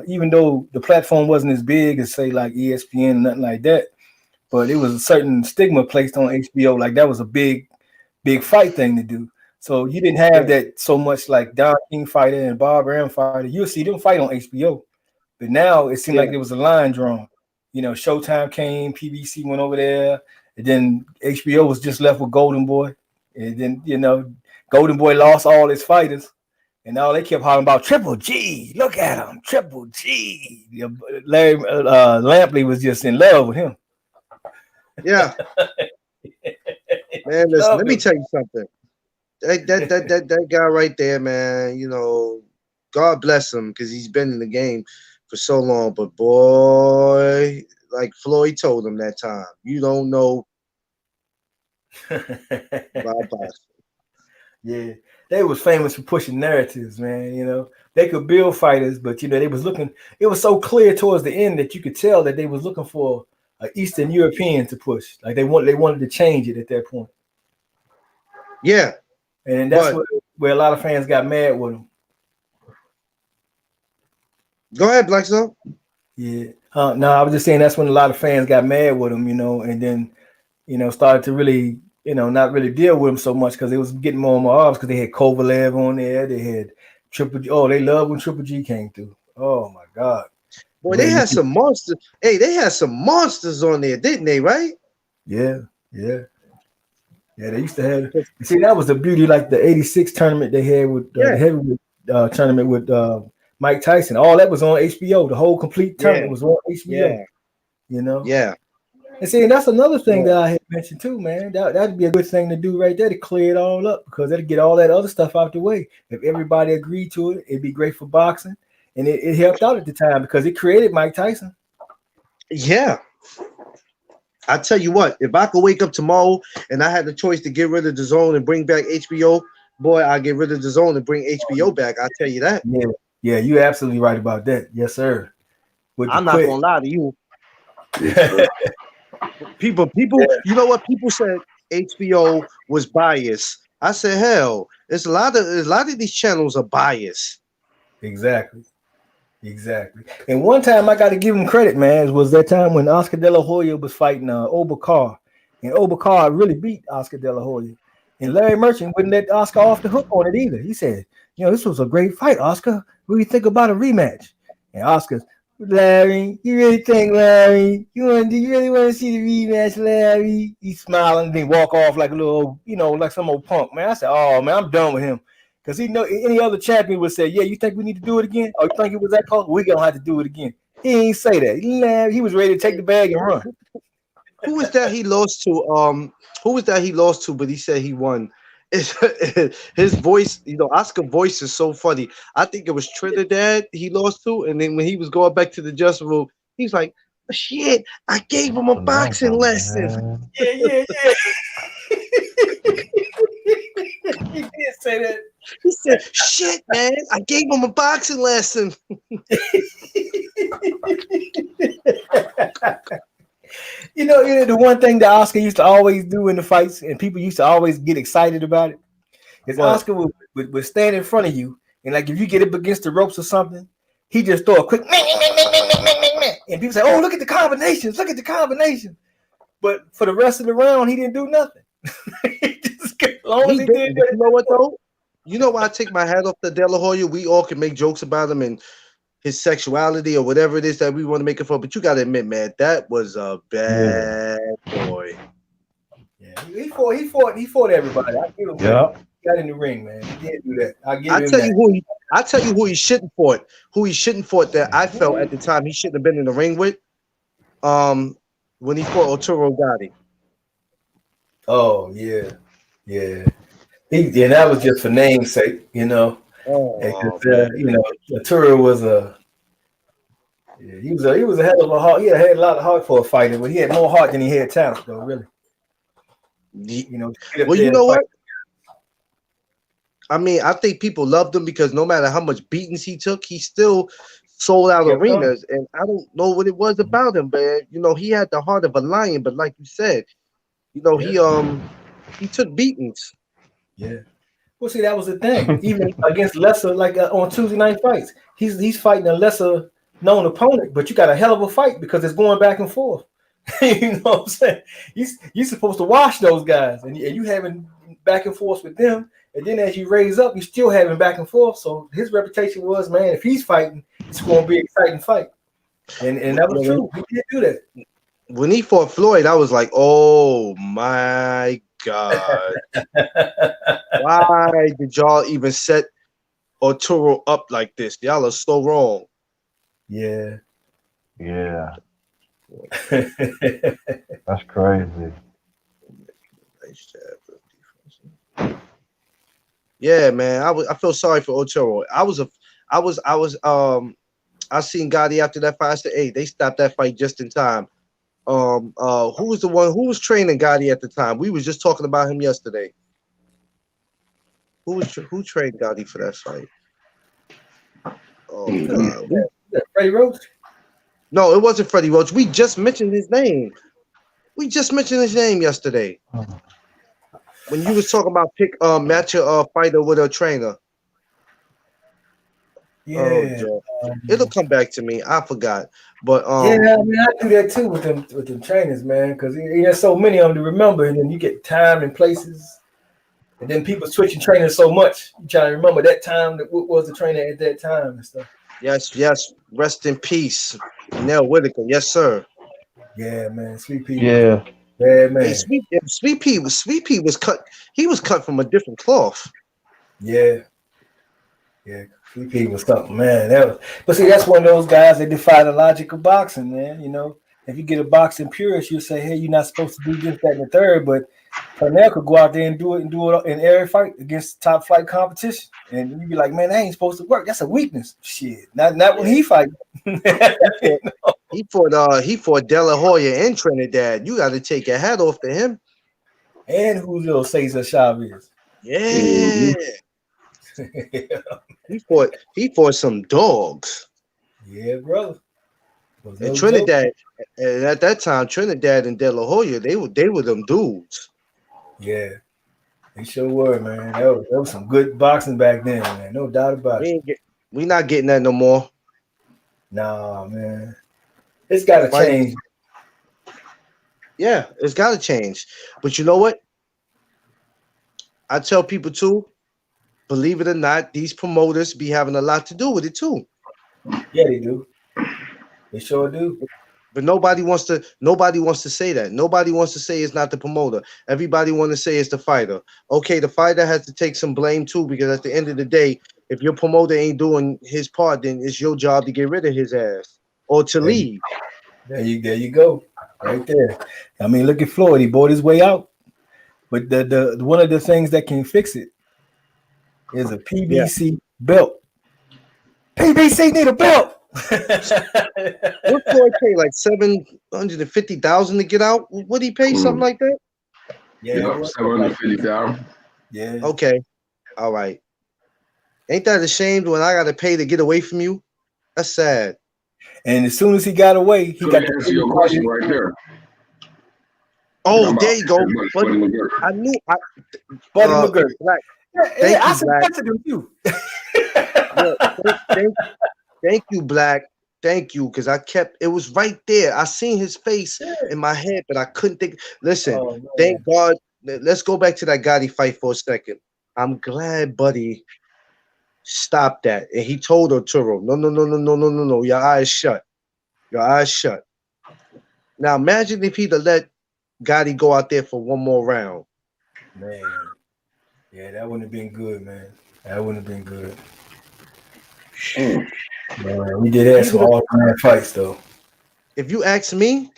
even though the platform wasn't as big as say like ESPN, nothing like that, but it was a certain stigma placed on HBO, like that was a big fight thing to do. So you didn't have that so much like Don King fighter and Bob Arum fighter. You'll see them fight on HBO, but now it seemed like there was a line drawn. Showtime came, PBC went over there, and then HBO was just left with Golden Boy, and then Golden Boy lost all his fighters. And all they kept hollering about Triple G. Look at him, Triple G. Larry Lampley was just in love with him. Yeah. Man, listen, let me tell you something. That guy right there, man, God bless him because he's been in the game for so long. But boy, like Floyd told him that time, you don't know about boxing. Yeah. They was famous for pushing narratives, man. They could build fighters, but they was looking. It was so clear towards the end that you could tell that they was looking for an Eastern European to push. Like they wanted to change it at that point. Yeah, and that's where a lot of fans got mad with them. Go ahead, Blackstone. Yeah. No, I was just saying that's when a lot of fans got mad with him, and then started to really. Not really deal with him so much because it was getting more and more obvious because they had Kovalev on there. They had Triple G. Oh, they loved when Triple G came through. Oh, my God. Boy, they had some monsters. Hey, they had some monsters on there, didn't they, right? Yeah. They used to have. See, that was the beauty, like the 86 tournament they had with the heavyweight tournament with Mike Tyson. All that was on HBO. The whole complete tournament was on HBO. Yeah. And see, that's another thing that I had mentioned too, man. That'd be a good thing to do right there to clear it all up because that'd get all that other stuff out the way. If everybody agreed to it, it'd be great for boxing. And it helped out at the time because it created Mike Tyson. Yeah. I tell you what, if I could wake up tomorrow and I had the choice to get rid of the zone and bring back HBO, boy, I'd get rid of the zone and bring HBO back. I'll tell you that. Yeah, you're absolutely right about that. Yes, sir. I'm not gonna lie to you. People, you know what? People said HBO was biased. I said, hell, a lot of these channels are biased. Exactly. And one time I got to give him credit, man, was that time when Oscar De La Hoya was fighting Obakar. And Obakar really beat Oscar De La Hoya. And Larry Merchant wouldn't let Oscar off the hook on it either. He said, this was a great fight, Oscar. What do you think about a rematch? And Oscar's, Larry, you really think, Larry? You really want to see the rematch, Larry? He's smiling and then walk off like a little, like some old punk, man. I said, oh, man, I'm done with him. Because any other champion would say, yeah, you think we need to do it again? Or you think it was that close? We're going to have to do it again. He ain't say that. Larry, he was ready to take the bag and run. Who was that he lost to? But he said he won. His voice, Oscar voice is so funny. I think it was Trinidad he lost to, and then when he was going back to the dressing room, he's like, "Shit, I gave him a boxing lesson." Yeah. He did say that. He said, "Shit, man, I gave him a boxing lesson." The one thing that Oscar used to always do in the fights, and people used to always get excited about it, is Oscar would stand in front of you, and like if you get up against the ropes or something, he just throw a quick, and people say, "Oh, look at the combinations! Look at the combinations!" But for the rest of the round, he didn't do nothing. As long as he did. You know what though? You know why I take my hat off to De La Hoya? We all can make jokes about him and his sexuality or whatever it is that we want to make it for, but you gotta admit, man, that was a bad boy. Yeah, he fought everybody. I give him that. He got in the ring, man. He did do that. I tell you who he shouldn't fought. Who he shouldn't fought that I felt at the time he shouldn't have been in the ring with. when he fought Arturo Gatti. Oh yeah, yeah. Yeah, that was just for namesake, you know. Oh Because man. you know, Arturo was he was a hell of a heart. He had a lot of heart for a fighter, but he had more heart than he had talent, though. Really, you know, to get up Well, there you and know fight. what? I mean, I think people loved him because no matter how much beatings he took, he still sold out Kept coming. arenas. And I don't know what it was about him, but you know, he had the heart of a lion. But like you said, you know, Yeah, he took beatings. yeah. Well, see, that was the thing. Even against lesser, like on Tuesday night fights, he's fighting a lesser known opponent, but you got a hell of a fight because it's going back and forth. You know what I'm saying? You're supposed to wash those guys, and you having back and forth with them, and then as you raise up, you still having back and forth. So his reputation was, man, if he's fighting, it's going to be an exciting fight, and that was true. He did do that. When he fought Floyd, I was like, oh my God. Why did y'all even set Arturo up like this? Y'all are so wrong. Yeah. Yeah, that's crazy. Yeah, man. I feel sorry for Arturo. I seen Gotti after that fight. I said, hey, they stopped that fight just in time. Who was the one who was training Gotti at the time? We was just talking about him yesterday. Who trained Gotti for that fight? Oh God. Freddie Roach? No, it wasn't Freddie Roach. We just mentioned his name. We just mentioned his name yesterday. When you was talking about match a fighter with a trainer. Yeah. Oh, Joe. It'll come back to me. I forgot. But yeah, I mean, I do that too with them trainers, man, because there's so many of them to remember, and then you get time and places, and then people switching trainers so much. You try to remember that time that what was the trainer at that time and stuff. yes. Rest in peace, Nell Whitaker. Yes, sir. Yeah, man, Sweet Pea was Yeah, bad Hey, man. Sweet Pea was cut. He was cut from a different cloth. Yeah, yeah, Sweet Pea was something, man. But see, that's one of those guys that defy the logic of boxing, man. You know, if you get a boxing purist, you'll say, hey, you're not supposed to do this, that, and the third, but Pernell could go out there and do it in every fight against top flight competition. And you'd be like, man, that ain't supposed to work. That's a weakness. Shit. Not when he fight. He fought De La Hoya in Trinidad. You got to take your hat off to him. And Julio Cesar Chavez. Yeah. He fought some dogs. Yeah, brother. In Trinidad, and at that time, Trinidad and De La Hoya, they were them dudes. Yeah. They sure were, man. That was some good boxing back then, man. No doubt about it. We not getting that no more. Nah, man. It's got to change. Yeah, it's got to change. But you know what? I tell people too, believe it or not, these promoters be having a lot to do with it too. Yeah, they do. They sure do. But nobody wants to say that. Nobody wants to say it's not the promoter. Everybody want to say it's the fighter. Okay, the fighter has to take some blame too, because at the end of the day, if your promoter ain't doing his part, then it's your job to get rid of his ass or to leave. There you go. Right there. I mean, look at Floyd. He bought his way out. But the one of the things that can fix it is a PBC belt. PBC need a belt. What Floyd pay, like $750,000 to get out? Would he pay something like that? Yeah, $750,000. Yeah. Okay. All right. Ain't that a shame when I got to pay to get away from you? That's sad. And as soon as he got away, he got to answer your question right there. Oh, there you go. Buddy McGirt. I knew. Buddy McGirt. Black. Hey, I suggested him too. Thank you, Black. Thank you, because it was right there. I seen his face in my head, but I couldn't think. Listen, thank God. Let's go back to that Gotti fight for a second. I'm glad Buddy stopped that. And he told Arturo, no. Your eyes shut. Your eyes shut. Now imagine if he'd have let Gotti go out there for one more round. Man. Yeah, that wouldn't have been good, man. That wouldn't have been good. Man, we did have some all-time fights, though. if you ask me,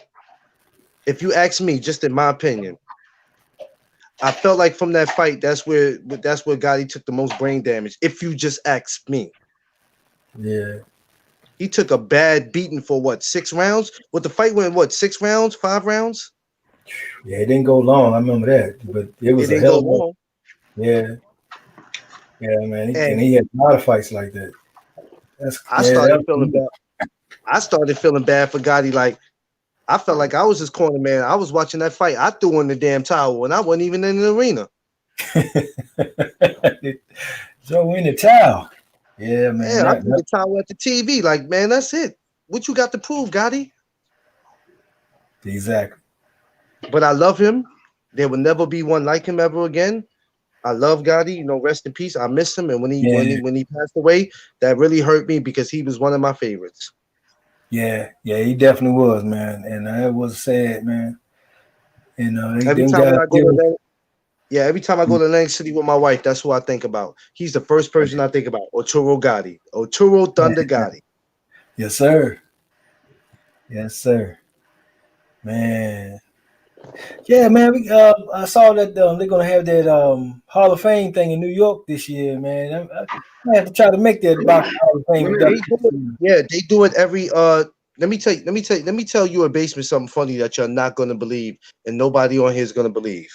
just in my opinion, I felt like from that fight, that's where Gotti took the most brain damage. If you just ask me, Yeah. he took a bad beating for what, 6 rounds? What the fight went, what, 6 rounds, 5 rounds? Yeah, it didn't go long. I remember that, but it It was a didn't go hell of a long. yeah, yeah, man. And And he had a lot of fights like that. I Yeah, started that feeling was, bad. I started feeling bad for Gotti. Like, I felt like I was his corner man. I was watching that fight. I threw in the damn towel and I wasn't even in the arena. Joe in the towel. Yeah, man. Yeah, I threw the towel at the TV. Like, man, that's it. What you got to prove, Gotti? Exactly. But I love him. There will never be one like him ever again. I love Gotti. You know, rest in peace. I miss him, and when he passed away, that really hurt me because he was one of my favorites. Yeah, he definitely was, man, and it was sad, man. And Every them time guys when I go to that, every time I go to Lang City with my wife, that's who I think about. He's the first person I think about. Arturo Gotti. Arturo Thunder Gotti. Yes, sir. Yes, sir. Man. Yeah, man. I saw that they're gonna have that Hall of Fame thing in New York this year, man. I have to try to make that box Hall of Fame. They do it every let me tell you a basement something funny that you're not gonna believe and nobody on here is gonna believe.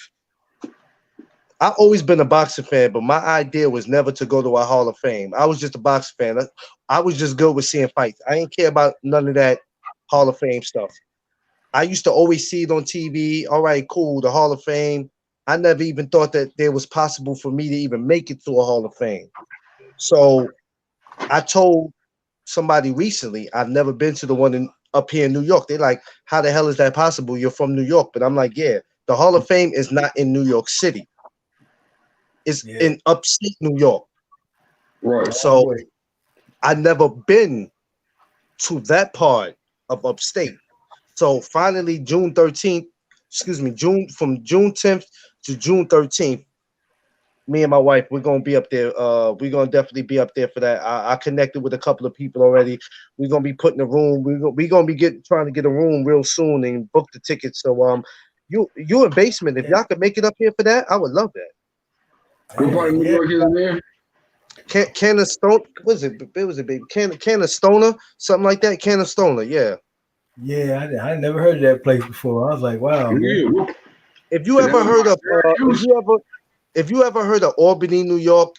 I've always been a boxing fan, but my idea was never to go to a Hall of Fame. I was just a boxing fan. I was just good with seeing fights. I didn't care about none of that Hall of Fame stuff. I used to always see it on TV. All right, cool, the Hall of Fame. I never even thought that there was possible for me to even make it to a Hall of Fame. So I told somebody recently, I've never been to the one up here in New York. They're like, how the hell is that possible? You're from New York. But I'm like, yeah, the Hall of Fame is not in New York City. It's in upstate New York. Right. So I never been to that part of upstate. So finally, June 13th, from June 10th to June 13th, me and my wife, we're gonna be up there. We're gonna definitely be up there for that. I connected with a couple of people already. We're gonna be putting a room. We're gonna be trying to get a room real soon and book the tickets. So you in basement. If y'all could make it up here for that, I would love that. What part of New York is there? Canastona, what is it? It was a baby. Canastona, something like that. Canastona, yeah. Yeah, I never heard of that place before. I was like, wow, man. If you ever heard of if you ever heard of Albany, New York,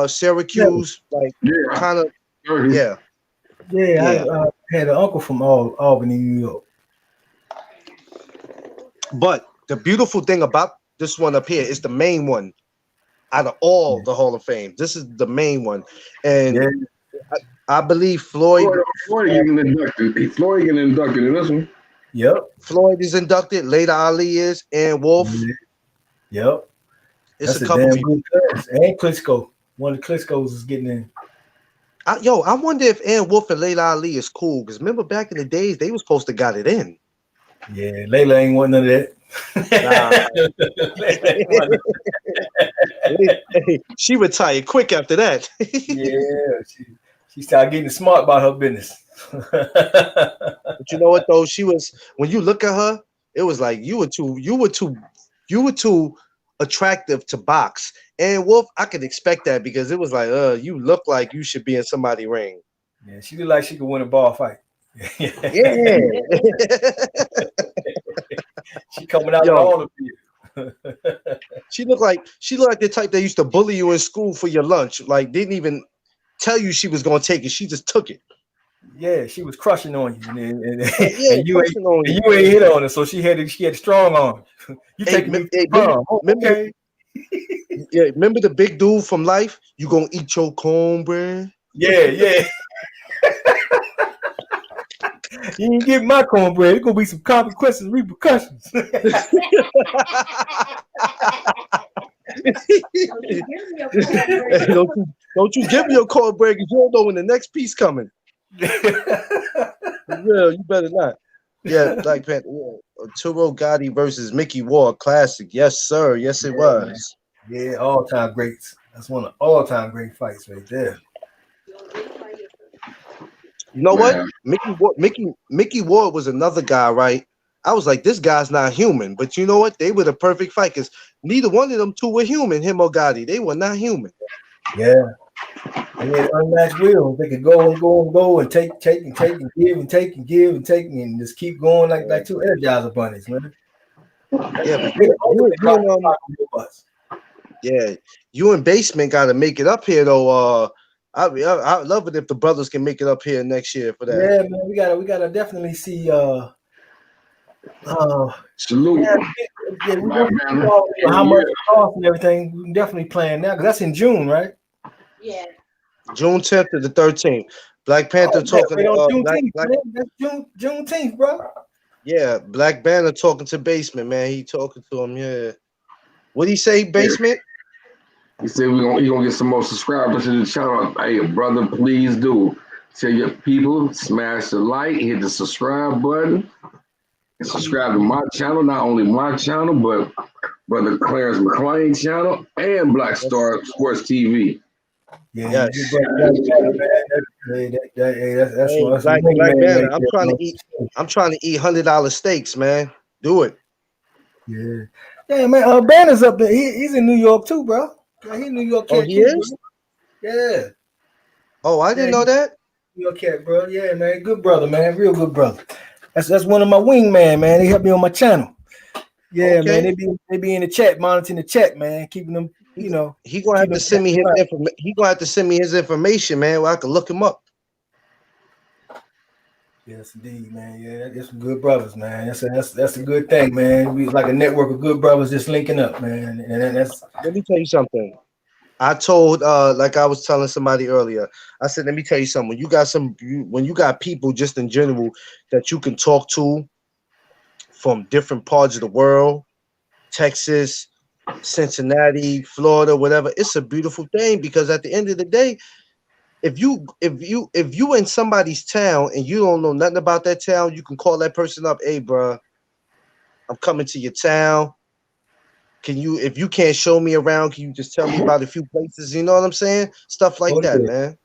Syracuse, like kind of, yeah. I had an uncle from Albany, New York. But the beautiful thing about this one up here is the main one out of all the Hall of Fame. This is the main one, and I believe Floyd getting inducted. Floyd getting inducted in this one. Yep. Floyd is inducted. Later Ali is, and Wolf. Yep. It's That's a couple damn people. Good class. And Klitschko. One of the Klitschko's is getting in. I wonder if Ann Wolf and Layla Ali is cool, because remember back in the days they were supposed to got it in. Yeah, Layla ain't want none of that. She retired quick after that. She started getting smart about her business. But you know what though? She was, when you look at her, it was like you were too attractive to box. And Wolf, I could expect that because it was like, you look like you should be in somebody's ring. Yeah, she looked like she could win a bar fight. Yeah. She coming out with all of you. She looked like the type that used to bully you in school for your lunch. Like, didn't even tell you she was gonna take it. She just took it. Yeah, she was crushing on you, and you ain't hit on her, so she had strong arm. You taking me okay. Yeah, remember the big dude from Life? You gonna eat your cornbread? Yeah. You ain't get my cornbread. There's gonna be some consequences, repercussions. Don't you give me your cornbread because you don't know when the next piece coming. Real, you better not. Yeah, Black Panther. Yeah. Arturo Gotti versus Mickey Ward, classic. Yes, sir. Yes, it was. Yeah, all-time greats. That's one of all-time great fights right there. You know what? Man. Mickey Ward was another guy, right? I was like, this guy's not human. But you know what? They were the perfect fight because neither one of them two were human, him or Gotti. They were not human. Yeah. They had unmatched wheels. They could go and go and go and take and take and give and take and give and take and just keep going like two Energizer bunnies, man. Yeah, but you and Basement got to make it up here though. I love it if the brothers can make it up here next year for that. Yeah, man, we gotta definitely see. Salute. Yeah, we know how much it costs and everything. We can definitely plan now because that's in June, right? Yeah. June 10th to the 13th. Black Panther talking on Juneteenth, that's Juneteenth, bro. Yeah, Black Banner talking to Basement, man. He talking to him, yeah. What'd he say, Basement? He said he gonna get some more subscribers to the channel. Hey, brother, please do. Tell your people, smash the like, hit the subscribe button, and subscribe to my channel. Not only my channel, but Brother Clarence McClain channel and Black Star Sports TV. Yeah, yes. That's Black Banner. I'm trying to eat $100 steaks, man. Do it. Yeah, man. Banner's up there. He's in New York too, bro. Yeah, he's New York cat. Oh, he is? Bro. Yeah. Oh, I didn't know that. New York cat, bro. Yeah, man. Good brother, man. Real good brother. That's one of my wingman, man. They help me on my channel. Yeah, okay. man. They be in the chat, monitoring the chat, man, keeping them. You know, he gonna have to send me his information. He gonna have to send me his information, man, where I can look him up. Yes, indeed, man. Yeah, that's some good brothers, man. That's a good thing, man. We like a network of good brothers just linking up, man. And that's. Let me tell you something. I told, like I was telling somebody earlier, I said, let me tell you something. When you got people just in general that you can talk to from different parts of the world, Texas, Cincinnati, Florida, whatever, it's a beautiful thing because at the end of the day, if you in somebody's town and you don't know nothing about that town, you can call that person up. Hey, bro, I'm coming to your town. If you can't show me around, can you just tell me about a few places? You know what I'm saying? Stuff like that, man.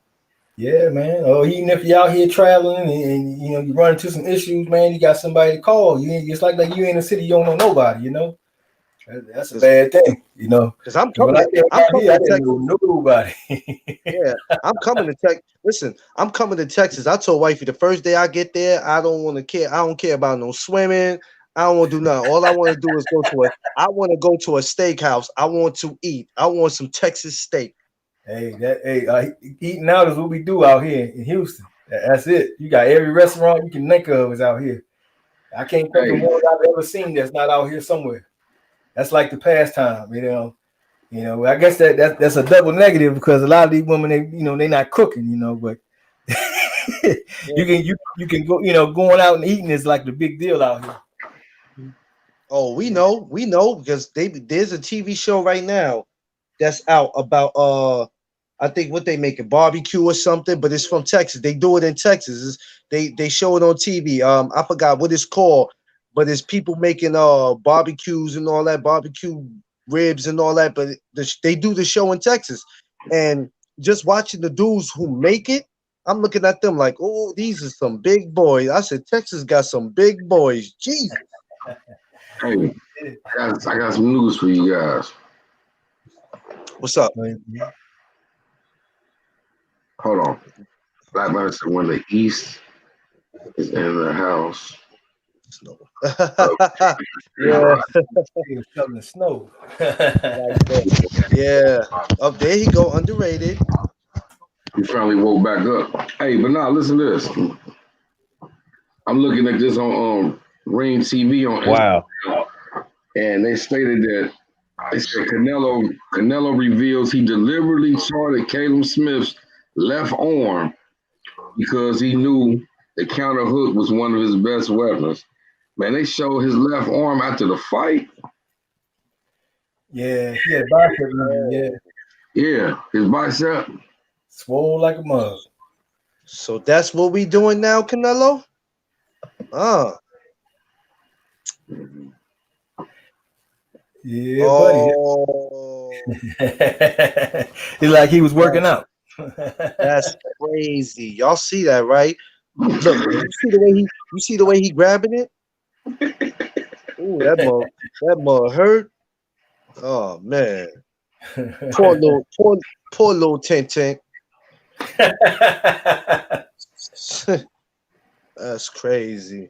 Yeah, man. Oh, even if you're out here traveling and you know you run into some issues, man, you got somebody to call. It's like you in the city, you don't know nobody. You know, that's a bad thing. You know, because I'm coming to Texas. Nobody. Yeah, I'm coming to Texas. Listen, I'm coming to Texas. I told wifey the first day I get there, I don't care about no swimming. I don't want to do nothing. All I want to do is go to a steakhouse. I want to eat. I want some Texas steak. Eating out is what we do out here in Houston. That's it. You got every restaurant you can think of is out here. I can't think of one I've ever seen that's not out here somewhere. That's like the pastime, you know. You know, I guess that's a double negative because a lot of these women, they're not cooking, you know, but you can go, going out and eating is like the big deal out here. Oh, we know because there's a TV show right now that's out about I think what they make a barbecue or something, but it's from Texas. They do it in Texas. They show it on TV. I forgot what it's called, but it's people making barbecues and all that, barbecue ribs and all that. But they do the show in Texas, and just watching the dudes who make it, I'm looking at them like, oh, these are some big boys. I said Texas got some big boys. Jesus. Hey, I got some news for you guys. What's up? Hold on. Black man said when the East is in the house. Snow. Yeah. Shoveling snow. Yeah. Up there he go, underrated. He finally woke back up. Hey, but now listen to this. I'm looking at this on Rain TV on Instagram, and they stated that Canelo reveals he deliberately targeted Caleb Smith's left arm because he knew the counter hook was one of his best weapons. Man, they showed his left arm after the fight. Yeah, he had bicep injury, Yeah, his bicep. Swole like a mug. So that's what we doing now, Canelo? Yeah, buddy. It's like he was working out. That's crazy. Y'all see that, right? Look, man, you see the way he grabbing it. Ooh, that mug hurt. Oh man, poor little Tank Tank. That's crazy.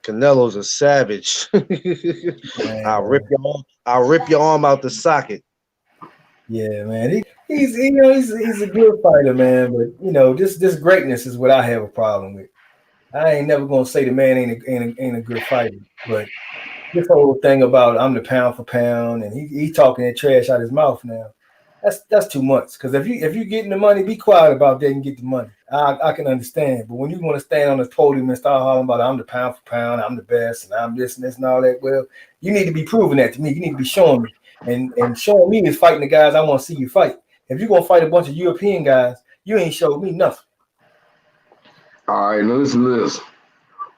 Canelo's a savage. I'll rip your arm out the socket. Yeah, man. He's a good fighter, man. But this greatness is what I have a problem with. I ain't never gonna say the man ain't a good fighter, but this whole thing about I'm the pound for pound and he talking that trash out his mouth now. That's too much. Because if you getting the money, be quiet about that and get the money. I can understand. But when you want to stand on the podium and start hollering about I'm the pound for pound, I'm the best, and I'm this and this and all that, well, you need to be proving that to me. You need to be showing me. And showing me is fighting the guys I want to see you fight. If you're gonna fight a bunch of European guys, you ain't showed me nothing. All right, now listen to this.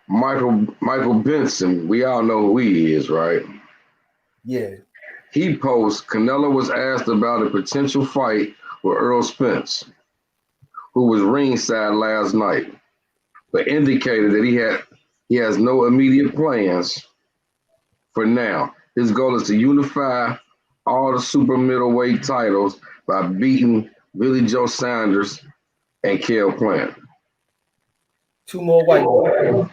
Michael Benson, we all know who he is, right? Yeah. He posts, Canelo was asked about a potential fight with Earl Spence, who was ringside last night, but indicated that he has no immediate plans for now. His goal is to unify all the super middleweight titles by beating Billy Joe Saunders and Cale Plant. Two more white boys.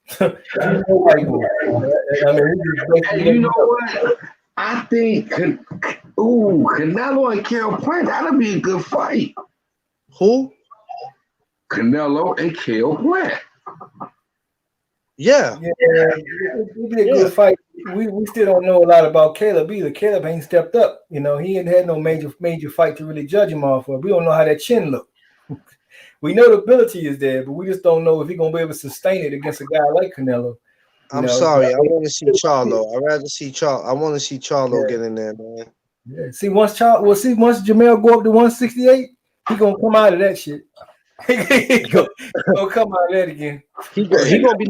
Two more white boys. I mean, hey, you know what? I think, Canelo and Cale Plant, that'll be a good fight. Who? Canelo and Cale Plant. Yeah. It'd be a good fight. We still don't know a lot about Caleb either. Caleb ain't stepped up. He ain't had no major fight to really judge him off of. We don't know how that chin look. We know the ability is there, but we just don't know if he's gonna be able to sustain it against a guy like Canelo. I'm sorry. I want to see Charlo. I want to see Charlo get in there, man. Yeah. See, once Jamel go up to 168, he gonna come out of that shit. he gonna come out of that again. He gonna be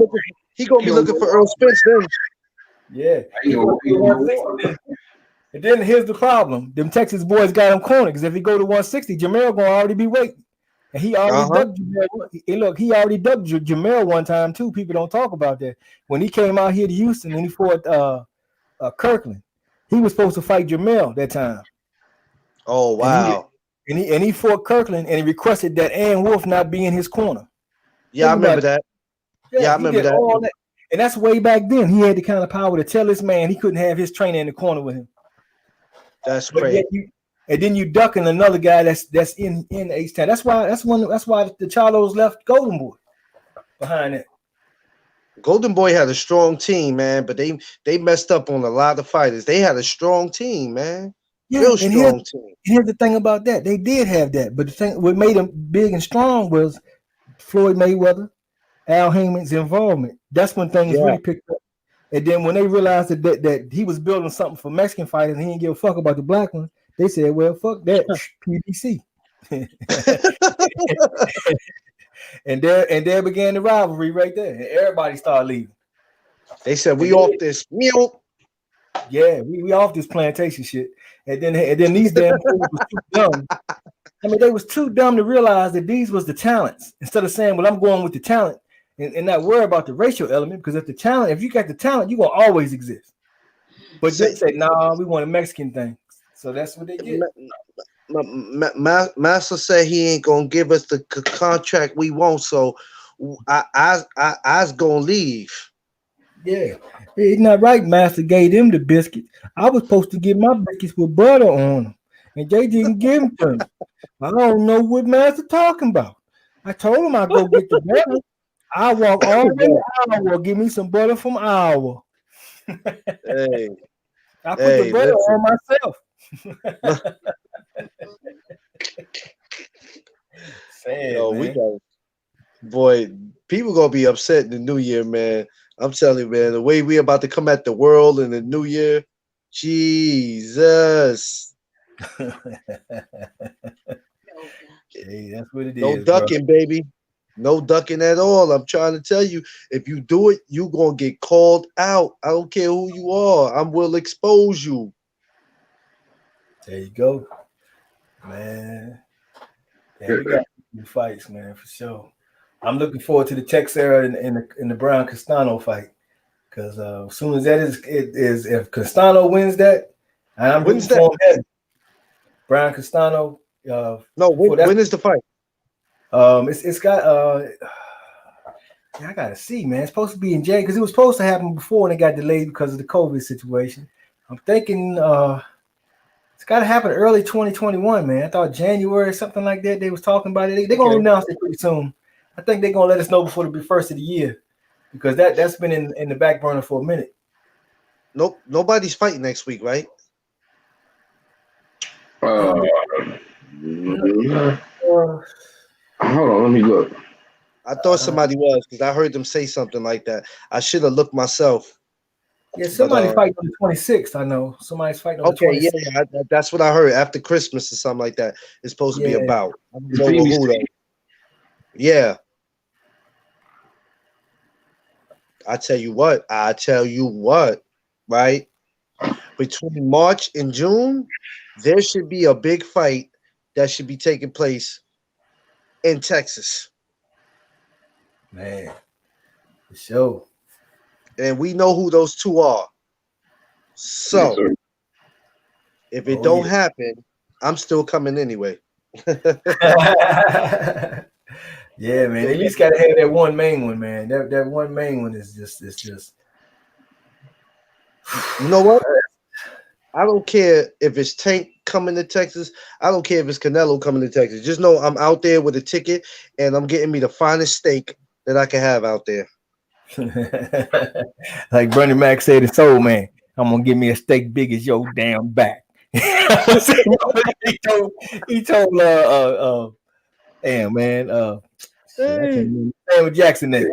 looking for Earl Spence then. Yeah. And then here's the problem: them Texas boys got him cornered because if he go to 160, Jamel gonna already be waiting. And he already ducked Jamel. Look, he already ducked Jamel one time too. People don't talk about that. When he came out here to Houston and he fought Kirkland, he was supposed to fight Jamel that time. Oh wow! And he fought Kirkland and he requested that Ann Wolf not be in his corner. Yeah, I remember that. Yeah, I remember that. All that. And that's way back then. He had the kind of power to tell this man he couldn't have his trainer in the corner with him. That's crazy. And then you ducking another guy that's in H-Town. That's why the Charlos left Golden Boy behind it. Golden Boy had a strong team, man, but they messed up on a lot of fighters. They had a strong team, man. Yeah, real strong team. Here's the thing about that. They did have that, but the thing what made them big and strong was Floyd Mayweather, Al Heyman's involvement. That's when things really picked up. And then when they realized that he was building something for Mexican fighters and he didn't give a fuck about the black ones, they said, well, fuck that, PBC. and there began the rivalry right there. And everybody started leaving. They said, we off this meal. Yeah, we off this plantation shit. And then these damn fools was too dumb. I mean, they was too dumb to realize that these was the talents. Instead of saying, well, I'm going with the talent and not worry about the racial element, because if you got the talent, you're gonna always exist. But they said, nah, we want a Mexican thing. So that's what they did. Master said he ain't gonna give us the contract we want, so I's gonna leave. Yeah, it's not right. Master gave them the biscuits. I was supposed to get my biscuits with butter on them, and they didn't give them to me. I don't know what Master talking about. I told him I'd go get the butter. I walk all the way to Iowa. Give me some butter from Iowa. Hey, I put the butter on myself. Sad, boy, people gonna be upset in the new year, man. I'm telling you, man, the way we about to come at the world in the new year, Jesus. Hey, that's what it is. No ducking, baby. No ducking at all. I'm trying to tell you, if you do it, you gonna get called out. I don't care who you are. I will expose you. There you go, man. the fights, man, for sure. I'm looking forward to the Texera in the Brown Castano fight because as soon as that is if Castano wins that, and I'm rooting for him heavy. Brown Castano. No, when is the fight? It's got I gotta see, man. It's supposed to be in January because it was supposed to happen before and it got delayed because of the COVID situation. I'm thinking it's got to happen early 2021, man. I thought January, something like that. They was talking about it. They're gonna announce it pretty soon. I think they're gonna let us know before the first of the year because that's been in the back burner for a minute. Nope, nobody's fighting next week, right? Hold on, let me look. I thought somebody was because I heard them say something like that. I should have looked myself. Yeah, somebody fighting on the 26th. I know somebody's fighting on the 26th. Yeah, that's what I heard after Christmas or something like that. It's supposed to be about. I don't know who though. Yeah. I tell you what, right? Between March and June, there should be a big fight that should be taking place in Texas. Man, for sure. And we know who those two are. So, if it don't happen, I'm still coming anyway. Yeah, man. At least gotta have that one main one, man. That one main one is just. You know what? I don't care if it's Tank coming to Texas. I don't care if it's Canelo coming to Texas. Just know I'm out there with a ticket and I'm getting me the finest steak that I can have out there. Like Bernie Mac said in Soul Man, I'm gonna give me a steak big as your damn back. he told damn man, I can't remember Samuel Jackson that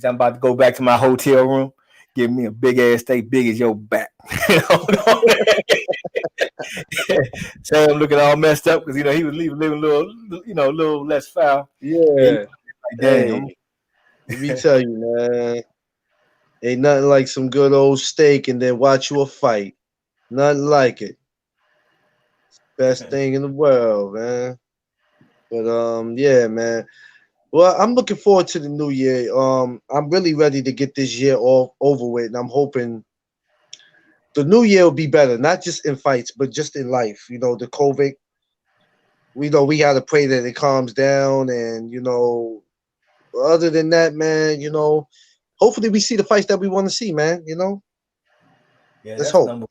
I'm about to go back to my hotel room, give me a big ass steak big as your back. Sam looking all messed up because he was living a little less foul. Yeah. Like, damn. Let me tell you, man. Ain't nothing like some good old steak and then watch you a fight. Nothing like it. Best thing in the world, man. But yeah, man. Well, I'm looking forward to the new year. I'm really ready to get this year all over with, and I'm hoping the new year will be better, not just in fights, but just in life. The COVID. We gotta pray that it calms down, and other than that, man, hopefully we see the fights that we want to see, man. Yeah, let's hope.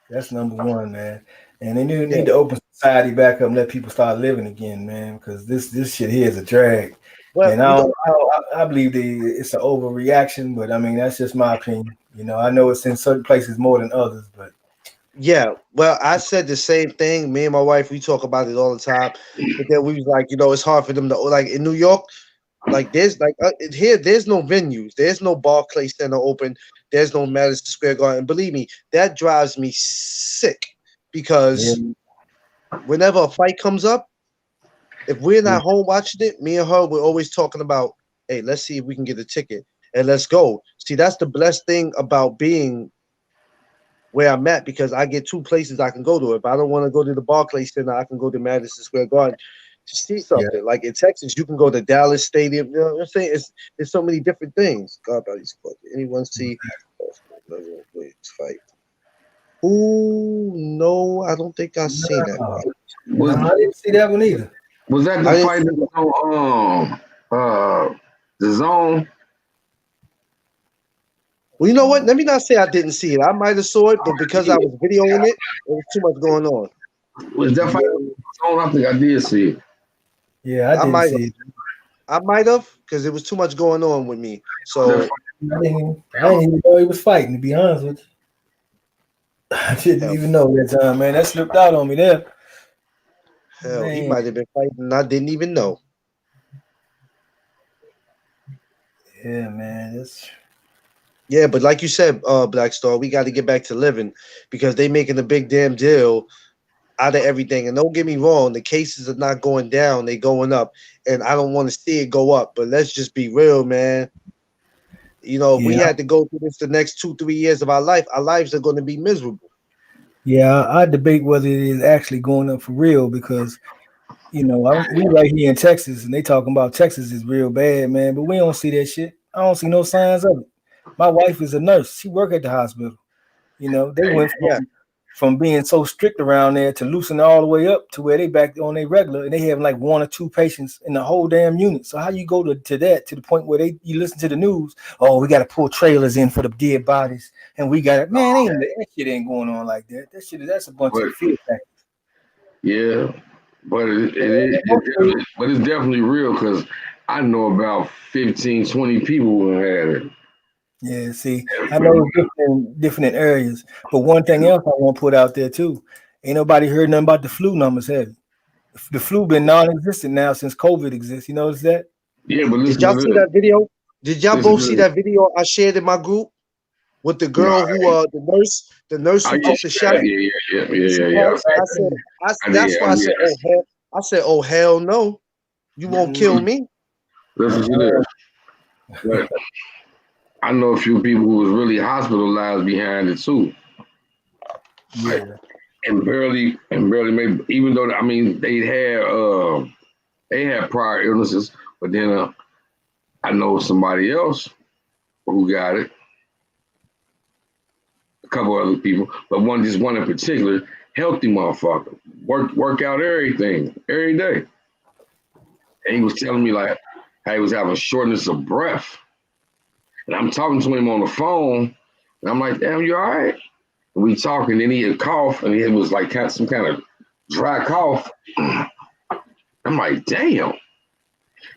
That's number one, man. And they need to open society back up and let people start living again, man. Because this shit here is a drag. Well, and I believe it's an overreaction, but I mean that's just my opinion. I know it's in certain places more than others, but yeah. Well, I said the same thing. Me and my wife, we talk about it all the time. But then we was like, it's hard for them to in New York. Like there's here, there's no venues, there's no Barclays Center open, there's no Madison Square Garden. Believe me, that drives me sick because whenever a fight comes up, if we're not home watching it, me and her, we're always talking about, hey, let's see if we can get a ticket and let's go. See, that's the blessed thing about being where I'm at because I get two places I can go to. If I don't want to go to the Barclays Center, I can go to Madison Square Garden. To see something like in Texas, you can go to Dallas Stadium. You know what I'm saying? It's so many different things. God, anyone see fight? Ooh, no, I don't think I've seen that one. I didn't see that one either. Was that the fight on the zone? Well, you know what? Let me not say I didn't see it. I might have saw it, but because I was videoing it, there was too much going on. Was that fight on the zone? I think I did see it. Yeah, I didn't see it. I might have because there was too much going on with me. So I didn't even know he was fighting, to be honest with you. I didn't even know that time, man. That slipped out on me there. Hell, man. He might have been fighting and I didn't even know. Yeah, man. Yeah, but like you said, Black Star, we got to get back to living because they making a big damn deal out of everything. And don't get me wrong, the cases are not going down, they going up. And I don't want to see it go up. But let's just be real, man. If we had to go through this the next 2-3 years of our lives are going to be miserable. Yeah, I debate whether it is actually going up for real because You know, we right here in Texas, and they talking about Texas is real bad, man. But we don't see that shit. I don't see no signs of it. My wife is a nurse. She work at the hospital. You know, they went Yeah. from being so strict around there to loosening all the way up to where they back on their regular, and they have like 1 or 2 patients in the whole damn unit. So how you go to that to the point where you listen to the news? Oh, we got to pull trailers in for the dead bodies, and we got it. Man, that shit ain't going on like that. That's a bunch of fear factors. Yeah, but it's definitely real because I know about 15, 20 people who had it. Yeah, see, I know it's different in areas, but one thing else I want to put out there too, ain't nobody heard nothing about the flu numbers, have you? The flu been non-existent now since COVID exists. You notice that? Yeah, but Did listen y'all to see this. that video? Did y'all Listen both to see this. that video I shared in my group with the No, girl who the nurse I who yeah, took the shot? yeah. She passed. I said, that's why I said, oh hell, oh hell no, you won't kill me. Listen to this. But I know a few people who was really hospitalized behind it too. Like, Yeah. and barely made, even though I mean they had prior illnesses, but then I know somebody else who got it, a couple other people, but one in particular, healthy motherfucker, work out everything every day, and he was telling me like how he was having shortness of breath, and I'm talking to him on the phone, and I'm like, damn, you all right? And we talking, and he had cough, and it was like some kind of dry cough. I'm like, damn.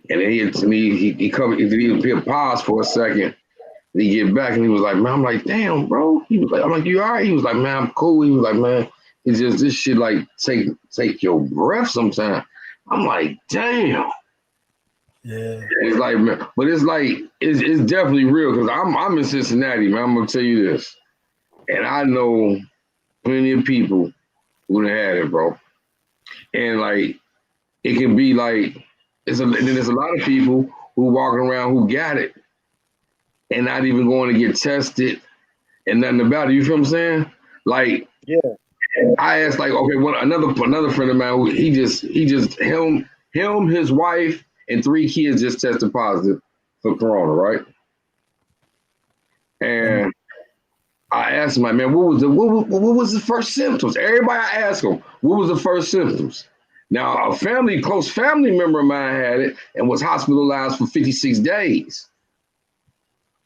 And then he covered, he paused for a second. And he get back and he was like, man, I'm like, damn, bro. He was like, I'm like, you all right? He was like, man, I'm cool. He was like, man, it's just this shit like take your breath sometimes. I'm like, damn. Yeah. It's like, man, but it's like it's definitely real because I'm in Cincinnati, man. I'm gonna tell you this, and I know plenty of people who done had it, bro. And like it can be like and then there's a lot of people who walking around who got it and not even going to get tested and nothing about it. You feel what I'm saying? Like, Yeah. I asked, like, okay, what another friend of mine, he just him, his wife, and 3 kids just tested positive for corona, right? And I asked him, like, man, what was the first symptoms? Everybody I asked him, what was the first symptoms? Now, a close family member of mine had it and was hospitalized for 56 days.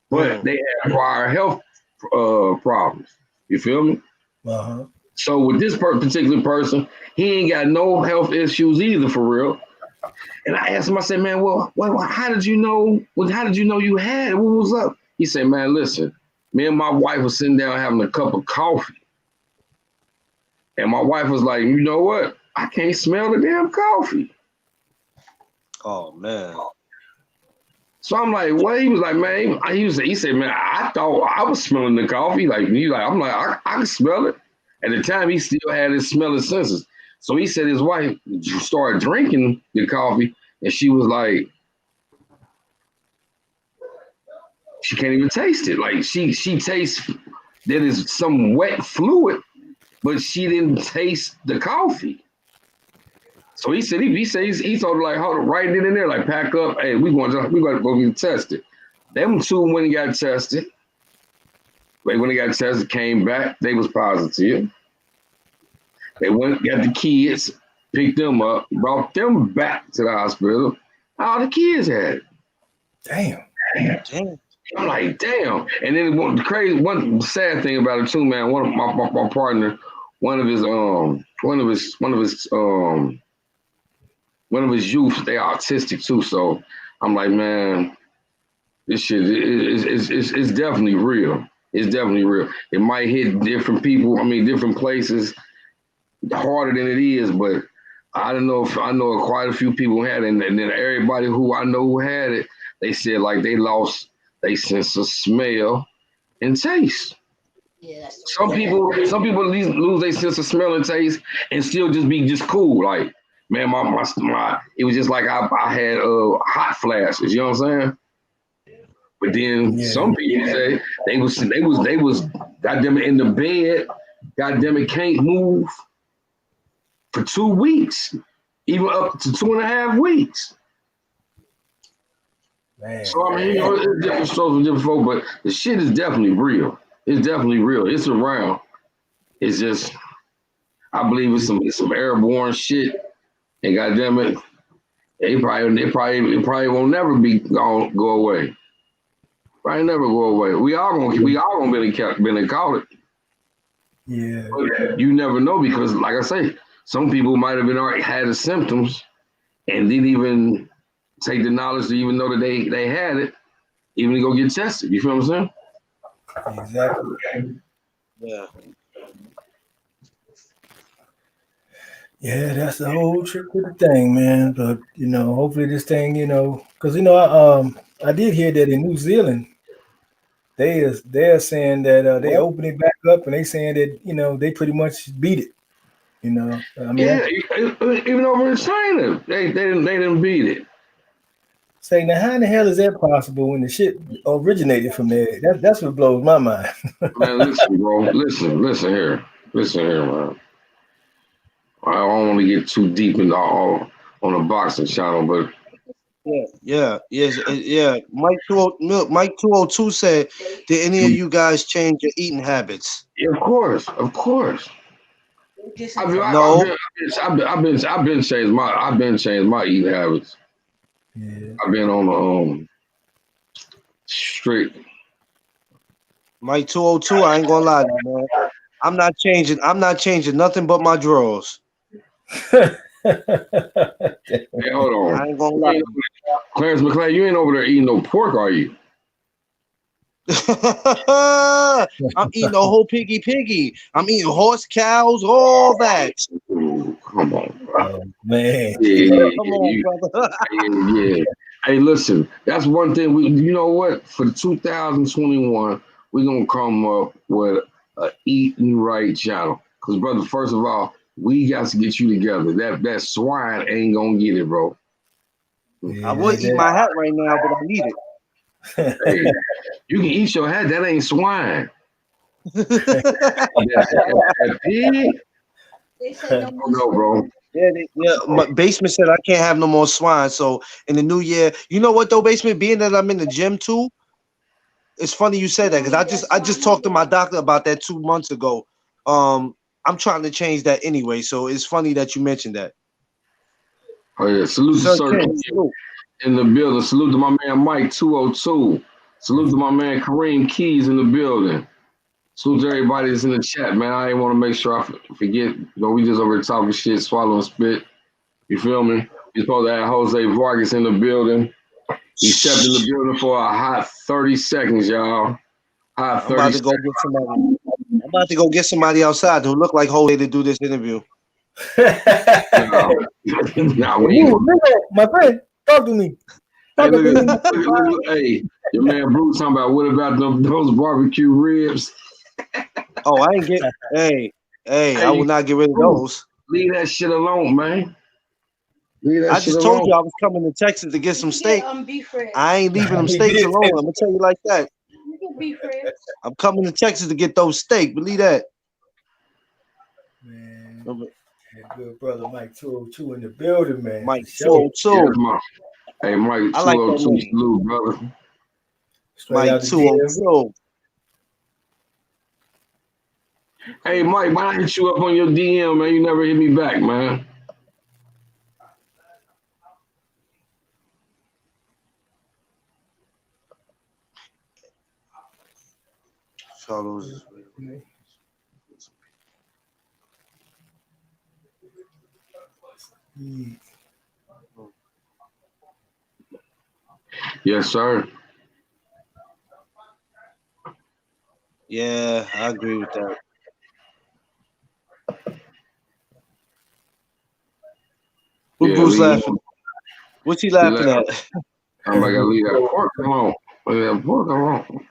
But they had prior health problems. You feel me? Uh-huh. So with this particular person, he ain't got no health issues either, for real. And I asked him, I said, man, well, how did you know? How did you know you had it? What was up? He said, man, listen, me and my wife was sitting down having a cup of coffee. And my wife was like, you know what? I can't smell the damn coffee. Oh man. So I'm like, what? He was like, man, he said, man, I thought I was smelling the coffee. I'm like, I can smell it. At the time, he still had his smelling senses. So he said his wife started drinking the coffee, and she was like, she can't even taste it. Like she tastes that is some wet fluid, but she didn't taste the coffee. So he said he told her like, hold on, right then and there, like pack up. Hey, we going to go get tested. Them 2 when he got tested. When they got tested, came back, they was positive. They went, got the kids, picked them up, brought them back to the hospital. All the kids had it. Damn. I'm like, damn. And then one sad thing about it too, man. One of my partner, one of his youth, they autistic too. So I'm like, man, this shit is definitely real. It's definitely real. It might hit different people. I mean, different places harder than it is, but I don't know if I know quite a few people had it, and then everybody who I know who had it, they said like they lost their sense of smell and taste. Yeah, some people lose their sense of smell and taste and still just be just cool. Like, man, my it was just like I had hot flashes, you know what I'm saying? But then some people say they was goddamn it in the bed, goddamn it can't move for 2 weeks. even up to 2.5 weeks. Man, So I mean, you know, it's different strokes for different folk, but the shit is definitely real. It's definitely real. It's around. It's just, I believe it's some airborne shit, and goddamn it, it probably won't never go away. Probably never go away. We all gonna been caught it. Yeah. But you never know because, like I say, some people might have been already had the symptoms and didn't even take the knowledge to even know that they had it, even to go get tested. You feel what I'm saying? Exactly. Yeah. Yeah, that's the whole trick with the thing, man. But you know, hopefully this thing, because I did hear that in New Zealand, they're saying that they open it back up, and they saying that they pretty much beat it. I mean, Yeah, even over in China, they didn't beat it. say now, how in the hell is that possible when the shit originated from there? That's what blows my mind. Man, listen, bro. Listen here, man. I don't want to get too deep into all on the boxing channel, but Yeah. Mike 202 said, "Did any of you guys change your eating habits?" yeah, of course. No. I've been changed my eating habits. Yeah. I've been on the strict. Mike 202, I ain't gonna lie to you, man. I'm not changing nothing but my drawers. Hey, hold on. I ain't gonna lie. Clarence McClay, you ain't over there eating no pork, are you? I'm eating a whole piggy. I'm eating horse, cows, all that. Ooh, come on, bro. Oh, man. Yeah, Come on, brother. yeah. Hey, listen, that's one thing. You know what? For 2021, we're gonna come up with a eating right channel. Cause brother, first of all, we got to get you together. That swine ain't gonna get it, bro. I would eat my hat right now, but I need it. Hey, you can eat your hat. That ain't swine. That pig? No, bro. Yeah, my basement said I can't have no more swine. So in the new year, you know what though, basement, being that I'm in the gym too, it's funny you said that because I just talked to my doctor about that 2 months ago. I'm trying to change that anyway, so it's funny that you mentioned that. Oh yeah, salute to Sir King in the building. Salute to my man Mike 202. Salute to my man Kareem Keys in the building. Salute to everybody that's in the chat, man. I ain't want to make sure I forget. We just over here talking shit, swallowing spit. You feel me? You're supposed to have Jose Vargass in the building. He stepped in the building for a hot 30 seconds, y'all. Hot 30 I'm about to go get somebody. I'm about to go get somebody outside who look like Jose to do this interview. My friend, talk to me. Hey, your man Bruce talking about what about those barbecue ribs? Oh, I ain't get. Hey, I will not get rid of those. Leave that shit alone, man. I just told you I was coming to Texas to get some steak. I ain't leaving them steaks alone. I'm gonna tell you like that. I'm coming to Texas to get those steak. Believe that. Man, good brother Mike 202 in the building, man. Mike 202. Hey, Mike 202, like salute, brother. Mike 202. Hey, Mike, why I hit you up on your DM, man? You never hit me back, man. Yes, sir. Yeah, I agree with that. What Bruce laughing? What's he laughing at? I'm like, I leave that pork alone. Leave that pork alone.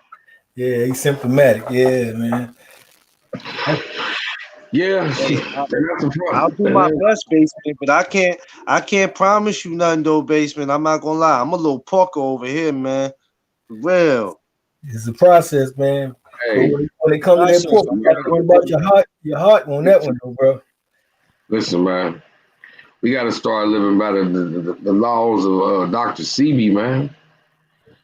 Yeah, he's symptomatic. Yeah, man. Yeah, I'll do my best, basement, but I can't promise you nothing though, basement. I'm not gonna lie. I'm a little porker over here, man. For real. It's a process, man. Hey, when it comes to that pork, you gotta worry about your heart on that one, though, bro. Listen, man. We got to start living by the laws of Dr. CB, man.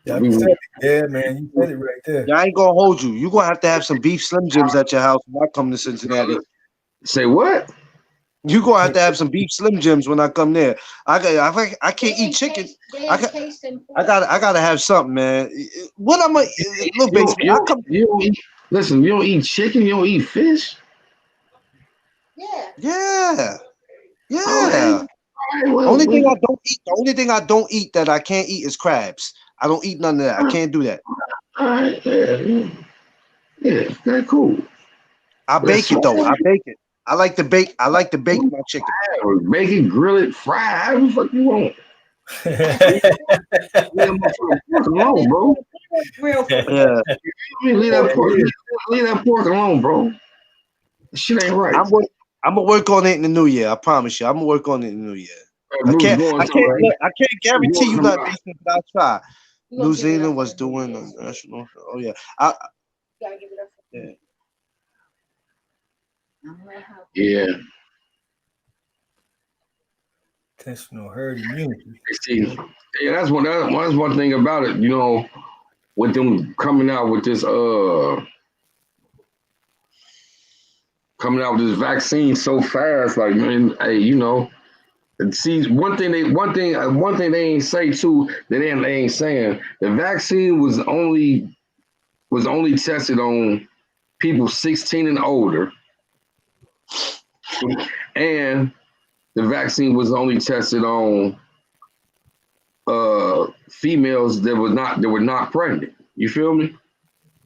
Yeah, man, you said it right there. Yeah, I ain't gonna hold you. You're gonna have some beef Slim Jims at your house when I come to Cincinnati. Say what? You're gonna have some beef Slim Jims when I come there. I can't eat chicken. I gotta have something, man. What I'm look, basically, you don't eat. Listen, you don't eat chicken. You don't eat fish. Yeah. Right, well, only thing I don't eat. The only thing I don't eat that I can't eat is crabs. I don't eat none of that. I can't do that. All right, yeah, that's cool. I bake it though. I bake it. I like to bake my chicken. Bake it, grill it, fry it, however the fuck you want. Pork alone, bro. Yeah. Leave that pork alone, bro. Shit ain't right. I'm gonna work on it in the new year. I promise you. I'm gonna work on it in the new year. I can't guarantee you nothing, but I'll try. New Zealand was doing the national. Oh yeah. Yeah. Intentional herd immunity. See, yeah, that's one thing about it. You know, with them coming out with this vaccine so fast, like, man, hey, you know, see, one thing they ain't say too, that they ain't saying, the vaccine was only tested on people 16 and older, and the vaccine was only tested on females that were not pregnant. You feel me?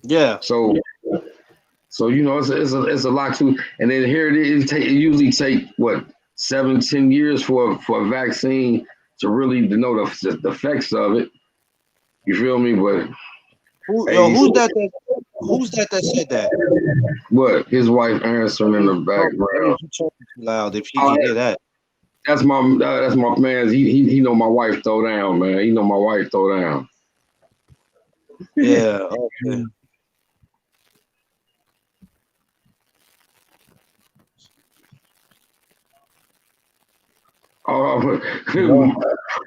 Yeah. So you know, it's a lot too. And then here it is. It usually take what 7-10 years for a vaccine to really know the effects of it. You feel me? But who's that said that? What? His wife answering in the background. Too loud if he can hear that. That's my man. He know my wife throw down, man. He know my wife throw down. Yeah. Okay.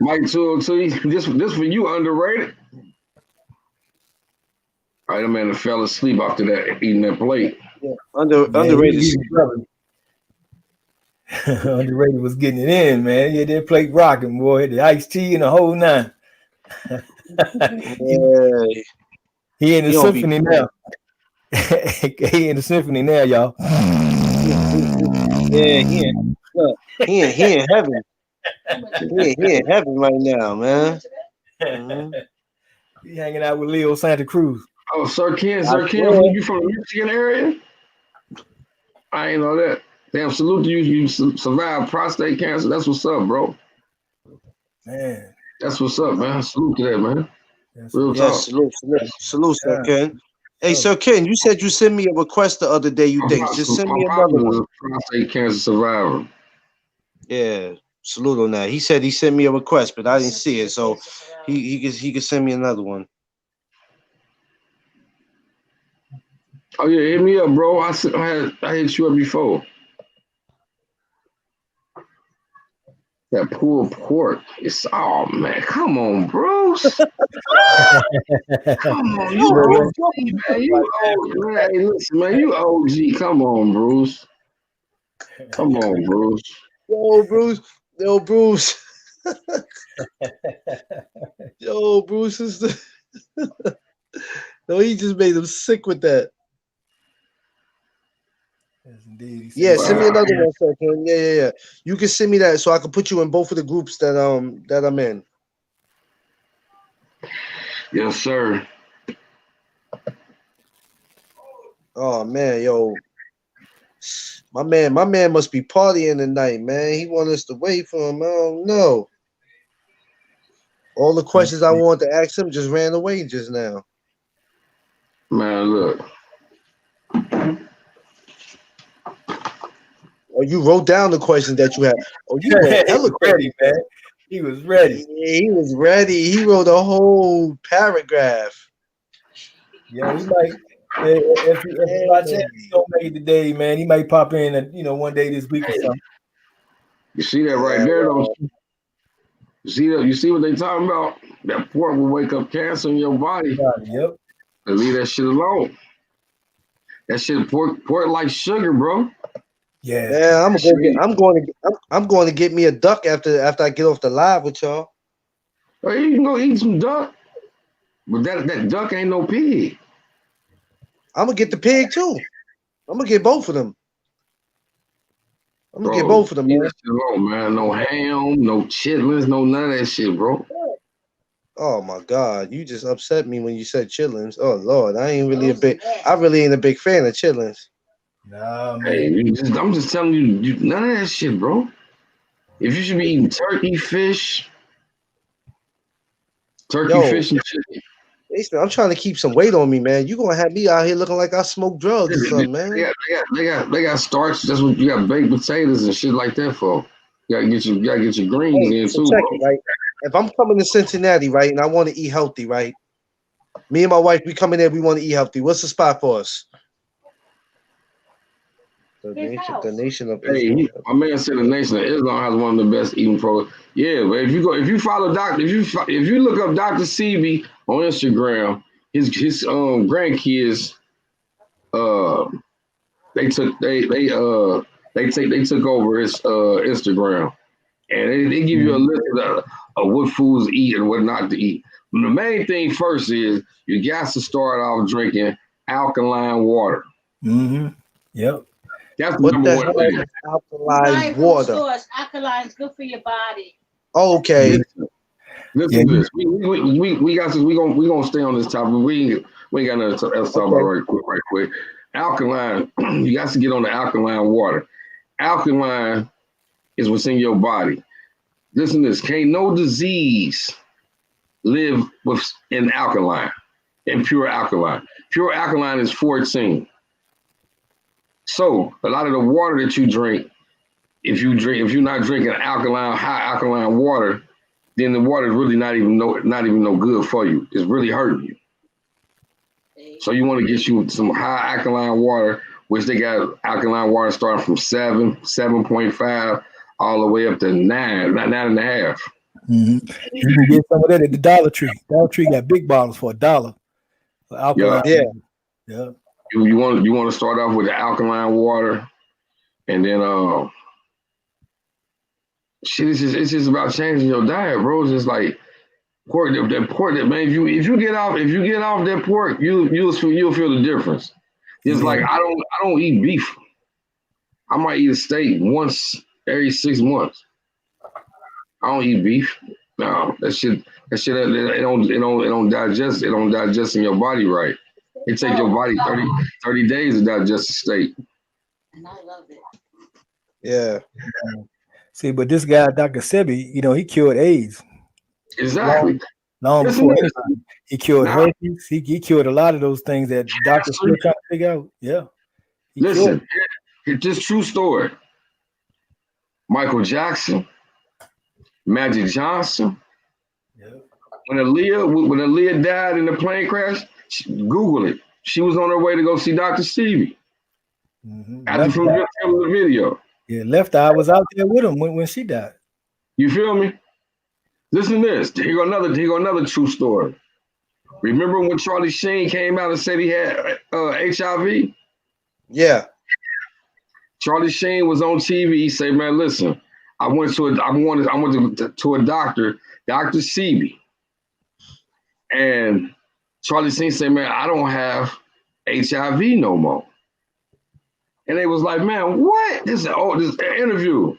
Mike 202, this for you, underrated. All right, that man fell asleep after that, eating that plate. Yeah, underrated. Underrated was getting it in, man. Yeah, that plate rocking, boy. The iced tea and the whole nine. He in the symphony now. He in the symphony now, y'all. Yeah, he in heaven. He in heaven right now, man. Mm-hmm. He hanging out with Leo Santa Cruz. Oh, Sir Ken, you from the Michigan area? I ain't know that. Damn, salute to you. You survived prostate cancer. That's what's up, bro. Man. That's what's up, man. Salute to that, man. Real talk. Salute, Sir Ken. Hey, Sir Ken, you said you sent me a request the other day. You think? Just send me another one. Prostate cancer survivor. Yeah, salute on that. He said he sent me a request, but I didn't see it, so he could send me another one. Oh yeah, hit me up, bro. I hit you up before. That pulled pork. Oh man, come on, Bruce. Come on, you OG, man. You OG, man. Hey, listen, man, you OG. Come on, Bruce. Come on, Bruce. Yo, Bruce. Yo, Bruce is the. No, he just made him sick with that. Yes, indeed. Yeah, send me another one, Sir Ken. Yeah. You can send me that so I can put you in both of the groups that I'm in. Yes, sir. Oh man, yo. My man must be partying tonight, man. He want us to wait for him. I don't know. All the questions I wanted to ask him just ran away just now. Man, look. Oh, you wrote down the questions that you had. Oh, you were ready, man. He was ready. Yeah, he was ready. He wrote a whole paragraph. Yeah, he might. If by chance he don't make it today, man, he might pop in, one day this week or something. You see that right there, though? You see what they talking about? That pork will wake up cancer in your body. Yep. And leave that shit alone. That shit pork like sugar, bro. Yeah. Yeah, I'm going to get me a duck after I get off the live with y'all. Well, you can go eat some duck, but that duck ain't no pig. I'm gonna get the pig too. I'm gonna get both of them. I'm gonna get both of them, man. That shit alone, man. No ham, no chitlins, no none of that shit, bro. Oh my God, you just upset me when you said chitlins. Oh Lord, I really ain't a big fan of chitlins. Nah, man. Hey, I'm just telling you, none of that shit, bro. If you should be eating turkey, fish and chicken. Listen, I'm trying to keep some weight on me, man. You gonna have me out here looking like I smoke drugs or something, man. They got starch. That's what you got baked potatoes and shit like that for. You gotta get your greens in so too, check bro. it, right? If I'm coming to Cincinnati, right, and I want to eat healthy, right? Me and my wife, we come in there, we want to eat healthy. What's the spot for us? The nation of Islam. My man said the Nation of Islam has one of the best eating programs. Yeah, but if you follow Doctor, if you look up Dr. CB on Instagram, his grandkids, they took over his Instagram, and they give you a list of what foods to eat and what not to eat. But the main thing first is you got to start off drinking alkaline water. Mm-hmm. Yep. That's the number one thing. Alkaline water. Alkaline is good for your body. Okay. Listen to this. We got this. We gonna stay on this topic. We ain't got nothing else to talk about right quick. Alkaline. You got to get on the alkaline water. Alkaline is what's in your body. Listen to this. Can't no disease live in alkaline, in pure alkaline. Pure alkaline is 14. So a lot of the water that you drink, if you're not drinking high alkaline water, then the water is really not even no good for you. It's really hurting you. So you want to get you some high alkaline water, which they got alkaline water starting from 7.5, all the way up to 9.5. Mm-hmm. You can get some of that at the Dollar Tree. Dollar Tree got big bottles for $1 for alkaline. Yeah. You want to start off with the alkaline water, and then it's just about changing your diet, bro. It's just like pork. That pork, man. If you get off that pork, you'll feel the difference. It's like I don't eat beef. I might eat a steak once every 6 months. I don't eat beef. No, that shit it don't digest. It don't digest in your body right. It takes your body 30 days to digest a steak. And I love it. Yeah. See, but this guy, Dr. Sebi, he cured AIDS. Exactly. Long before anybody. He cured herpes. He cured a lot of those things that doctors still trying to figure out. Yeah. Listen, it's this true story. Michael Jackson, Magic Johnson. Yeah. When Aaliyah died in the plane crash, Google it. She was on her way to go see Dr. Stevie. Mm-hmm. After from the video. Yeah, Left Eye was out there with him when she died. You feel me? Listen to this. Here go another true story. Remember when Charlie Sheen came out and said he had HIV? Yeah. Charlie Sheen was on TV. He said, "Man, listen, I went to a doctor, Dr. Sebi, and Charlie Sheen said, man, I don't have HIV no more." And they was like, man, what? This interview.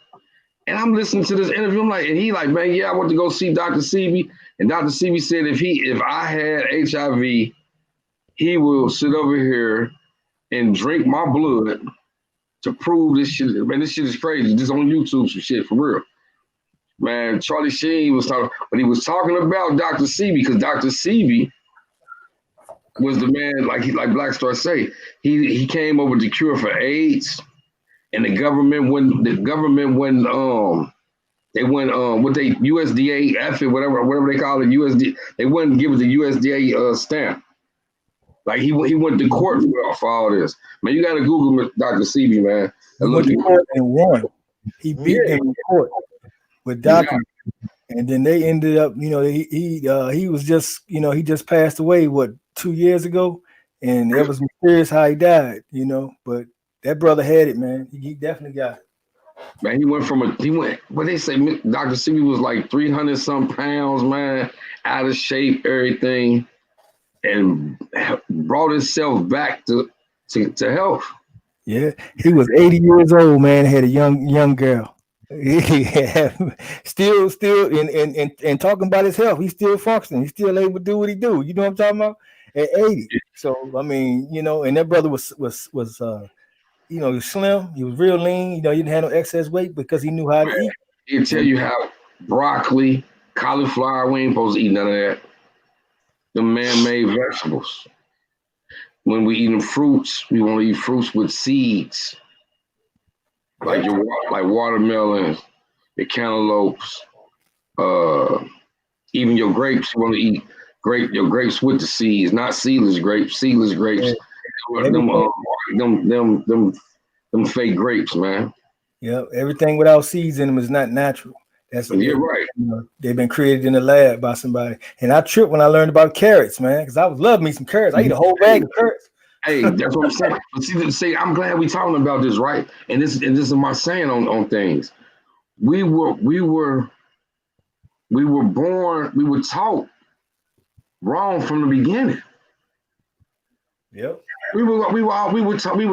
And I'm listening to this interview. I'm like, and he like, man, yeah, I went to go see Dr. Sebi. And Dr. Sebi said if I had HIV, he will sit over here and drink my blood to prove this shit. Man, this shit is crazy. This on YouTube, some shit for real. Man, Charlie Sheen was talking, but he was talking about Dr. Sebi because Dr. Sebi was the man, like Black Star say, he came up with the cure for AIDS, and the government went what they USDA whatever they call it, USD, they wouldn't give it the USDA stamp. Like he went to court for all this. Man, you gotta Google Dr. Sebi, man. He went to court and won. He beat them in court with documents, and then they ended up, he was just, he just passed away 2 years ago, and it was mysterious how he died, but that brother had it, man. He definitely got it. Man, what they say, Dr. Sebi was like 300 some pounds, man, out of shape, everything, and brought himself back to health. Yeah, he was 80 years old, man. Had a young girl. Still, and talking about his health, he's still functioning. He's still able to do what he do. You know what I'm talking about? At 80. So I mean, and that brother was he was slim. He was real lean. He didn't have no excess weight because he knew how to eat. He'll tell you how broccoli, cauliflower, we ain't supposed to eat none of that. The man-made vegetables. When we eating fruits, we want to eat fruits with seeds, like watermelons, your cantaloupes, even your grapes. You want to eat your grapes with the seeds, not seedless grapes. Seedless grapes, them fake grapes, man. Yeah, everything without seeds in them is not natural. You're right. They've been created in the lab by somebody. And I tripped when I learned about carrots, man, because I would love me some carrots. I eat a whole bag of carrots. Hey, that's what I'm saying. But see, I'm glad we're talking about this, right? And this is my saying on things. We were born, we were taught wrong from the beginning. Yep. We were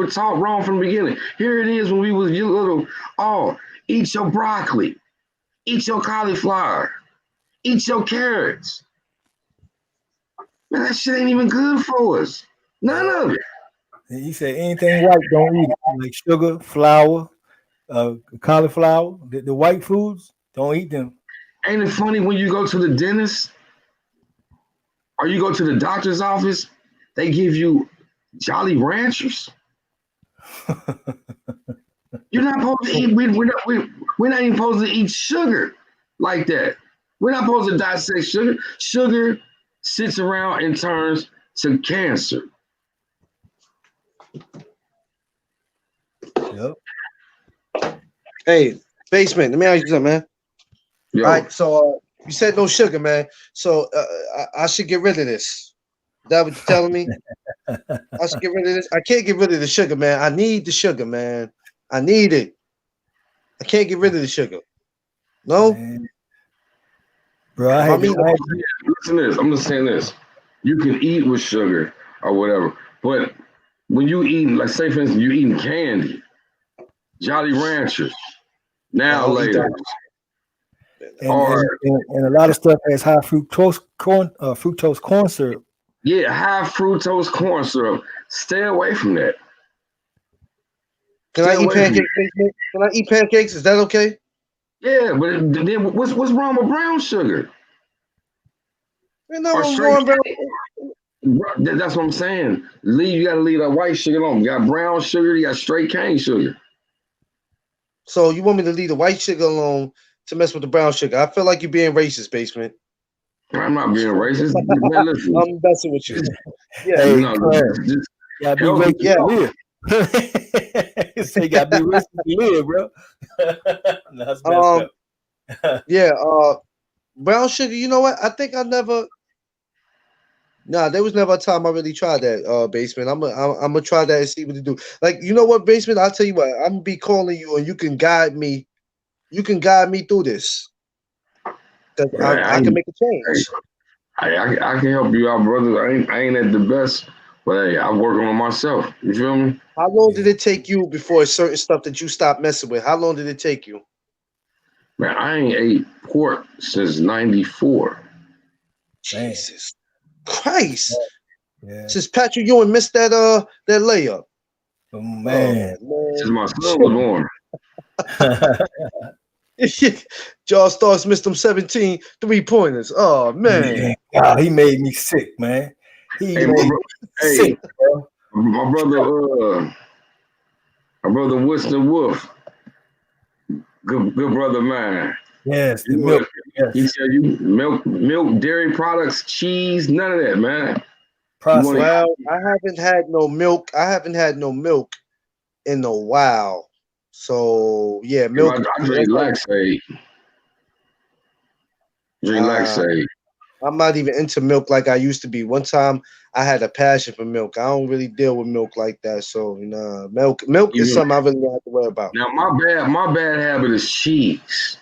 taught wrong from the beginning. Here it is when we was little. Oh, eat your broccoli, eat your cauliflower, eat your carrots. Man, that shit ain't even good for us. None of it. He said anything white, don't eat it. Like sugar, flour, cauliflower, the white foods, don't eat them. Ain't it funny when you go to the dentist or you go to the doctor's office, they give you Jolly Ranchers? You're not supposed to eat. We're not even supposed to eat sugar like that. We're not supposed to dissect sugar. Sugar sits around and turns to cancer. Yep. Hey, Basement, let me ask you something, man. Yo. All right, so you said no sugar, man. So I should get rid of this. That what you're telling me? I should get rid of this. I can't get rid of the sugar, man. I need the sugar, man. I need it. I can't get rid of the sugar. No, man. Bro, listen to this. I'm just saying this. You can eat with sugar or whatever, but when you eat, like say for instance, you eating candy, Jolly Ranchers, now later. And a lot of stuff has high fructose corn syrup. Yeah, high fructose corn syrup. Stay away from that. Can I eat pancakes? Can I eat pancakes? Is that okay? Yeah, but then what's wrong with brown sugar? Ain't nothing wrong, bro. That's what I'm saying. You got to leave that white sugar alone. You got brown sugar. You got straight cane sugar. So you want me to leave the white sugar alone to mess with the brown sugar? I feel like you're being racist, Basement. I'm not being racist. Man, listen. I'm messing with you. Yeah, hey, just gotta be racist to live. Say you gotta be racist to live, bro. That's messed up. Yeah, brown sugar. You know what? I think I never. Nah, there was never a time I really tried that, Basement. I'm gonna try that and see what to do. Like, you know what, Basement? I'll tell you what. I'm gonna be calling you, and you can guide me. You can guide me through this. I can make a change. I can help you out, brother. I ain't at the best, but hey, I'm working on myself. You feel me? How long did it take you before certain stuff that you stopped messing with? How long did it take you? Man, I ain't ate pork since '94. Jesus Christ! Yeah. Since Patrick Ewing missed that layup. Oh, man. Since my son was born. Josh Starks missed them 17 3-pointers. Oh man. God, he made me sick, man. Sick, bro. My brother Winston Wolf. Good brother man. Yes, the milk. Yes. He said you milk, dairy products, cheese, none of that, man. Well, I haven't had no milk. I haven't had no milk in a while. So yeah, milk. I drink laxate. Drink laxate. I'm not even into milk like I used to be. One time I had a passion for milk. I don't really deal with milk like that. So milk is something I really don't have to worry about. Now my bad habit is cheese.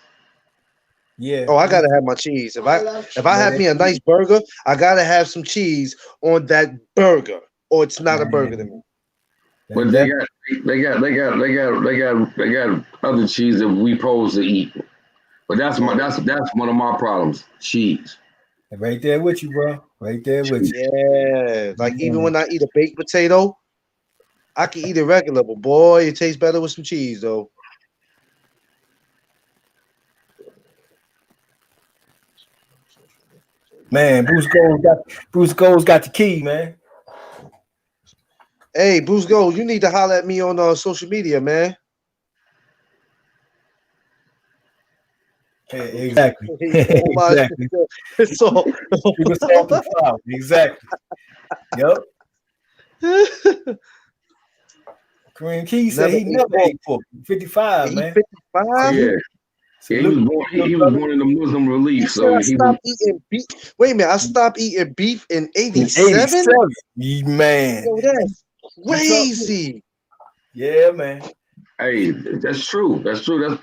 Yeah. Oh, I gotta have my cheese. If I have me a nice burger, I gotta have some cheese on that burger, or it's not a burger to me. But they got other cheese that we supposed to eat. But that's one of my problems. Cheese. Right there with you, bro. Right there with you. Yeah, like even when I eat a baked potato, I can eat it regular, but boy, it tastes better with some cheese, though. Man, Bruce Gold's got the key, man. Hey, Bruce Gold, you need to holler at me on social media, man. Hey, exactly. Exactly. So, exactly. Yep. Kareem Key said he never ate pork. 55, man. 55? Yeah. Yeah, he was born in the Muslim relief, so he stopped eating beef. Wait a minute, I stopped eating beef in 87? Man. Yo, that's crazy. Yeah, man. Hey, that's true. That's true. That's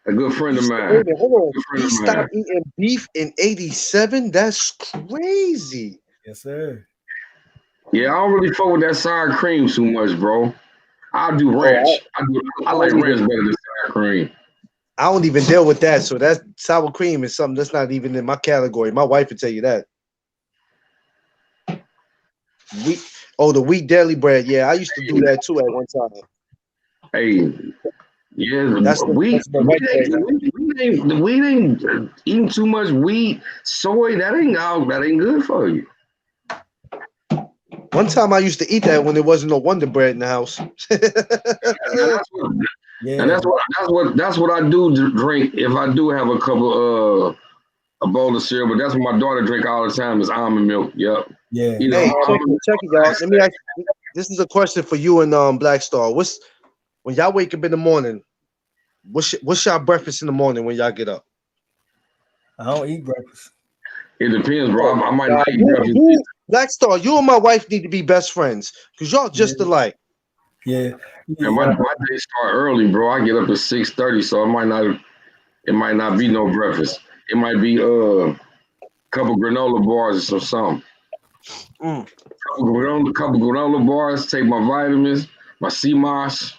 a good friend of mine. Wait a minute, hold on. He stopped eating beef in 87? That's crazy. Yes, sir. Yeah, I don't really fuck with that sour cream too much, bro. I do ranch. I like ranch better than sour cream. I don't even deal with that. So that sour cream is something that's not even in my category. My wife would tell you that. The wheat deli bread. Yeah, I used to do that too at one time. Hey, yeah, we ain't eating too much wheat, soy. That ain't good for you. One time I used to eat that when there wasn't no Wonder Bread in the house. And that's what I do drink if I do have a bowl of cereal. But that's what my daughter drink all the time is almond milk. Yep. Yeah. You know, hey, check it, y'all. Let me ask you, this is a question for you and Black Star. When y'all wake up in the morning, what's y'all breakfast in the morning when y'all get up? I don't eat breakfast. It depends, bro. I might not eat breakfast. Black Star, you and my wife need to be best friends because y'all just alike. Yeah. And my day start early, bro. I get up at 6:30, so it might not be no breakfast. It might be a couple granola bars or something. Couple granola bars. Take my vitamins, my sea moss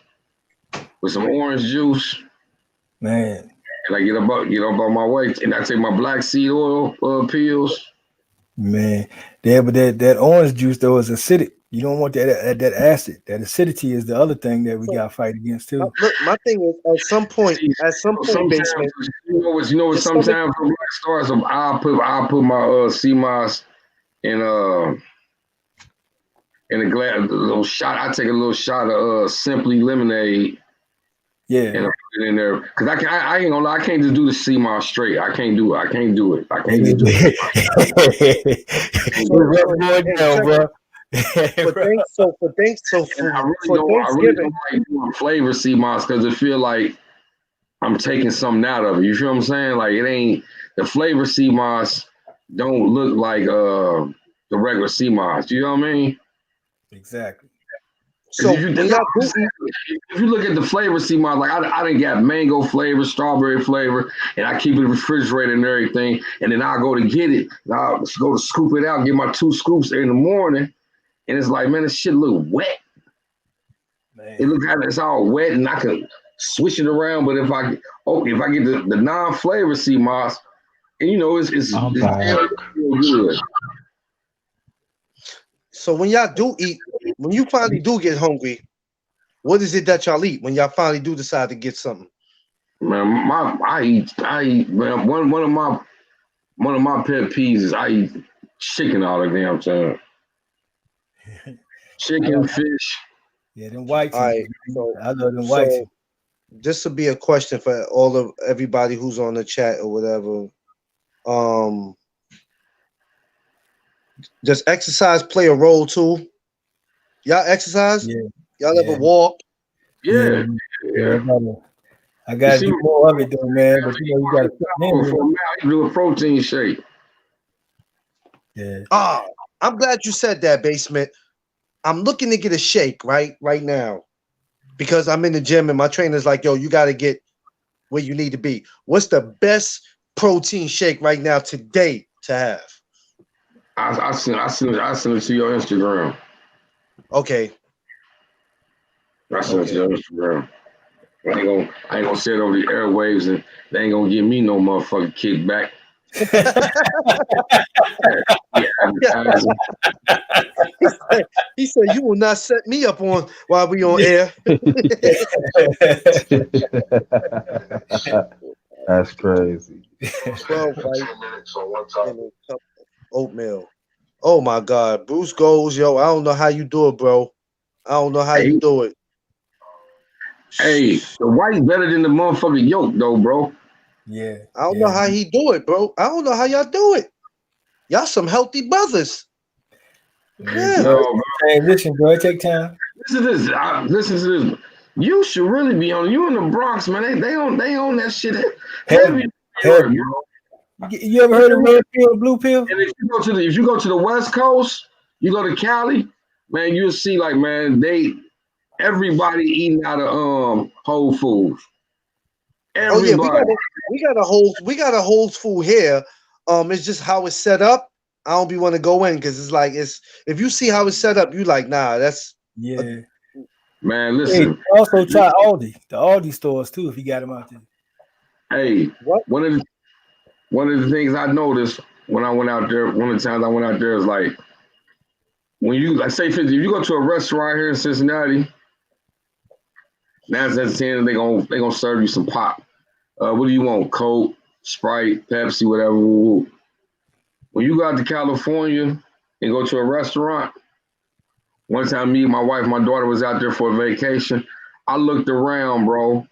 with some orange juice. Man. And I get up on my way, and I take my black seed oil pills. Man, yeah, but that orange juice though is acidic. You don't want that acid. That acidity is the other thing that we got to fight against too. Look, my thing is at some point, basement. You know what? Sometimes for black stars, I'll put my sea moss in a glass, a little shot. I take a little shot of Simply lemonade. Yeah, and I put it in there because I ain't gonna lie. I can't just do the sea moss straight. I can't do it. I can't do it. I can't just do it. For Thanksgiving, don't like doing flavor sea moss because it feel like I'm taking something out of it. You feel what I'm saying? Like it ain't the flavor sea moss don't look like the regular sea moss. You know what I mean? Exactly. So if you look at the flavor sea moss, like I didn't get mango flavor, strawberry flavor, and I keep it refrigerated and everything, and then I'll go to get it. I'll go to scoop it out, get my 2 scoops in the morning. And it's like, man, this shit look wet. Man. It look like it's all wet, and I can switch it around. But if I get the non-flavor sea moss, and it's good. So when y'all do eat, when you finally do get hungry, what is it that y'all eat when y'all finally do decide to get something? Man, I eat. Man, one of my pet peeves is I eat chicken all the damn time. Chicken, fish. Yeah, them white. All right, I love them white. This would be a question for everybody who's on the chat or whatever. Does exercise play a role too? Y'all exercise? Yeah. Y'all ever walk? Yeah, yeah. I gotta do more of it though, man. But you gotta put in for a mile, you do a protein shake. Yeah. I'm glad you said that, Basement. I'm looking to get a shake right now because I'm in the gym and my trainer's like, yo, you got to get where you need to be. What's the best protein shake right now today to have? I send it to your Instagram. Okay. I send it to your Instagram. I ain't gonna sit over the airwaves and they ain't gonna give me no motherfucking kickback. He said, you will not set me up on while we on air. That's crazy. 12 bites and a cup of oatmeal. Oh my God. Bruce goes, yo, I don't know how you do it, bro. I don't know how you do it. Hey, the white's better than the motherfucking yolk, though, bro. Yeah. I don't know how he do it, bro. I don't know how y'all do it. Y'all some healthy brothers. Yeah. No, transition, bro. Take time. Listen to this. Listen to this. You should really be on. You in the Bronx, man. They own that shit heavy. You ever heard of red pill, blue pill? And if you go to the West Coast, you go to Cali, man. You'll see like man, everybody eating out of Whole Foods. Everybody. Oh yeah, we got a Whole Food here. It's just how it's set up. I don't be want to go in because it's like if you see how it's set up, you like nah. That's man. Listen. Hey, also try Aldi, the Aldi stores too, if you got them out there. Hey, one of the things I noticed when I went out there, one of the times I went out there is like when you like say 50, if you go to a restaurant here in Cincinnati, 9 out of 10 they gonna serve you some pop. What do you want? Coke, Sprite, Pepsi, whatever. When you go out to California and go to a restaurant, one time me, my wife, my daughter was out there for a vacation. I looked around, bro.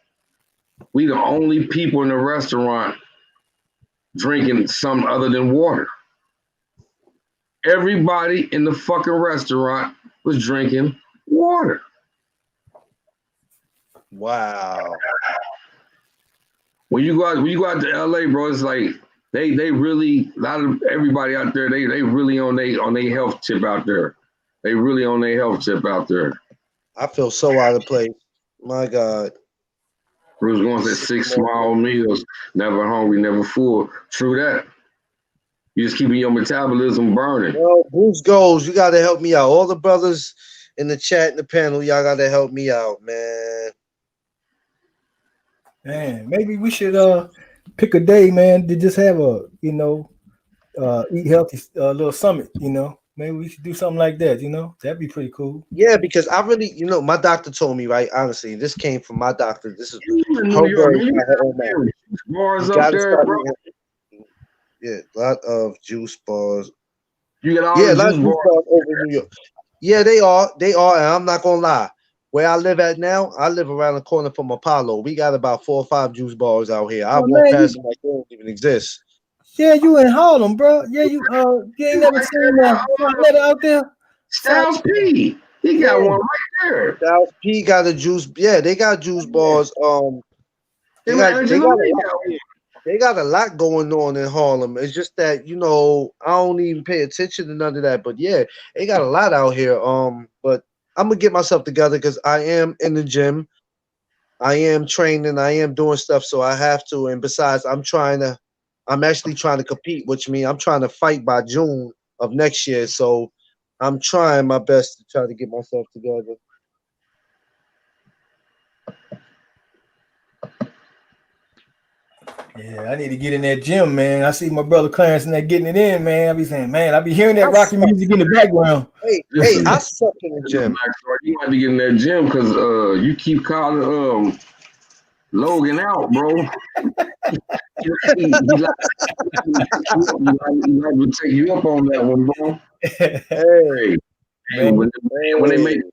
We the only people in the restaurant drinking something other than water. Everybody in the fucking restaurant was drinking water. Wow. When you go out to LA, bro, it's like they really a lot of everybody out there, they really on they health tip out there. They really on their health tip out there. I feel so out of place. My God. Bruce going to 6 small meals, never hungry, never full. True that. You just keeping your metabolism burning. Well, Bruce goes, you got to help me out. All the brothers in the chat and the panel, y'all got to help me out, man. Man, maybe we should pick a day, man, to just have a eat healthy little summit. Maybe we should do something like that. That'd be pretty cool. Yeah, because I really, my doctor told me, right? Honestly, this came from my doctor. This is New York. Bars up there, bro. Yeah, a lot of juice bars. You get all the juice bars over New York. Yeah, they are. And I'm not gonna lie. Where I live at now, I live around the corner from Apollo. We got about 4 or 5 juice bars out here. I walk past them like they don't even exist. Yeah, you in Harlem, bro. Yeah, you ain't never seen that letter out there. Styles P. He got one right there. Styles P got a juice. Yeah, they got juice bars. They got a lot going on in Harlem. It's just that I don't even pay attention to none of that. But yeah, they got a lot out here. But I'm gonna get myself together because I am in the gym. I am training. I am doing stuff, so I have to. And besides, I'm actually trying to compete, which means I'm trying to fight by June of next year. So I'm trying my best to try to get myself together. Yeah, I need to get in that gym, man. I see my brother Clarence in there getting it in, man. I be saying, man, I be hearing that rocky music in the background. Hey, I suck in the gym. You might be getting that gym because you keep calling Logan out, bro. he like to take you up on that one, bro. Hey, when they make it,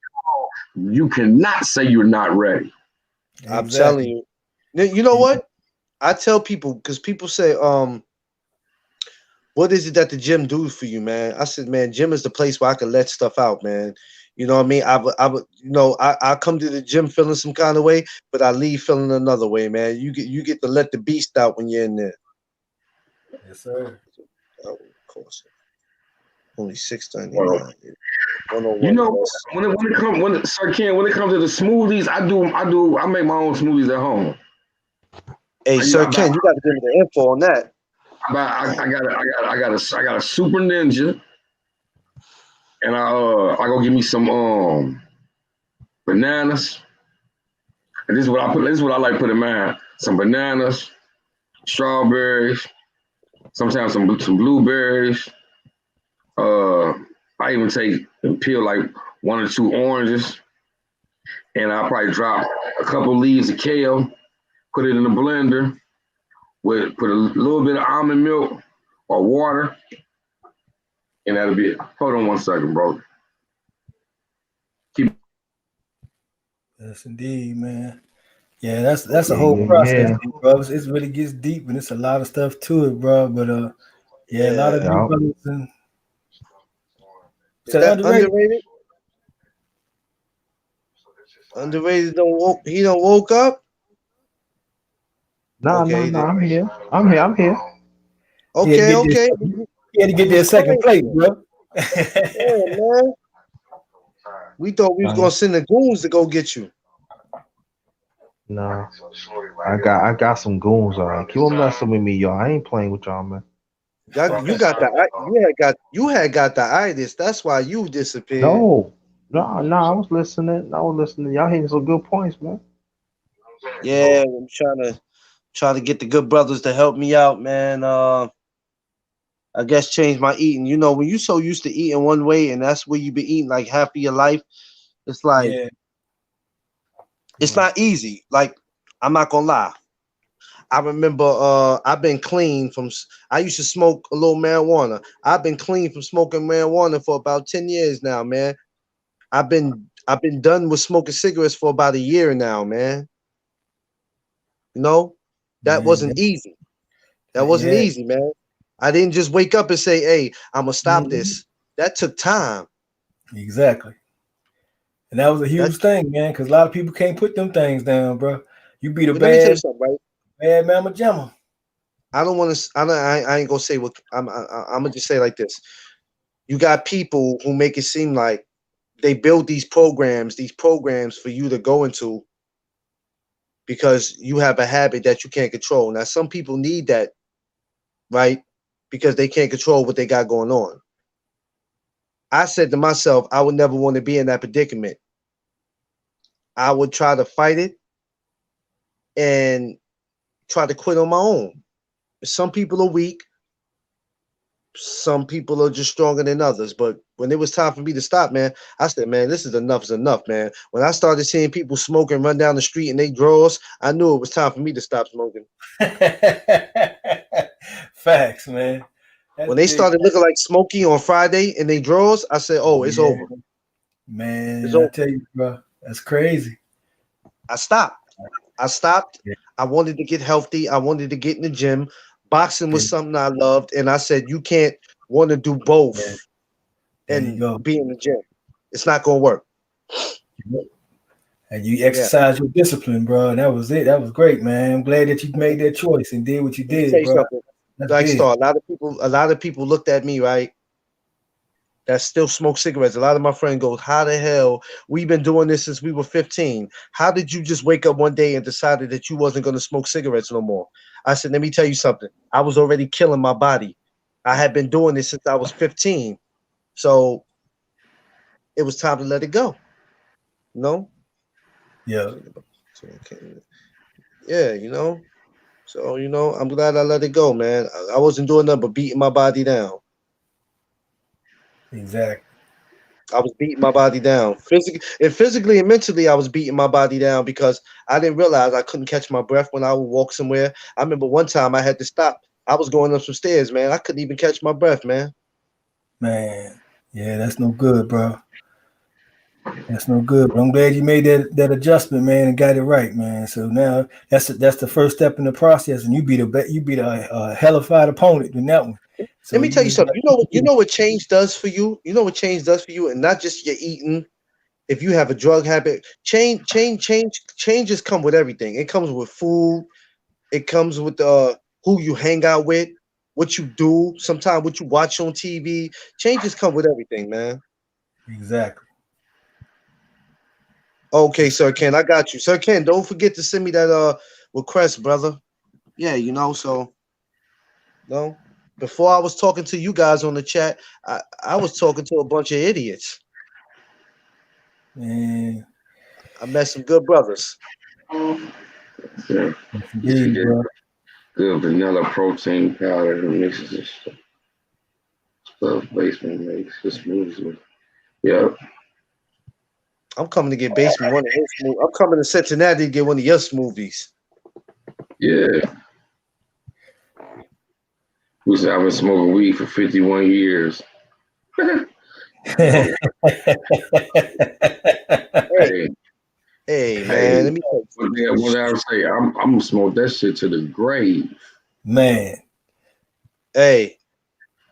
you cannot say you're not ready. I'm telling you. You know what? I tell people because people say, what is it that the gym do for you, man? I said, man, gym is the place where I can let stuff out, man. You know what I mean? I come to the gym feeling some kind of way, but I leave feeling another way, man. You get to let the beast out when you're in there. Yes, sir. Oh, of course. Only Well, $6.99. you 101. know Sir Ken, when it comes to the smoothies, I make my own smoothies at home. Hey, Sir Ken, you got to give me the info on that. I got a Super Ninja, and I go get me some bananas. And this is what I put. This is what I like to put in mine: some bananas, strawberries, sometimes some blueberries. I even take and peel like 1 or 2 oranges, and I'll probably drop a couple leaves of kale, put it in the blender, put a little bit of almond milk or water, and that'll be it. Hold on 1 second, bro. Keep. Yes, indeed, man. Yeah, that's a whole process, bro. It really gets deep, and it's a lot of stuff to it, bro. But yeah, a lot of these brothers and is that underrated? Underrated he don't woke up? No, okay, I'm here. I'm here. Okay. He had to get that second plate, bro. Yeah, man. We thought we was gonna send the goons to go get you. No, I got some goons. Keep on messing with me, y'all. I ain't playing with y'all, man. You had got the itis. That's why you disappeared. No. I was listening. Y'all hitting some good points, man. Yeah, I'm trying to get the good brothers to help me out, man. I guess change my eating. You know, when you so used to eating one way and that's where you been eating like half of your life, it's like it's not easy. Like, I'm not gonna lie. I remember I've been clean from I used to smoke a little marijuana. I've been clean from smoking marijuana for about 10 years now, man. I've been done with smoking cigarettes for about a year now, man. You know, that wasn't easy. That wasn't easy, man. I didn't just wake up and say, "Hey, I'm gonna stop this." That took time. Exactly. And that was a huge thing, man, because a lot of people can't put them things down, bro. You be the Let me tell you something, right? Bad mama jamma. I don't want to. I ain't gonna say what I'm gonna just say like this. You got people who make it seem like they build these programs for you to go into because you have a habit that you can't control. Now, some people need that, right? Because they can't control what they got going on. I said to myself, I would never want to be in that predicament. I would try to fight it and try to quit on my own. Some people are weak. Some people are just stronger than others. But when it was time for me to stop, man, I said, man, this is enough, man. When I started seeing people smoking run down the street in their drawers, I knew it was time for me to stop smoking. Facts, man. When they started looking like Smokey on Friday in their drawers, I said, oh, it's over. Man, I tell you, bro, that's crazy. I stopped. I wanted to get healthy. I wanted to get in the gym. Boxing was something I loved. And I said, you can't want to do both and be in the gym. It's not going to work. And you exercise your discipline, bro. And that was it. That was great, man. I'm glad that you made that choice and did what you did, bro. Like Star, a lot of people looked at me, right? That still smoke cigarettes. A lot of my friends go, how the hell? We've been doing this since we were 15. How did you just wake up one day and decided that you wasn't going to smoke cigarettes no more? I said, let me tell you something. I was already killing my body. I had been doing this since I was 15. So it was time to let it go. No? Yeah. Yeah, you know. So, you know, I'm glad I let it go, man. I wasn't doing nothing but beating my body down. Exactly. I was beating my body down. Physically and mentally, I was beating my body down because I didn't realize I couldn't catch my breath when I would walk somewhere. I remember one time I had to stop. I was going up some stairs, man. I couldn't even catch my breath, man. Man, yeah, that's no good, bro. That's no good. But I'm glad you made that adjustment, man, and got it right, man. So now that's the first step in the process, and you beat a hellified opponent in that one. So let me tell you something. You know what change does for you? You know what change does for you, and not just your eating, if you have a drug habit, changes come with everything. It comes with food. It comes with who you hang out with, what you do, sometimes what you watch on TV. Changes come with everything, man. Exactly. Okay, Sir Ken, I got you. Sir Ken, don't forget to send me that request, brother. Yeah, so no. Before I was talking to you guys on the chat, I was talking to a bunch of idiots. Man. I met some good brothers. Yeah. Indeed, bro. Good vanilla protein powder and mixes and stuff. Basement makes just smoothies. Yeah. I'm coming to get Basement one of his smoothies. I'm coming to Cincinnati to get one of your smoothies. Yeah. I've been smoking weed for 51 years. Hey, man, hey, let me tell you. what did I say? I'm gonna smoke that shit to the grave. Man. Hey,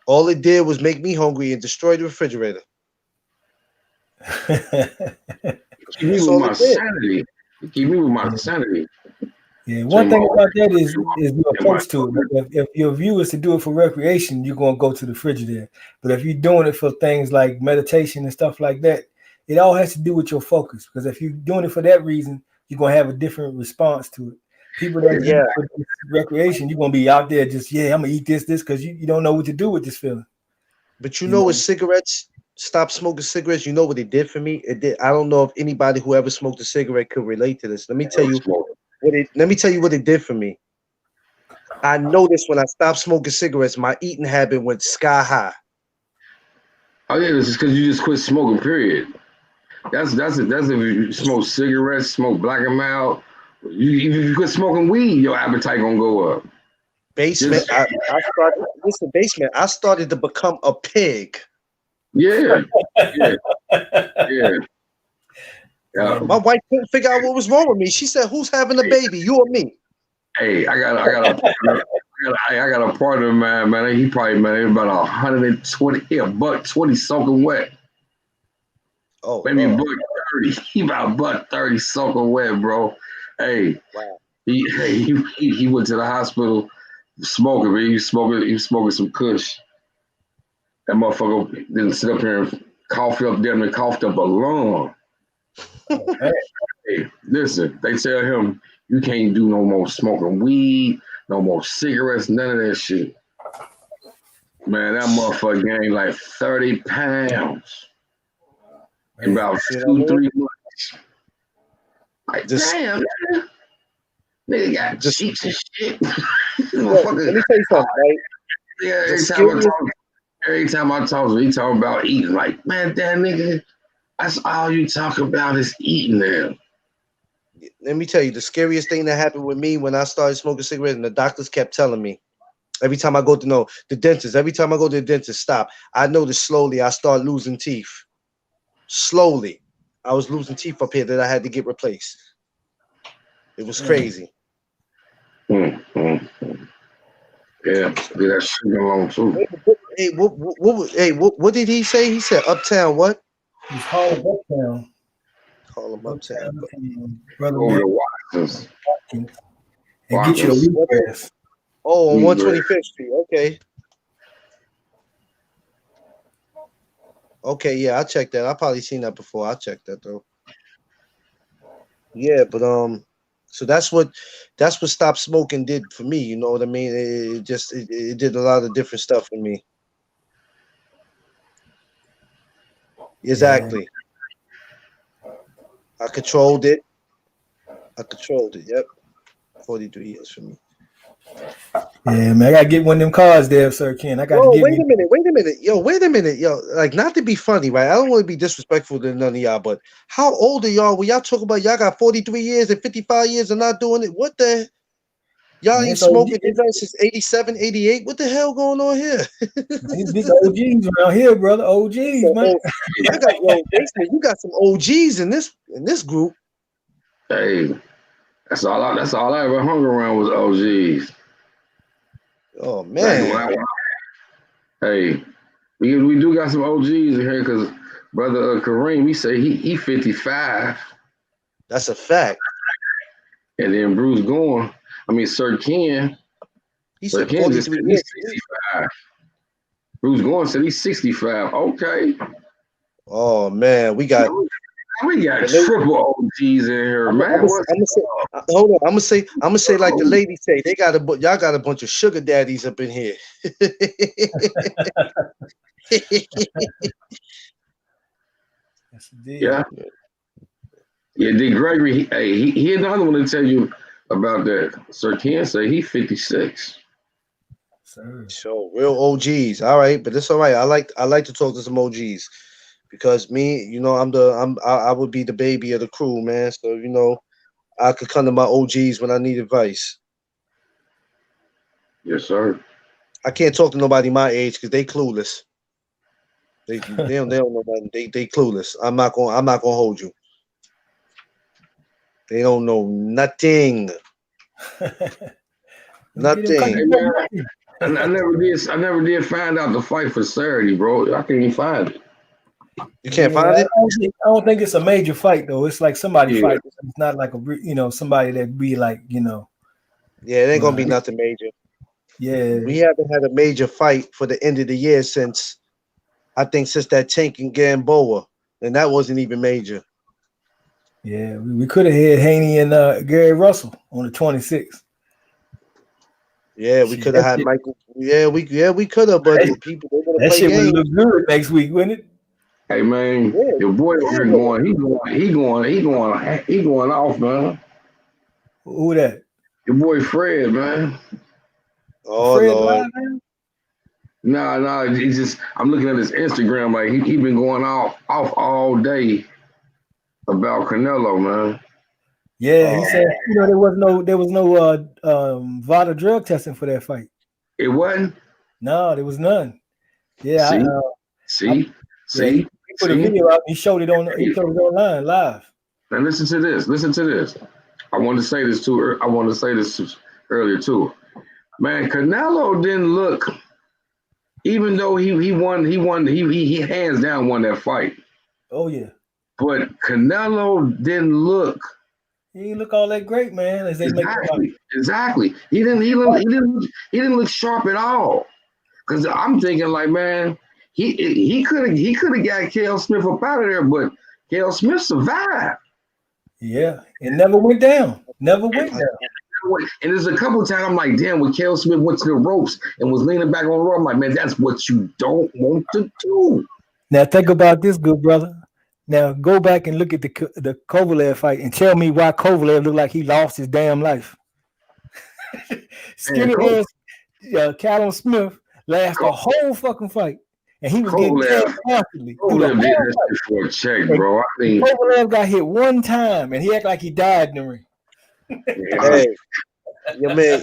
all it did was make me hungry and destroy the refrigerator. Keep me with my sanity. Keep me with my sanity. Yeah, one thing about that is your approach to it. If your view is to do it for recreation, you're gonna go to the Frigidaire. But if you're doing it for things like meditation and stuff like that, it all has to do with your focus. Because if you're doing it for that reason, you're gonna have a different response to it. People that do it for recreation, you're gonna be out there just I'm gonna eat this because you don't know what to do with this feeling. But you know, with cigarettes, stop smoking cigarettes. You know what it did for me? It did. I don't know if anybody who ever smoked a cigarette could relate to this. Let me tell you what it did for me. I noticed when I stopped smoking cigarettes, my eating habit went sky high. Oh yeah, this is because you just quit smoking. Period. That's if you smoke cigarettes, smoke black and mild. If you quit smoking weed, your appetite gonna go up. Basement, I started to become a pig. Yeah. My wife couldn't figure out what was wrong with me. She said, "Who's having a baby, you or me?" Hey, I got a partner, man. He probably about 120, $120 soaking wet. Oh, maybe $130. He about $130 soaking wet, bro. Hey, wow. He went to the hospital smoking, man. He was smoking some kush. That motherfucker didn't sit up here and coughed up a lung. Hey, listen, they tell him you can't do no more smoking weed, no more cigarettes, none of that shit. Man, that motherfucker gained like 30 pounds in about 2-3 months. Like, damn, man. Nigga got cheeks and shit. Let me tell you something, right? Yeah, every time I talk to him, he talking about eating. Like, man, that nigga, that's all you talk about is eating now. Let me tell you, the scariest thing that happened with me when I started smoking cigarettes, and the doctors kept telling me, every time I go to the dentist, stop. I noticed slowly I start losing teeth. Slowly, I was losing teeth up here that I had to get replaced. It was crazy. Mm-hmm. Yeah, that shit along too. What did he say? He said Uptown what? He's Harlem Uptown. Harlem Uptown. Brother Over man. Watkins. And get you a wheatgrass. Oh, on 125th Street. Okay. Okay, yeah, I'll check that. I've probably seen that before. I'll check that though. Yeah, but so that's what Stop Smoking did for me. You know what I mean? It did a lot of different stuff for me. Exactly. Yeah. I controlled it. Yep. 43 years for me. Yeah, man, I gotta get one of them cars there, Sir Ken. I gotta wait a minute. Yo, like, not to be funny, right? I don't want to be disrespectful to none of y'all, but how old are y'all when y'all talk about y'all got 43 years and 55 years and not doing it? What the? Y'all ain't smoking since 87, 88. What the hell going on here? These big OGs around here, brother. OGs, man. Basement, you got some OGs in this group. Hey, that's all I ever hung around was OGs. Oh man. Hey, we do got some OGs in here because Brother Kareem, he say he 55. That's a fact. And then Sir Ken. He Sir said Ken just 43 said years. he's 65. Bruce Gordon said he's 65. Okay. Oh man, we got triple OGs in here, man. Hold on. I'm gonna say like the lady say. Y'all got a bunch of sugar daddies up in here. Yeah. Yeah, Dick Gregory, he another one to tell you about that. Sir Ken say he 56. So real OGs. All right, but it's all right. I like to talk to some OGs because me, you know, I would be the baby of the crew, man. So, you know, I could come to my OGs when I need advice. Yes, sir. I can't talk to nobody my age because they clueless. They don't know nothing. They clueless. I'm not gonna hold you. They don't know nothing. Nothing. Hey, man, I never did find out the fight for Saturday, bro. I can't even find it. You can't find it? I don't think it's a major fight though. It's like somebody fight. It's not like somebody that be like, Yeah, it ain't gonna be nothing major. Yeah. We haven't had a major fight for the end of the year since that Tank and Gamboa, and that wasn't even major. Yeah, we could have had Haney and Gary Russell on the 26th. Yeah, we could have had Michael. Yeah, we could have, but people they're gonna play games. Would look good next week, wouldn't it? Hey man, your boy over here going. He going off, man. Who that? Your boy Fred, man. Oh Fred Lord. Live, man? No, he's just. I'm looking at his Instagram. Like he been going off all day about Canelo, man. Yeah, he said there was no VADA drug testing for that fight. It wasn't. No, there was none. Yeah. See. He put a video out. He showed it online live. Now listen to this. I wanted to say this earlier too. Man, Canelo didn't look. Even though he hands down won that fight. Oh yeah. But Canelo didn't look. He didn't look all that great, man. As they Exactly. He didn't look sharp at all. Because I'm thinking like, man, he could have got Cale Smith up out of there, but Cale Smith survived. Yeah, it never went down. And there's a couple of times I'm like, damn, when Cale Smith went to the ropes and was leaning back on the rope, I'm like, man, that's what you don't want to do. Now think about this, good brother. Now go back and look at the Kovalev fight and tell me why Kovalev looked like he lost his damn life. Skinny ass Callum Smith last the whole fucking fight. And he was getting tagged constantly. Kovalev did that for a check, bro. I mean, Kovalev got hit one time and he acted like he died in the ring. Hey, your man,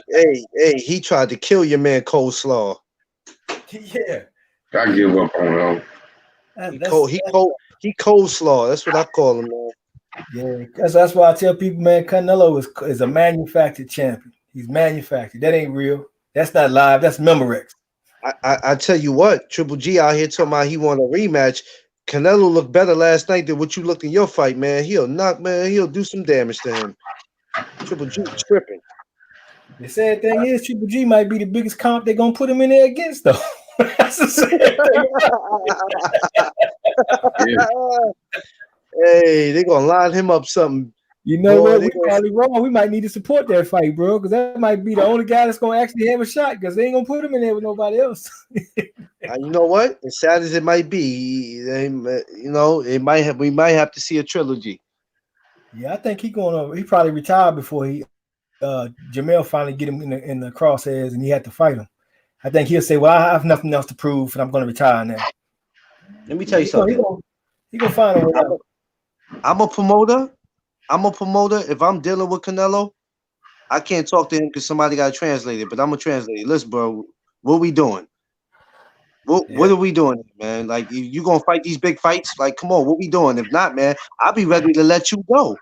he tried to kill your man Coleslaw. Yeah. I give up on him. He coleslaw. That's what I call him, man. Yeah, that's why I tell people, man, Canelo is a manufactured champion. He's manufactured. That ain't real. That's not live. That's Memorex. I tell you what, Triple G out here talking about he want a rematch. Canelo looked better last night than what you looked in your fight, man. He'll do some damage to him. Triple G tripping. The sad thing is, Triple G might be the biggest comp they're gonna put him in there against, though. That's the sad thing. Hey, they're gonna line him up something. You know what? We're probably wrong. We might need to support that fight, bro, because that might be the only guy that's gonna actually have a shot. Because they ain't gonna put him in there with nobody else. You know what? As sad as it might be, we might have to see a trilogy. Yeah, I think he probably retired before Jamel finally get him in the crosshairs and he had to fight him. I think he'll say, "Well, I have nothing else to prove, and I'm going to retire now." Let me tell you something. He gonna find a way out. I'm a promoter. If I'm dealing with Canelo, I can't talk to him because somebody got to translate it. But I'm a translator. Listen, bro, what we doing? What are we doing, man? Like, you gonna fight these big fights? Like, come on, what we doing? If not, man, I'll be ready to let you go.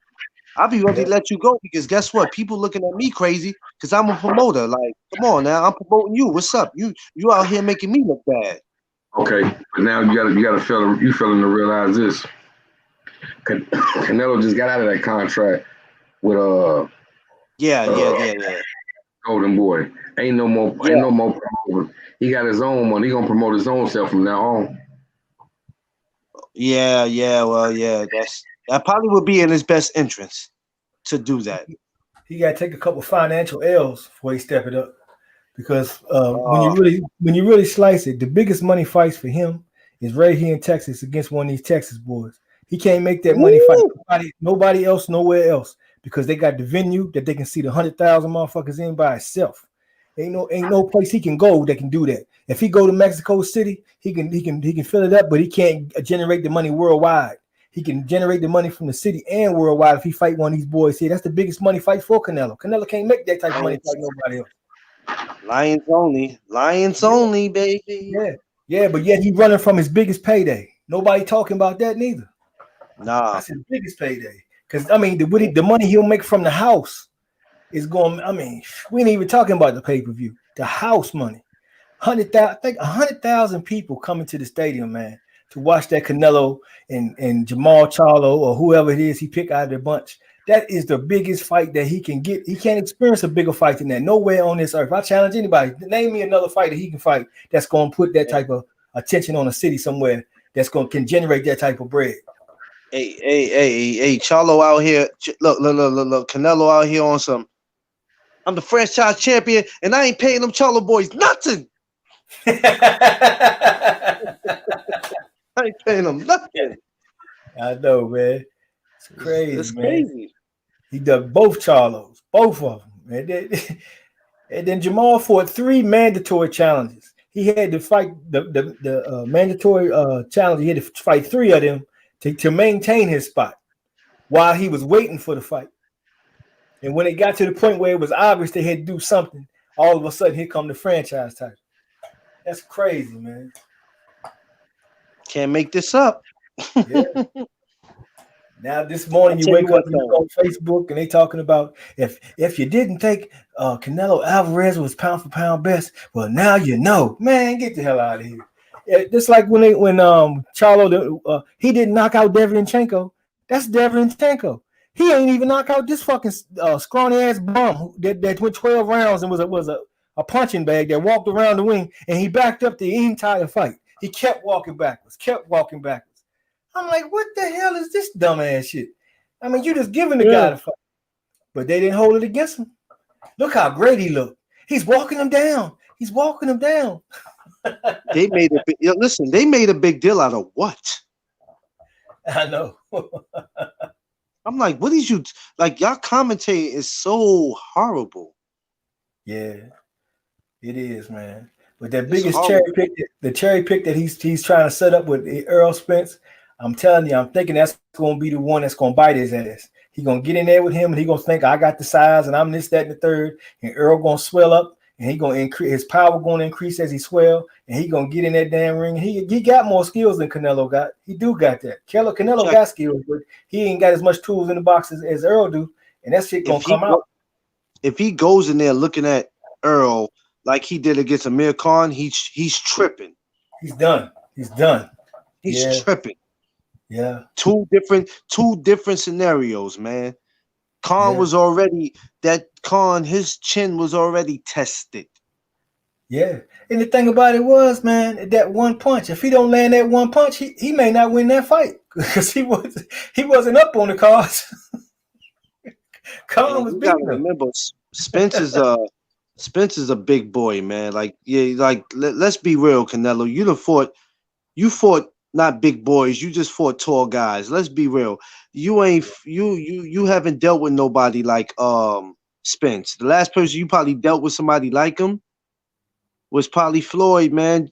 Because guess what? People looking at me crazy because I'm a promoter. Like, come on now, I'm promoting you. What's up? You out here making me look bad. Okay, but now you gotta failing to realize this. Canelo just got out of that contract with Yeah. Golden Boy. Ain't no more promoter. He got his own money. He gonna promote his own self from now on. Yeah. Well, yeah. That probably would be in his best interest to do that. He got to take a couple financial L's before he step it up. Because Uh, when you really slice it, the biggest money fights for him is right here in Texas against one of these Texas boys. He can't make that money fight Woo! nobody else nowhere else because they got the venue that they can see the 100,000 motherfuckers in by itself. Ain't no place he can go that can do that. If he go to Mexico City, he can fill it up, but he can't generate the money worldwide. He can generate the money from the city and worldwide if he fight one of these boys here. That's the biggest money fight for Canelo. Canelo can't make that type of money fight nobody else. Lions Yeah, only, baby. yeah, but yet he running from his biggest payday. Nobody talking about that neither. Nah, That's his biggest payday. Because I mean, the money he'll make from the house is going. I mean, we ain't even talking about the pay per view. The house money, 100,000. I think 100,000 people coming to the stadium, man, to watch that Canelo and Jamal Charlo or whoever it is he pick out of the bunch. That is the biggest fight that he can get. He can't experience a bigger fight than that. Nowhere on this earth. I challenge anybody. Name me another fight that he can fight that's going to put that type of attention on a city somewhere that's going to can generate that type of bread. hey, Charlo out here. Look, Canelo out here on some. I'm the franchise champion, and I ain't paying them Charlo boys nothing. I ain't paying them nothing. I know, man. It's crazy, It's man. crazy. He done both Charlos, both of them. And then Jamal fought 3 mandatory challenges. He had to fight the mandatory challenge. He had to fight 3 of them to maintain his spot while he was waiting for the fight. And when it got to the point where it was obvious they had to do something, all of a sudden here come the franchise title. That's crazy, man. Can't make this up. Yeah. Now this morning you wake up and you go on Facebook and they talking about if you didn't think Canelo Alvarez was pound for pound best, well now you know. Man, get the hell out of here. Just like when Charlo he didn't knock out Deverenchenko. That's Deverenchenko. He ain't even knock out this fucking scrawny ass bum that went 12 rounds and was a punching bag that walked around the ring and he backed up the entire fight. He kept walking backwards. I'm like, what the hell is this dumbass shit? I mean, you just giving the guy the fight, but they didn't hold it against him. Look how great he looked. He's walking him down. They made they made a big deal out of what? I know. I'm like, what is you like? Y'all commentating is so horrible. Yeah, it is, man. But that biggest cherry pick that he's trying to set up with Earl Spence, I'm telling you, I'm thinking that's going to be the one that's going to bite his ass. He's going to get in there with him and he's going to think, I got the size and I'm this, that, and the third. And Earl going to swell up and he going to increase, his power going to increase as he swell. And he going to get in that damn ring. He got more skills than Canelo got. He do got that. Canelo got skills, but he ain't got as much tools in the box as Earl do. And that shit going to come out. If he goes in there looking at Earl like he did against Amir Khan, he's tripping. He's done. He's tripping. Yeah. Two different scenarios, man. Khan was already his chin was already tested. Yeah. And the thing about it was, man, that one punch. If he don't land that one punch, he may not win that fight because he wasn't up on the cards. Khan was beating him. Remember, Spence is a big boy, man. Let's be real, Canelo. You fought not big boys. You just fought tall guys. Let's be real. You haven't dealt with nobody like Spence. The last person you probably dealt with somebody like him was probably Floyd, man,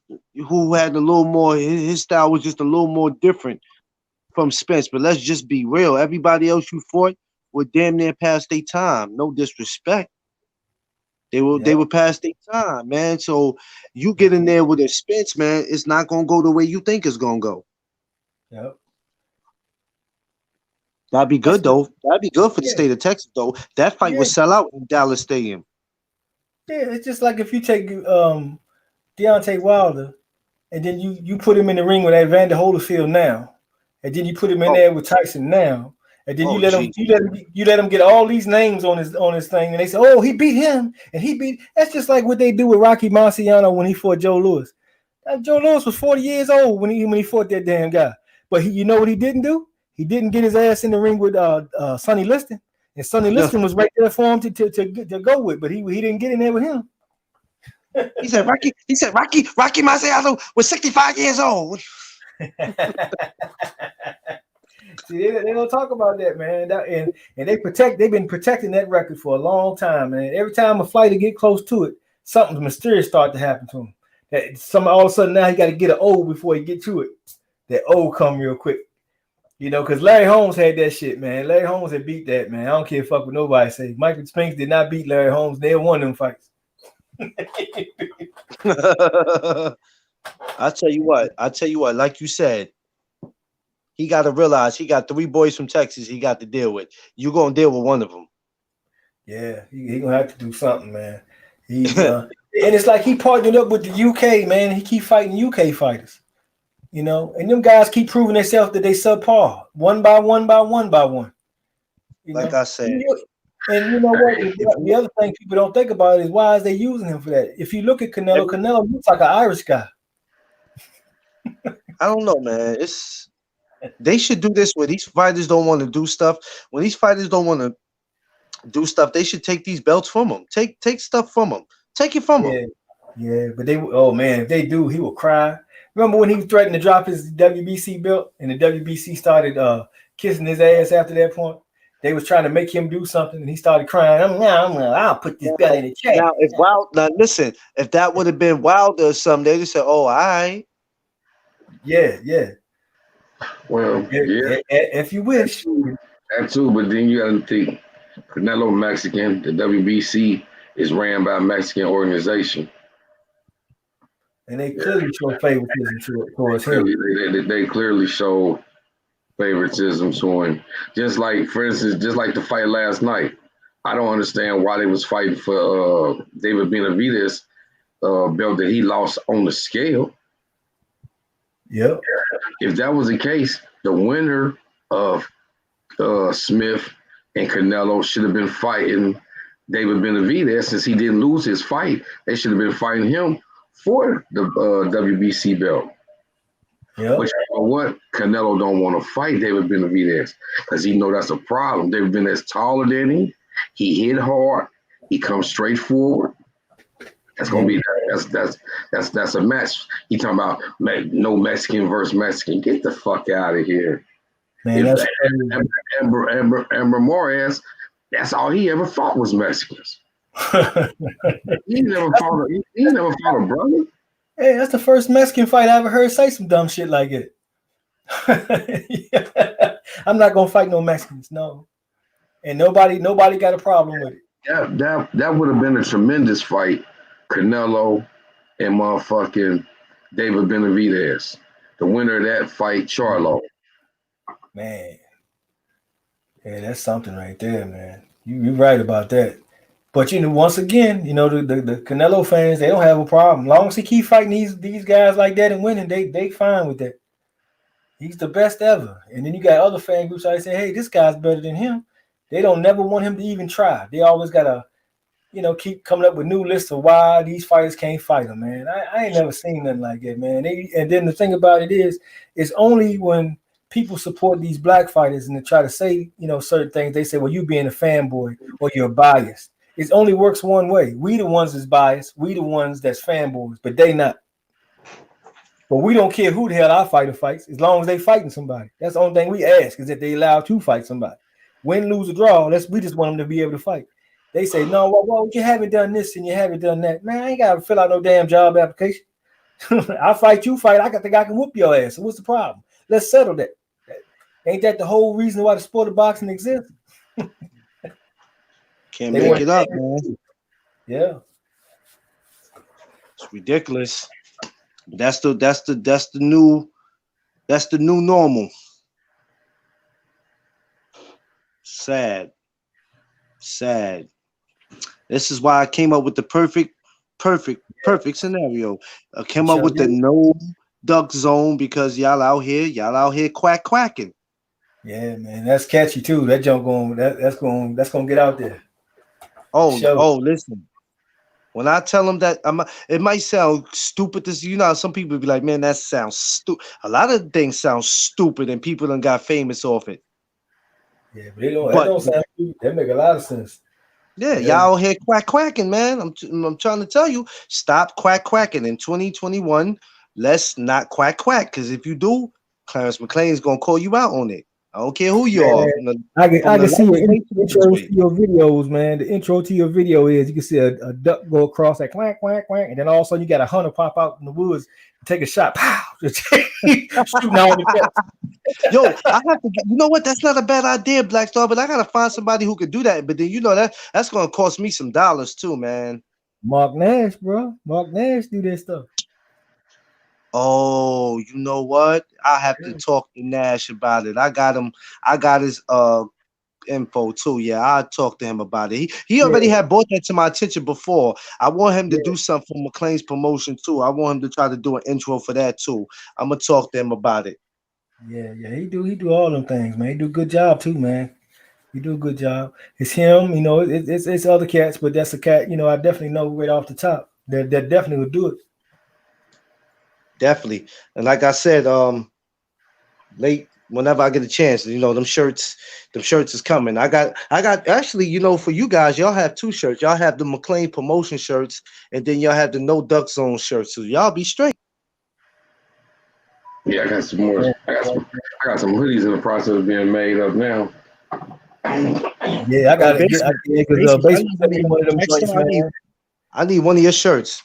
who had a little more. His style was just a little more different from Spence. But let's just be real. Everybody else you fought were damn near past their time. No disrespect. They were past their time, man. So you get in there with a Spence, man, it's not gonna go the way you think it's gonna go. Yep. That'd be good though. That'd be good for the state of Texas though. That fight would sell out in Dallas Stadium. Yeah, it's just like if you take Deontay Wilder and then you put him in the ring with Evander Holyfield now, and then you put him in there with Tyson now, and then you let him get all these names on his thing, and they say, oh, he beat him, and he beat. That's just like what they do with Rocky Marciano when he fought Joe Louis. Joe Louis was 40 years old when he fought that damn guy, but you know what he didn't do? He didn't get his ass in the ring with Sonny Liston, and Sonny Liston was right there for him to go with, but he didn't get in there with him. He said Rocky Marciano was 65 years old. See, they don't talk about that, man. And they've been protecting that record for a long time, man. Every time a fighter get close to it, something mysterious start to happen to him. All of a sudden now he got to get an O before he get to it. That O come real quick. You know, because Larry Holmes had that shit, man. Larry Holmes had beat that, man. I don't care fuck what nobody say. Michael Spinks did not beat Larry Holmes. They won them fights. I tell you what, like you said, he got to realize he got 3 boys from Texas he got to deal with. You're going to deal with one of them. Yeah, he going to have to do something, man. And it's like he partnered up with the UK, man. He keep fighting UK fighters, you know, and them guys keep proving themselves that they subpar, one by one. Like I said. And you know what? The other thing people don't think about is why is they using him for that? If you look at Canelo looks like an Irish guy. I don't know, man. They should do this where these fighters don't want to do stuff. When these fighters don't want to do stuff, they should take these belts from them. Take stuff from them. Take it from them. Yeah, but if they do, he will cry. Remember when he threatened to drop his WBC belt and the WBC started kissing his ass after that point? They was trying to make him do something, and he started crying. I'll put this belt in the chair. Now listen, if that would have been Wilder or something, they just said, "Oh, all right." Yeah. Well, if you wish. That too, but then you got to think Canelo Mexican. The WBC is ran by a Mexican organization. And they clearly show favoritism towards him. They clearly show favoritism to him. Just like, for instance, the fight last night. I don't understand why they was fighting for David Benavidez belt that he lost on the scale. Yep. If that was the case, the winner of Smith and Canelo should have been fighting David Benavidez. Since he didn't lose his fight, they should have been fighting him for the WBC belt. Yep. But you know what? Canelo don't want to fight David Benavidez because he know that's a problem. David Benavidez taller than him. He hit hard. He comes straight forward. That's gonna be that's a match. He talking about no Mexican versus Mexican. Get the fuck out of here. Man, that's Amber Morales. That's all he ever fought was Mexicans. he never fought a brother. Hey, that's the first Mexican fight I ever heard say some dumb shit like it. I'm not gonna fight no Mexicans, no. And nobody got a problem with it. That would have been a tremendous fight, Canelo and motherfucking David Benavidez. The winner of that fight, Charlo. Man. Yeah, that's something right there, man. You're right about that. But once again, the Canelo fans, they don't have a problem. As long as he keep fighting these guys like that and winning, they fine with that. He's the best ever. And then you got other fan groups that say, hey, this guy's better than him. They don't never want him to even try. They always gotta, keep coming up with new lists of why these fighters can't fight him, man. I ain't never seen nothing like that, man. And then the thing about it is, it's only when people support these black fighters and they try to say, certain things, they say, well, you being a fanboy or you're biased. It only works one way. We the ones that's biased. We the ones that's fanboys, but they not. But we don't care who the hell our fighter fights as long as they fighting somebody. That's the only thing we ask is that they allowed to fight somebody. Win, lose, or draw, we just want them to be able to fight. They say, no, well, you haven't done this and you haven't done that. Man, I ain't got to fill out no damn job application. I fight, you fight. I think I can whoop your ass. So what's the problem? Let's settle that. Ain't that the whole reason why the sport of boxing exists? Can't make it up, man. Yeah. It's ridiculous. That's the new normal. Sad. This is why I came up with the perfect perfect scenario. Came up Sure with the did. no duck zone because y'all out here quacking. Yeah, man, that's catchy too. That jump that's gonna get out there. Show. Listen. When I tell them that, it might sound stupid. How some people be like, "Man, that sounds stupid." A lot of things sound stupid, and people done got famous off it. Yeah, but they don't. That But don't sound. That make a lot of sense. yeah, Yeah, y'all here quacking, man. I'm trying to tell you, stop quacking. In 2021, let's not quack. Because if you do, Clarence McClain's gonna call you out on it. I don't care who you are, man. from I the can see your lightweight to the intros to heavyweight. your videos, man. The intro to your video is you can see a duck go across that quack quack quack, and then all of a sudden you got a hunter pop out in the woods and take a shot, pow, shooting all the ducks. Yo, I have to. You know what? That's not a bad idea, Black Star. But I gotta find somebody who could do that. But then that's gonna cost me some dollars too, man. Mark Nash, bro. Mark Nash do this stuff. Oh, you know what? I have to Yeah. talk to Nash about it. I got him. I got his info too. Yeah, I'll talk to him about it. He already Yeah, had brought that to my attention before. I want him to yeah, do something for McClain's promotion too. I want him to try to do an intro for that too. I'm gonna talk to him about it. yeah. He do all them things, man. He do a good job too, man. He do a good job. It's him, it's other cats, but that's a cat, I definitely know right off the top. That definitely would do it. Definitely. And like I said, late whenever I get a chance, them shirts is coming. I got actually, for you guys, y'all have two shirts. Y'all have the McClain promotion shirts, and then y'all have the No Duck Zone shirts. So y'all be straight. Yeah, I got some more. Yeah, I got some hoodies in the process of being made up now. yeah, I Hey, gotta get basement, because basement, basement sent me one of them joints, man. I need one of your shirts.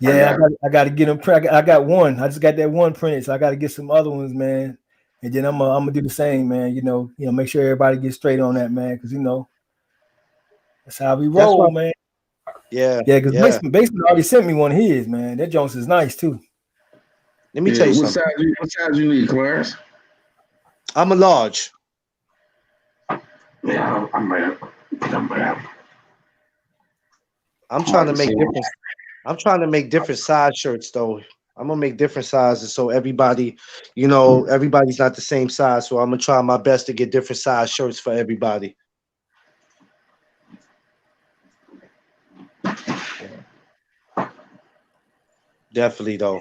Yeah, I got to get them. I got one. I just got that one printed, so I got to get some other ones, man. And then I'm gonna do the same, man. Make sure everybody gets straight on that, man, because that's how we That's roll, what. man. Yeah, Yeah, because yeah. basement already sent me one of his, man. That Jones is nice too. Let me Yeah, tell you what something. size you need, Clarence? I'm a large. Yeah, I might have. I'm trying to make different. I'm trying to make different size shirts though. I'm gonna make different sizes so everybody, everybody's not the same size. So I'm gonna try my best to get different size shirts for everybody. Definitely though.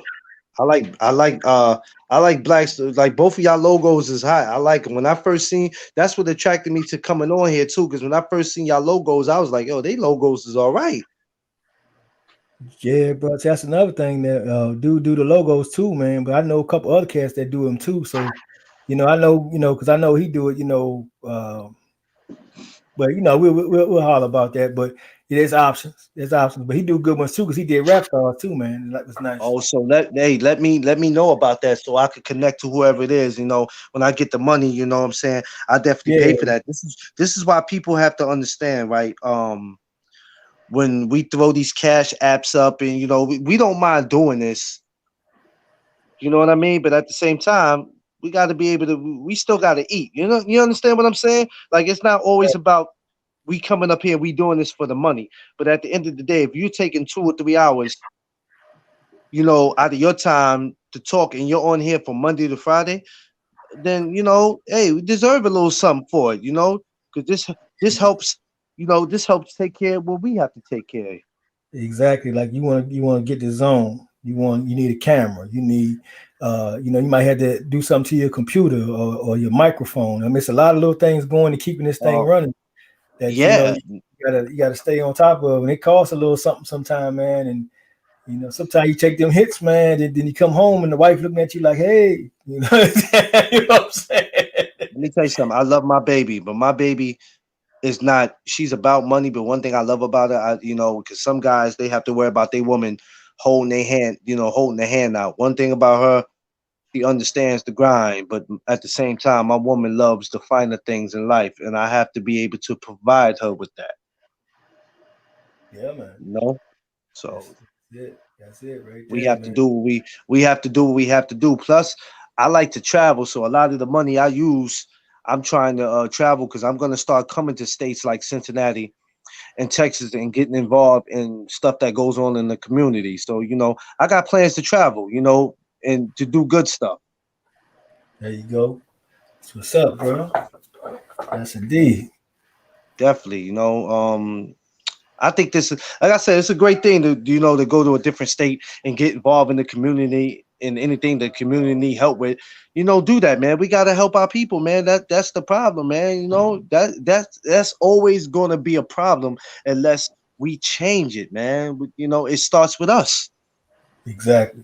I like blacks. Like both of y'all logos is hot. I like them. When I first seen, that's what attracted me to coming on here too. Because when I first seen y'all logos, I was like, yo, they logos is all right. Yeah, bro. That's another thing that do the logos too, man. But I know a couple other cats that do them too. So, I know, because I know he do it, but we'll holler about that. But yeah, there's options. There's options. But he do good ones too, because he did rap stars too, man. That was nice. Oh, so let me know about that so I could connect to whoever it is. When I get the money, you know what I'm saying? I definitely pay Yeah, for that. This is why people have to understand, right? When we throw these cash apps up and we don't mind doing this, you know what I mean? But at the same time, we got to be able to. We still got to eat. You understand what I'm saying? Like it's not always about we coming up here. We doing this for the money. But at the end of the day, if you're taking 2 or 3 hours, out of your time to talk, and you're on here from Monday to Friday, then hey, we deserve a little something for it. Because this helps. This helps take care of what we have to take care of. exactly. Like you want to get the zone. You need a camera. You need you might have to do something to your computer or your microphone. I mean, it's a lot of little things going to keeping this thing running that Yeah. you gotta stay on top of, and it costs a little something sometime, man. And sometimes you take them hits, man, and then you come home and the wife looking at you like, hey, you know what I'm saying? Let me tell you something. I love my baby, but my baby is not. She's about money, but one thing I love about her, because some guys they have to worry about their woman holding their hand, holding their hand out. One thing about her, she understands the grind, but at the same time, my woman loves the finer things in life, and I have to be able to provide her with that. Yeah, man. So That's it right we there, have to man. do what we have to do what we have to do. Plus, I like to travel, so a lot of the money I use, I'm trying to travel because I'm gonna start coming to states like Cincinnati in Texas and getting involved in stuff that goes on in the community. So, I got plans to travel, and to do good stuff. There you go. That's what's up, bro. That's indeed. Definitely, I think this is, like I said, it's a great thing to go to a different state and get involved in the community and anything the community need help with. Do that, man. We gotta help our people, man. That's the problem, man. That's always gonna be a problem unless we change it, man. It starts with us. Exactly.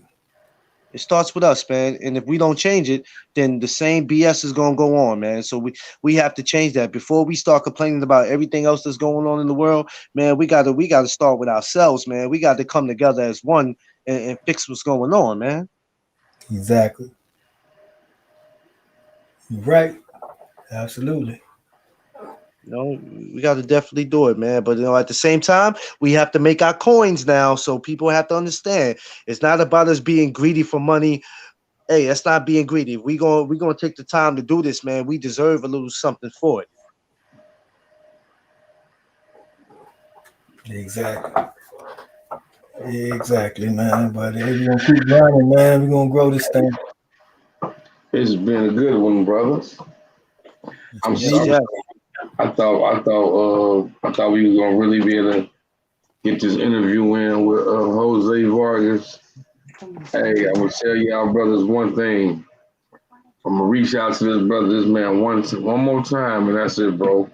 It starts with us, man. And if we don't change it, then the same BS is gonna go on, man. So we have to change that before we start complaining about everything else that's going on in the world, man. We gotta start with ourselves, man. We got to come together as one and fix what's going on, man. Exactly. You're right. Absolutely. We got to definitely do it, man. But at the same time, we have to make our coins now. So people have to understand it's not about us being greedy for money. Hey, that's not being greedy. We're gonna take the time to do this, man. We deserve a little something for it. Exactly. Exactly, man. But we're gonna keep grinding, man. We're gonna grow this thing. It's been a good one, brothers. I'm sorry. Yeah. I thought we was gonna really be able to get this interview in with Jose Vargass. Hey, I'm gonna tell y'all brothers one thing. I'm gonna reach out to this man one more time, and that's it, bro.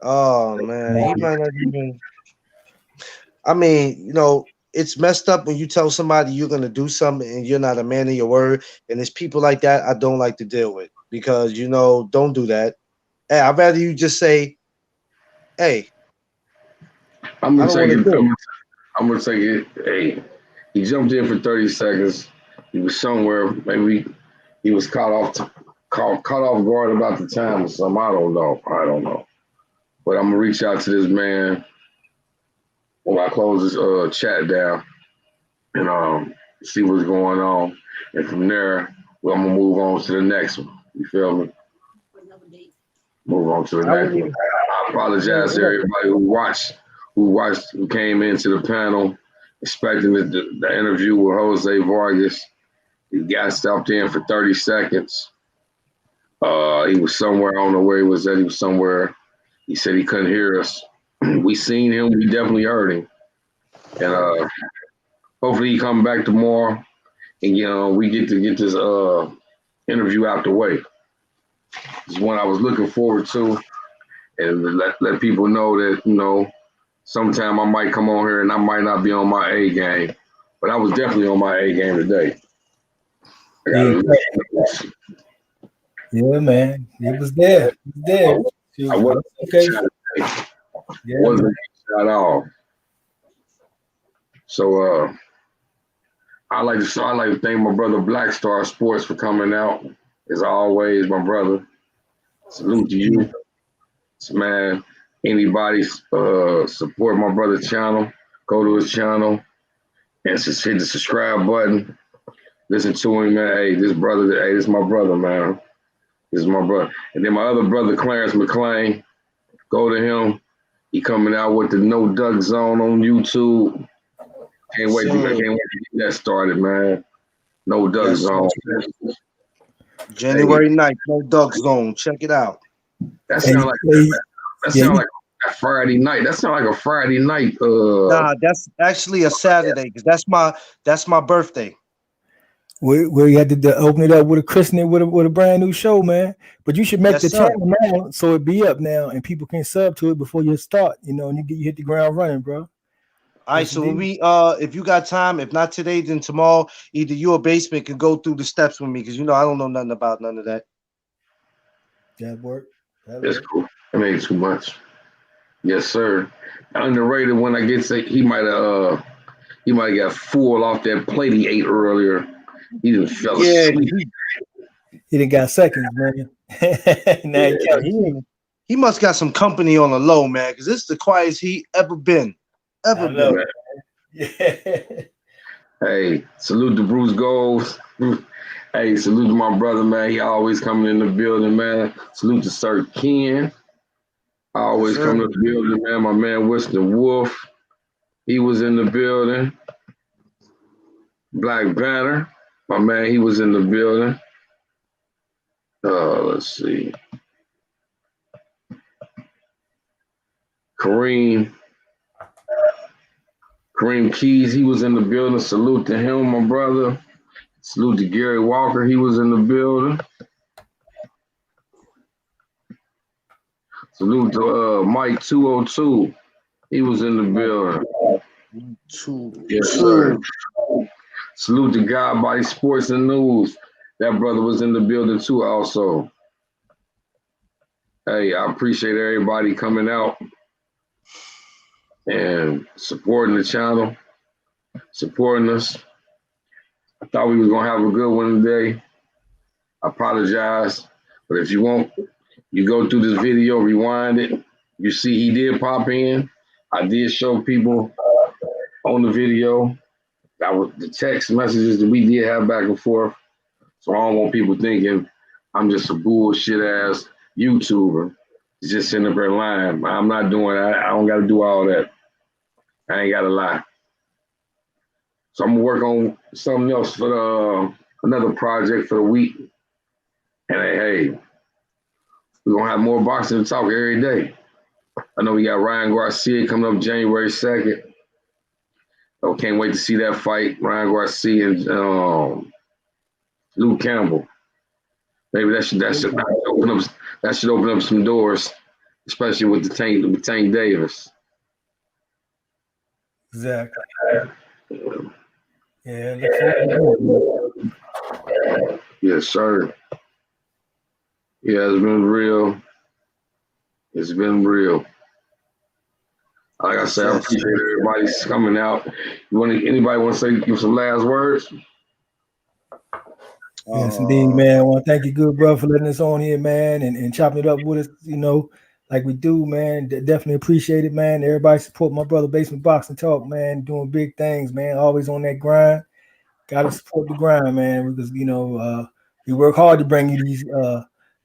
Oh man, he might not even. I mean, it's messed up when you tell somebody you're gonna do something and you're not a man of your word. And it's people like that I don't like to deal with because don't do that. Hey, I'd rather you just say, "Hey, I'm gonna take it. do I'm gonna take it. Hey, he jumped in for 30 seconds. He was somewhere. Maybe he was caught off guard about the time or something. I don't know. But I'm gonna reach out to this man when I close this chat down and see what's going on. And from there, I'm gonna move on to the next one. You feel me? Move on to the next one. I apologize to everybody who came into the panel expecting the interview with Jose Vargass. He got stopped in for 30 seconds. He was somewhere, I don't know where he was at. He was somewhere. He said he couldn't hear us. We seen him. We definitely heard him. And hopefully he come back tomorrow and, we get to get this interview out the way. It's one I was looking forward to. And let people know that, sometime I might come on here and I might not be on my A game. But I was definitely on my A game today. Yeah, man. It was there. I wasn't okay. Yeah, wasn't at all. So I like to thank my brother Black Star Sports for coming out. As always, my brother. Salute to you. Man, anybody support my brother's channel, go to his channel and just hit the subscribe button. Listen to him, man. Hey, this is my brother, man. This is my brother. And then my other brother, Clarence McClain, go to him. He coming out with the No Duck Zone on YouTube. Can't wait to get that started, man. No Duck Zone. January 9th, No Duck Zone. Check it out. That sounds like a Friday night. That sounds like a Friday night. Nah, that's actually a Saturday because that's my birthday. Where you had to open it up with a christening with a brand new show, man. But you should make the channel now so it be up now and people can sub to it before you start, and you hit the ground running, bro. All right, so we if you got time, if not today, then tomorrow, either you or Basement can go through the steps with me because I don't know nothing about none of that. That work. That's cool. That ain't too much. Yes, sir. Underrated when I get sick, he might have got full off that plate he ate earlier. He just fell asleep. He done got seconds, man. Now he must got some company on the low, man, because this is the quietest he ever been. Yeah. Hey, salute to Bruce Goals. Hey, salute to my brother, man. He always coming in the building, man. Salute to Sir Ken. I always come to the building, man. My man Winston Wolf, he was in the building. Black Banner, my man, he was in the building. Let's see. Kareem Keys, he was in the building. Salute to him, my brother. Salute to Gary Walker, he was in the building. Salute to Mike 202, he was in the building. Yes, sir. Salute to God Body Sports and News. That brother was in the building too also. Hey, I appreciate everybody coming out and supporting the channel, supporting us. I thought we was gonna have a good one today. I apologize, but if you want, you go through this video, rewind it. You see he did pop in. I did show people on the video. That was the text messages that we did have back and forth. So I don't want people thinking I'm just a bullshit ass YouTuber. Just sitting up there lying. I'm not doing that. I don't got to do all that. I ain't got to lie. So I'm gonna work on something else for another project for the week. And hey, we're gonna have more boxing to talk every day. I know we got Ryan Garcia coming up January 2nd. I can't wait to see that fight, Ryan Garcia and Luke Campbell. Maybe that should open up some doors, especially with the Tank Davis. Exactly. Yeah. Yes, sir. Yeah, it's been real. It's been real. Like I said, I appreciate everybody's coming out. Anybody want to give some last words? Yes, indeed, man. I want to thank you, good brother, for letting us on here, man, and chopping it up with us, like we do, man. Definitely appreciate it, man. Everybody support my brother, Basement Boxing Talk, man. Doing big things, man. Always on that grind. Got to support the grind, man, because, we work hard to bring you these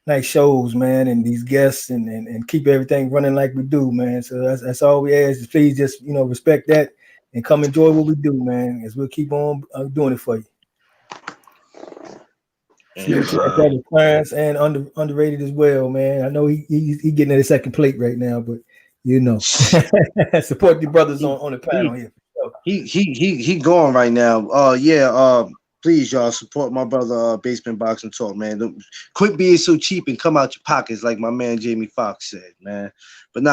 nice shows, man, and these guests and keep everything running like we do, man. So that's all we ask is please just, respect that and come enjoy what we do, man, as we'll keep on doing it for you. Yes, That Clarence and underrated as well, man. I know he getting at his second plate right now, but support the brothers on the panel here. He going right now. Please y'all support my brother Basement Boxing Talk, man. Quit being so cheap and come out your pockets like my man Jamie Foxx said, man. But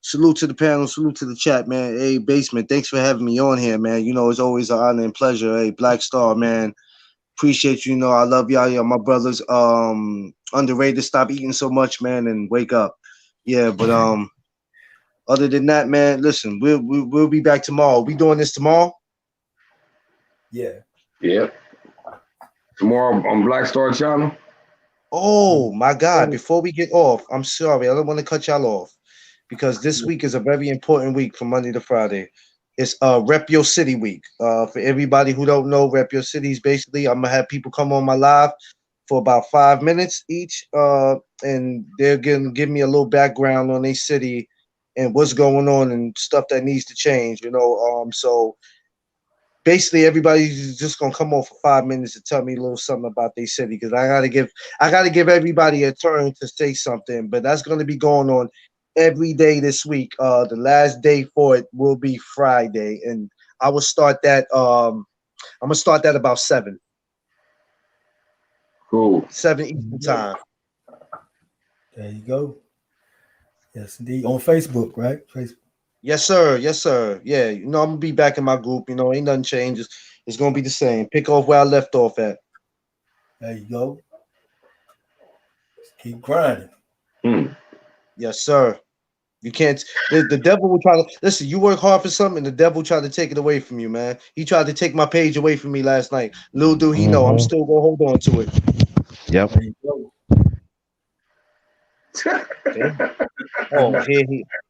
salute to the panel, salute to the chat, man. Hey, Basement, thanks for having me on here, man. It's always an honor and pleasure. Hey, Black Star, man. Appreciate you. I love y'all. Y'all my brothers. Underrated. Stop eating so much, man, and wake up. Yeah, but other than that, man, listen, we'll be back tomorrow. We doing this tomorrow? Yeah. Yep. Tomorrow on Black Star channel. Oh my God! Before we get off, I'm sorry, I don't want to cut y'all off because this week is a very important week from Monday to Friday. It's Rep Your City week. For everybody who don't know, Rep Your City is basically I'm gonna have people come on my live for about 5 minutes each, and they're gonna give me a little background on their city and what's going on and stuff that needs to change. So basically everybody's just gonna come on for 5 minutes and tell me a little something about their city because I gotta give everybody a turn to say something. But that's gonna be going on every day this week. The last day for it will be Friday, and I will start that. I'm gonna start that about 7. Cool. 7 Eastern time. There you go. Yes, indeed. On Facebook, right? Facebook. Yes, sir. Yes, sir. Yeah, I'm gonna be back in my group. Ain't nothing changes. It's gonna be the same. Pick off where I left off at. There you go. Just keep grinding. Yes, sir. You can't. The devil will try to listen. You work hard for something, and the devil tried to take it away from you, man. He tried to take my page away from me last night. Little do he know, I'm still gonna hold on to it. Yep. There you go. Oh,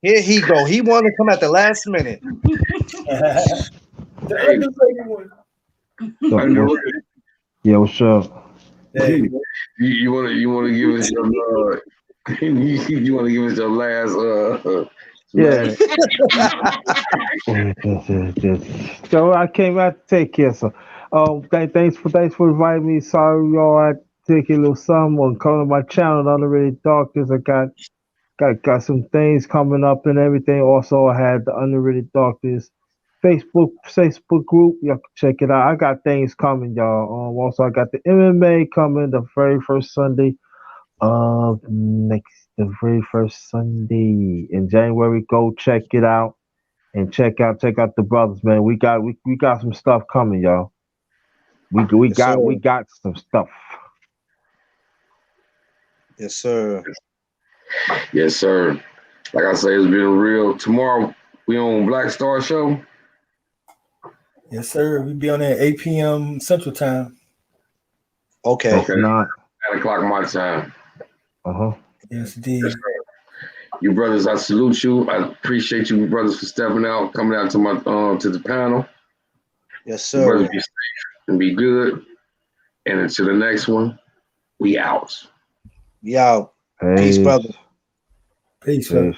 here he go. He wanted to come at the last minute. Yeah, what's up? Hey. You want to give us some You want to give us your last Yeah. So I came out to take care. So, thanks for inviting me. Sorry, y'all. I take a little something on calling my channel. Underrated Darkness. I got some things coming up and everything. Also, I had the Underrated Darkness Facebook group. Y'all can check it out. I got things coming, y'all. Also, I got the MMA coming the very first Sunday of the very first Sunday in January. Go check it out and check out the brothers, man. We got some stuff coming, y'all. Yes, sir. We got some stuff. Yes, sir. Yes, sir. Like I say, it's been real. Tomorrow we on Black Star Show. Yes, sir. We be on there at 8 p.m. Central Time. Okay. Okay. 9 o'clock my time. Yes, indeed. You brothers, I salute you. I appreciate you brothers for stepping out, coming out to my to the panel. Yes, You sir. brothers be safe and be good. And until the next one, we out. We out. Peace, brother. Peace, brother.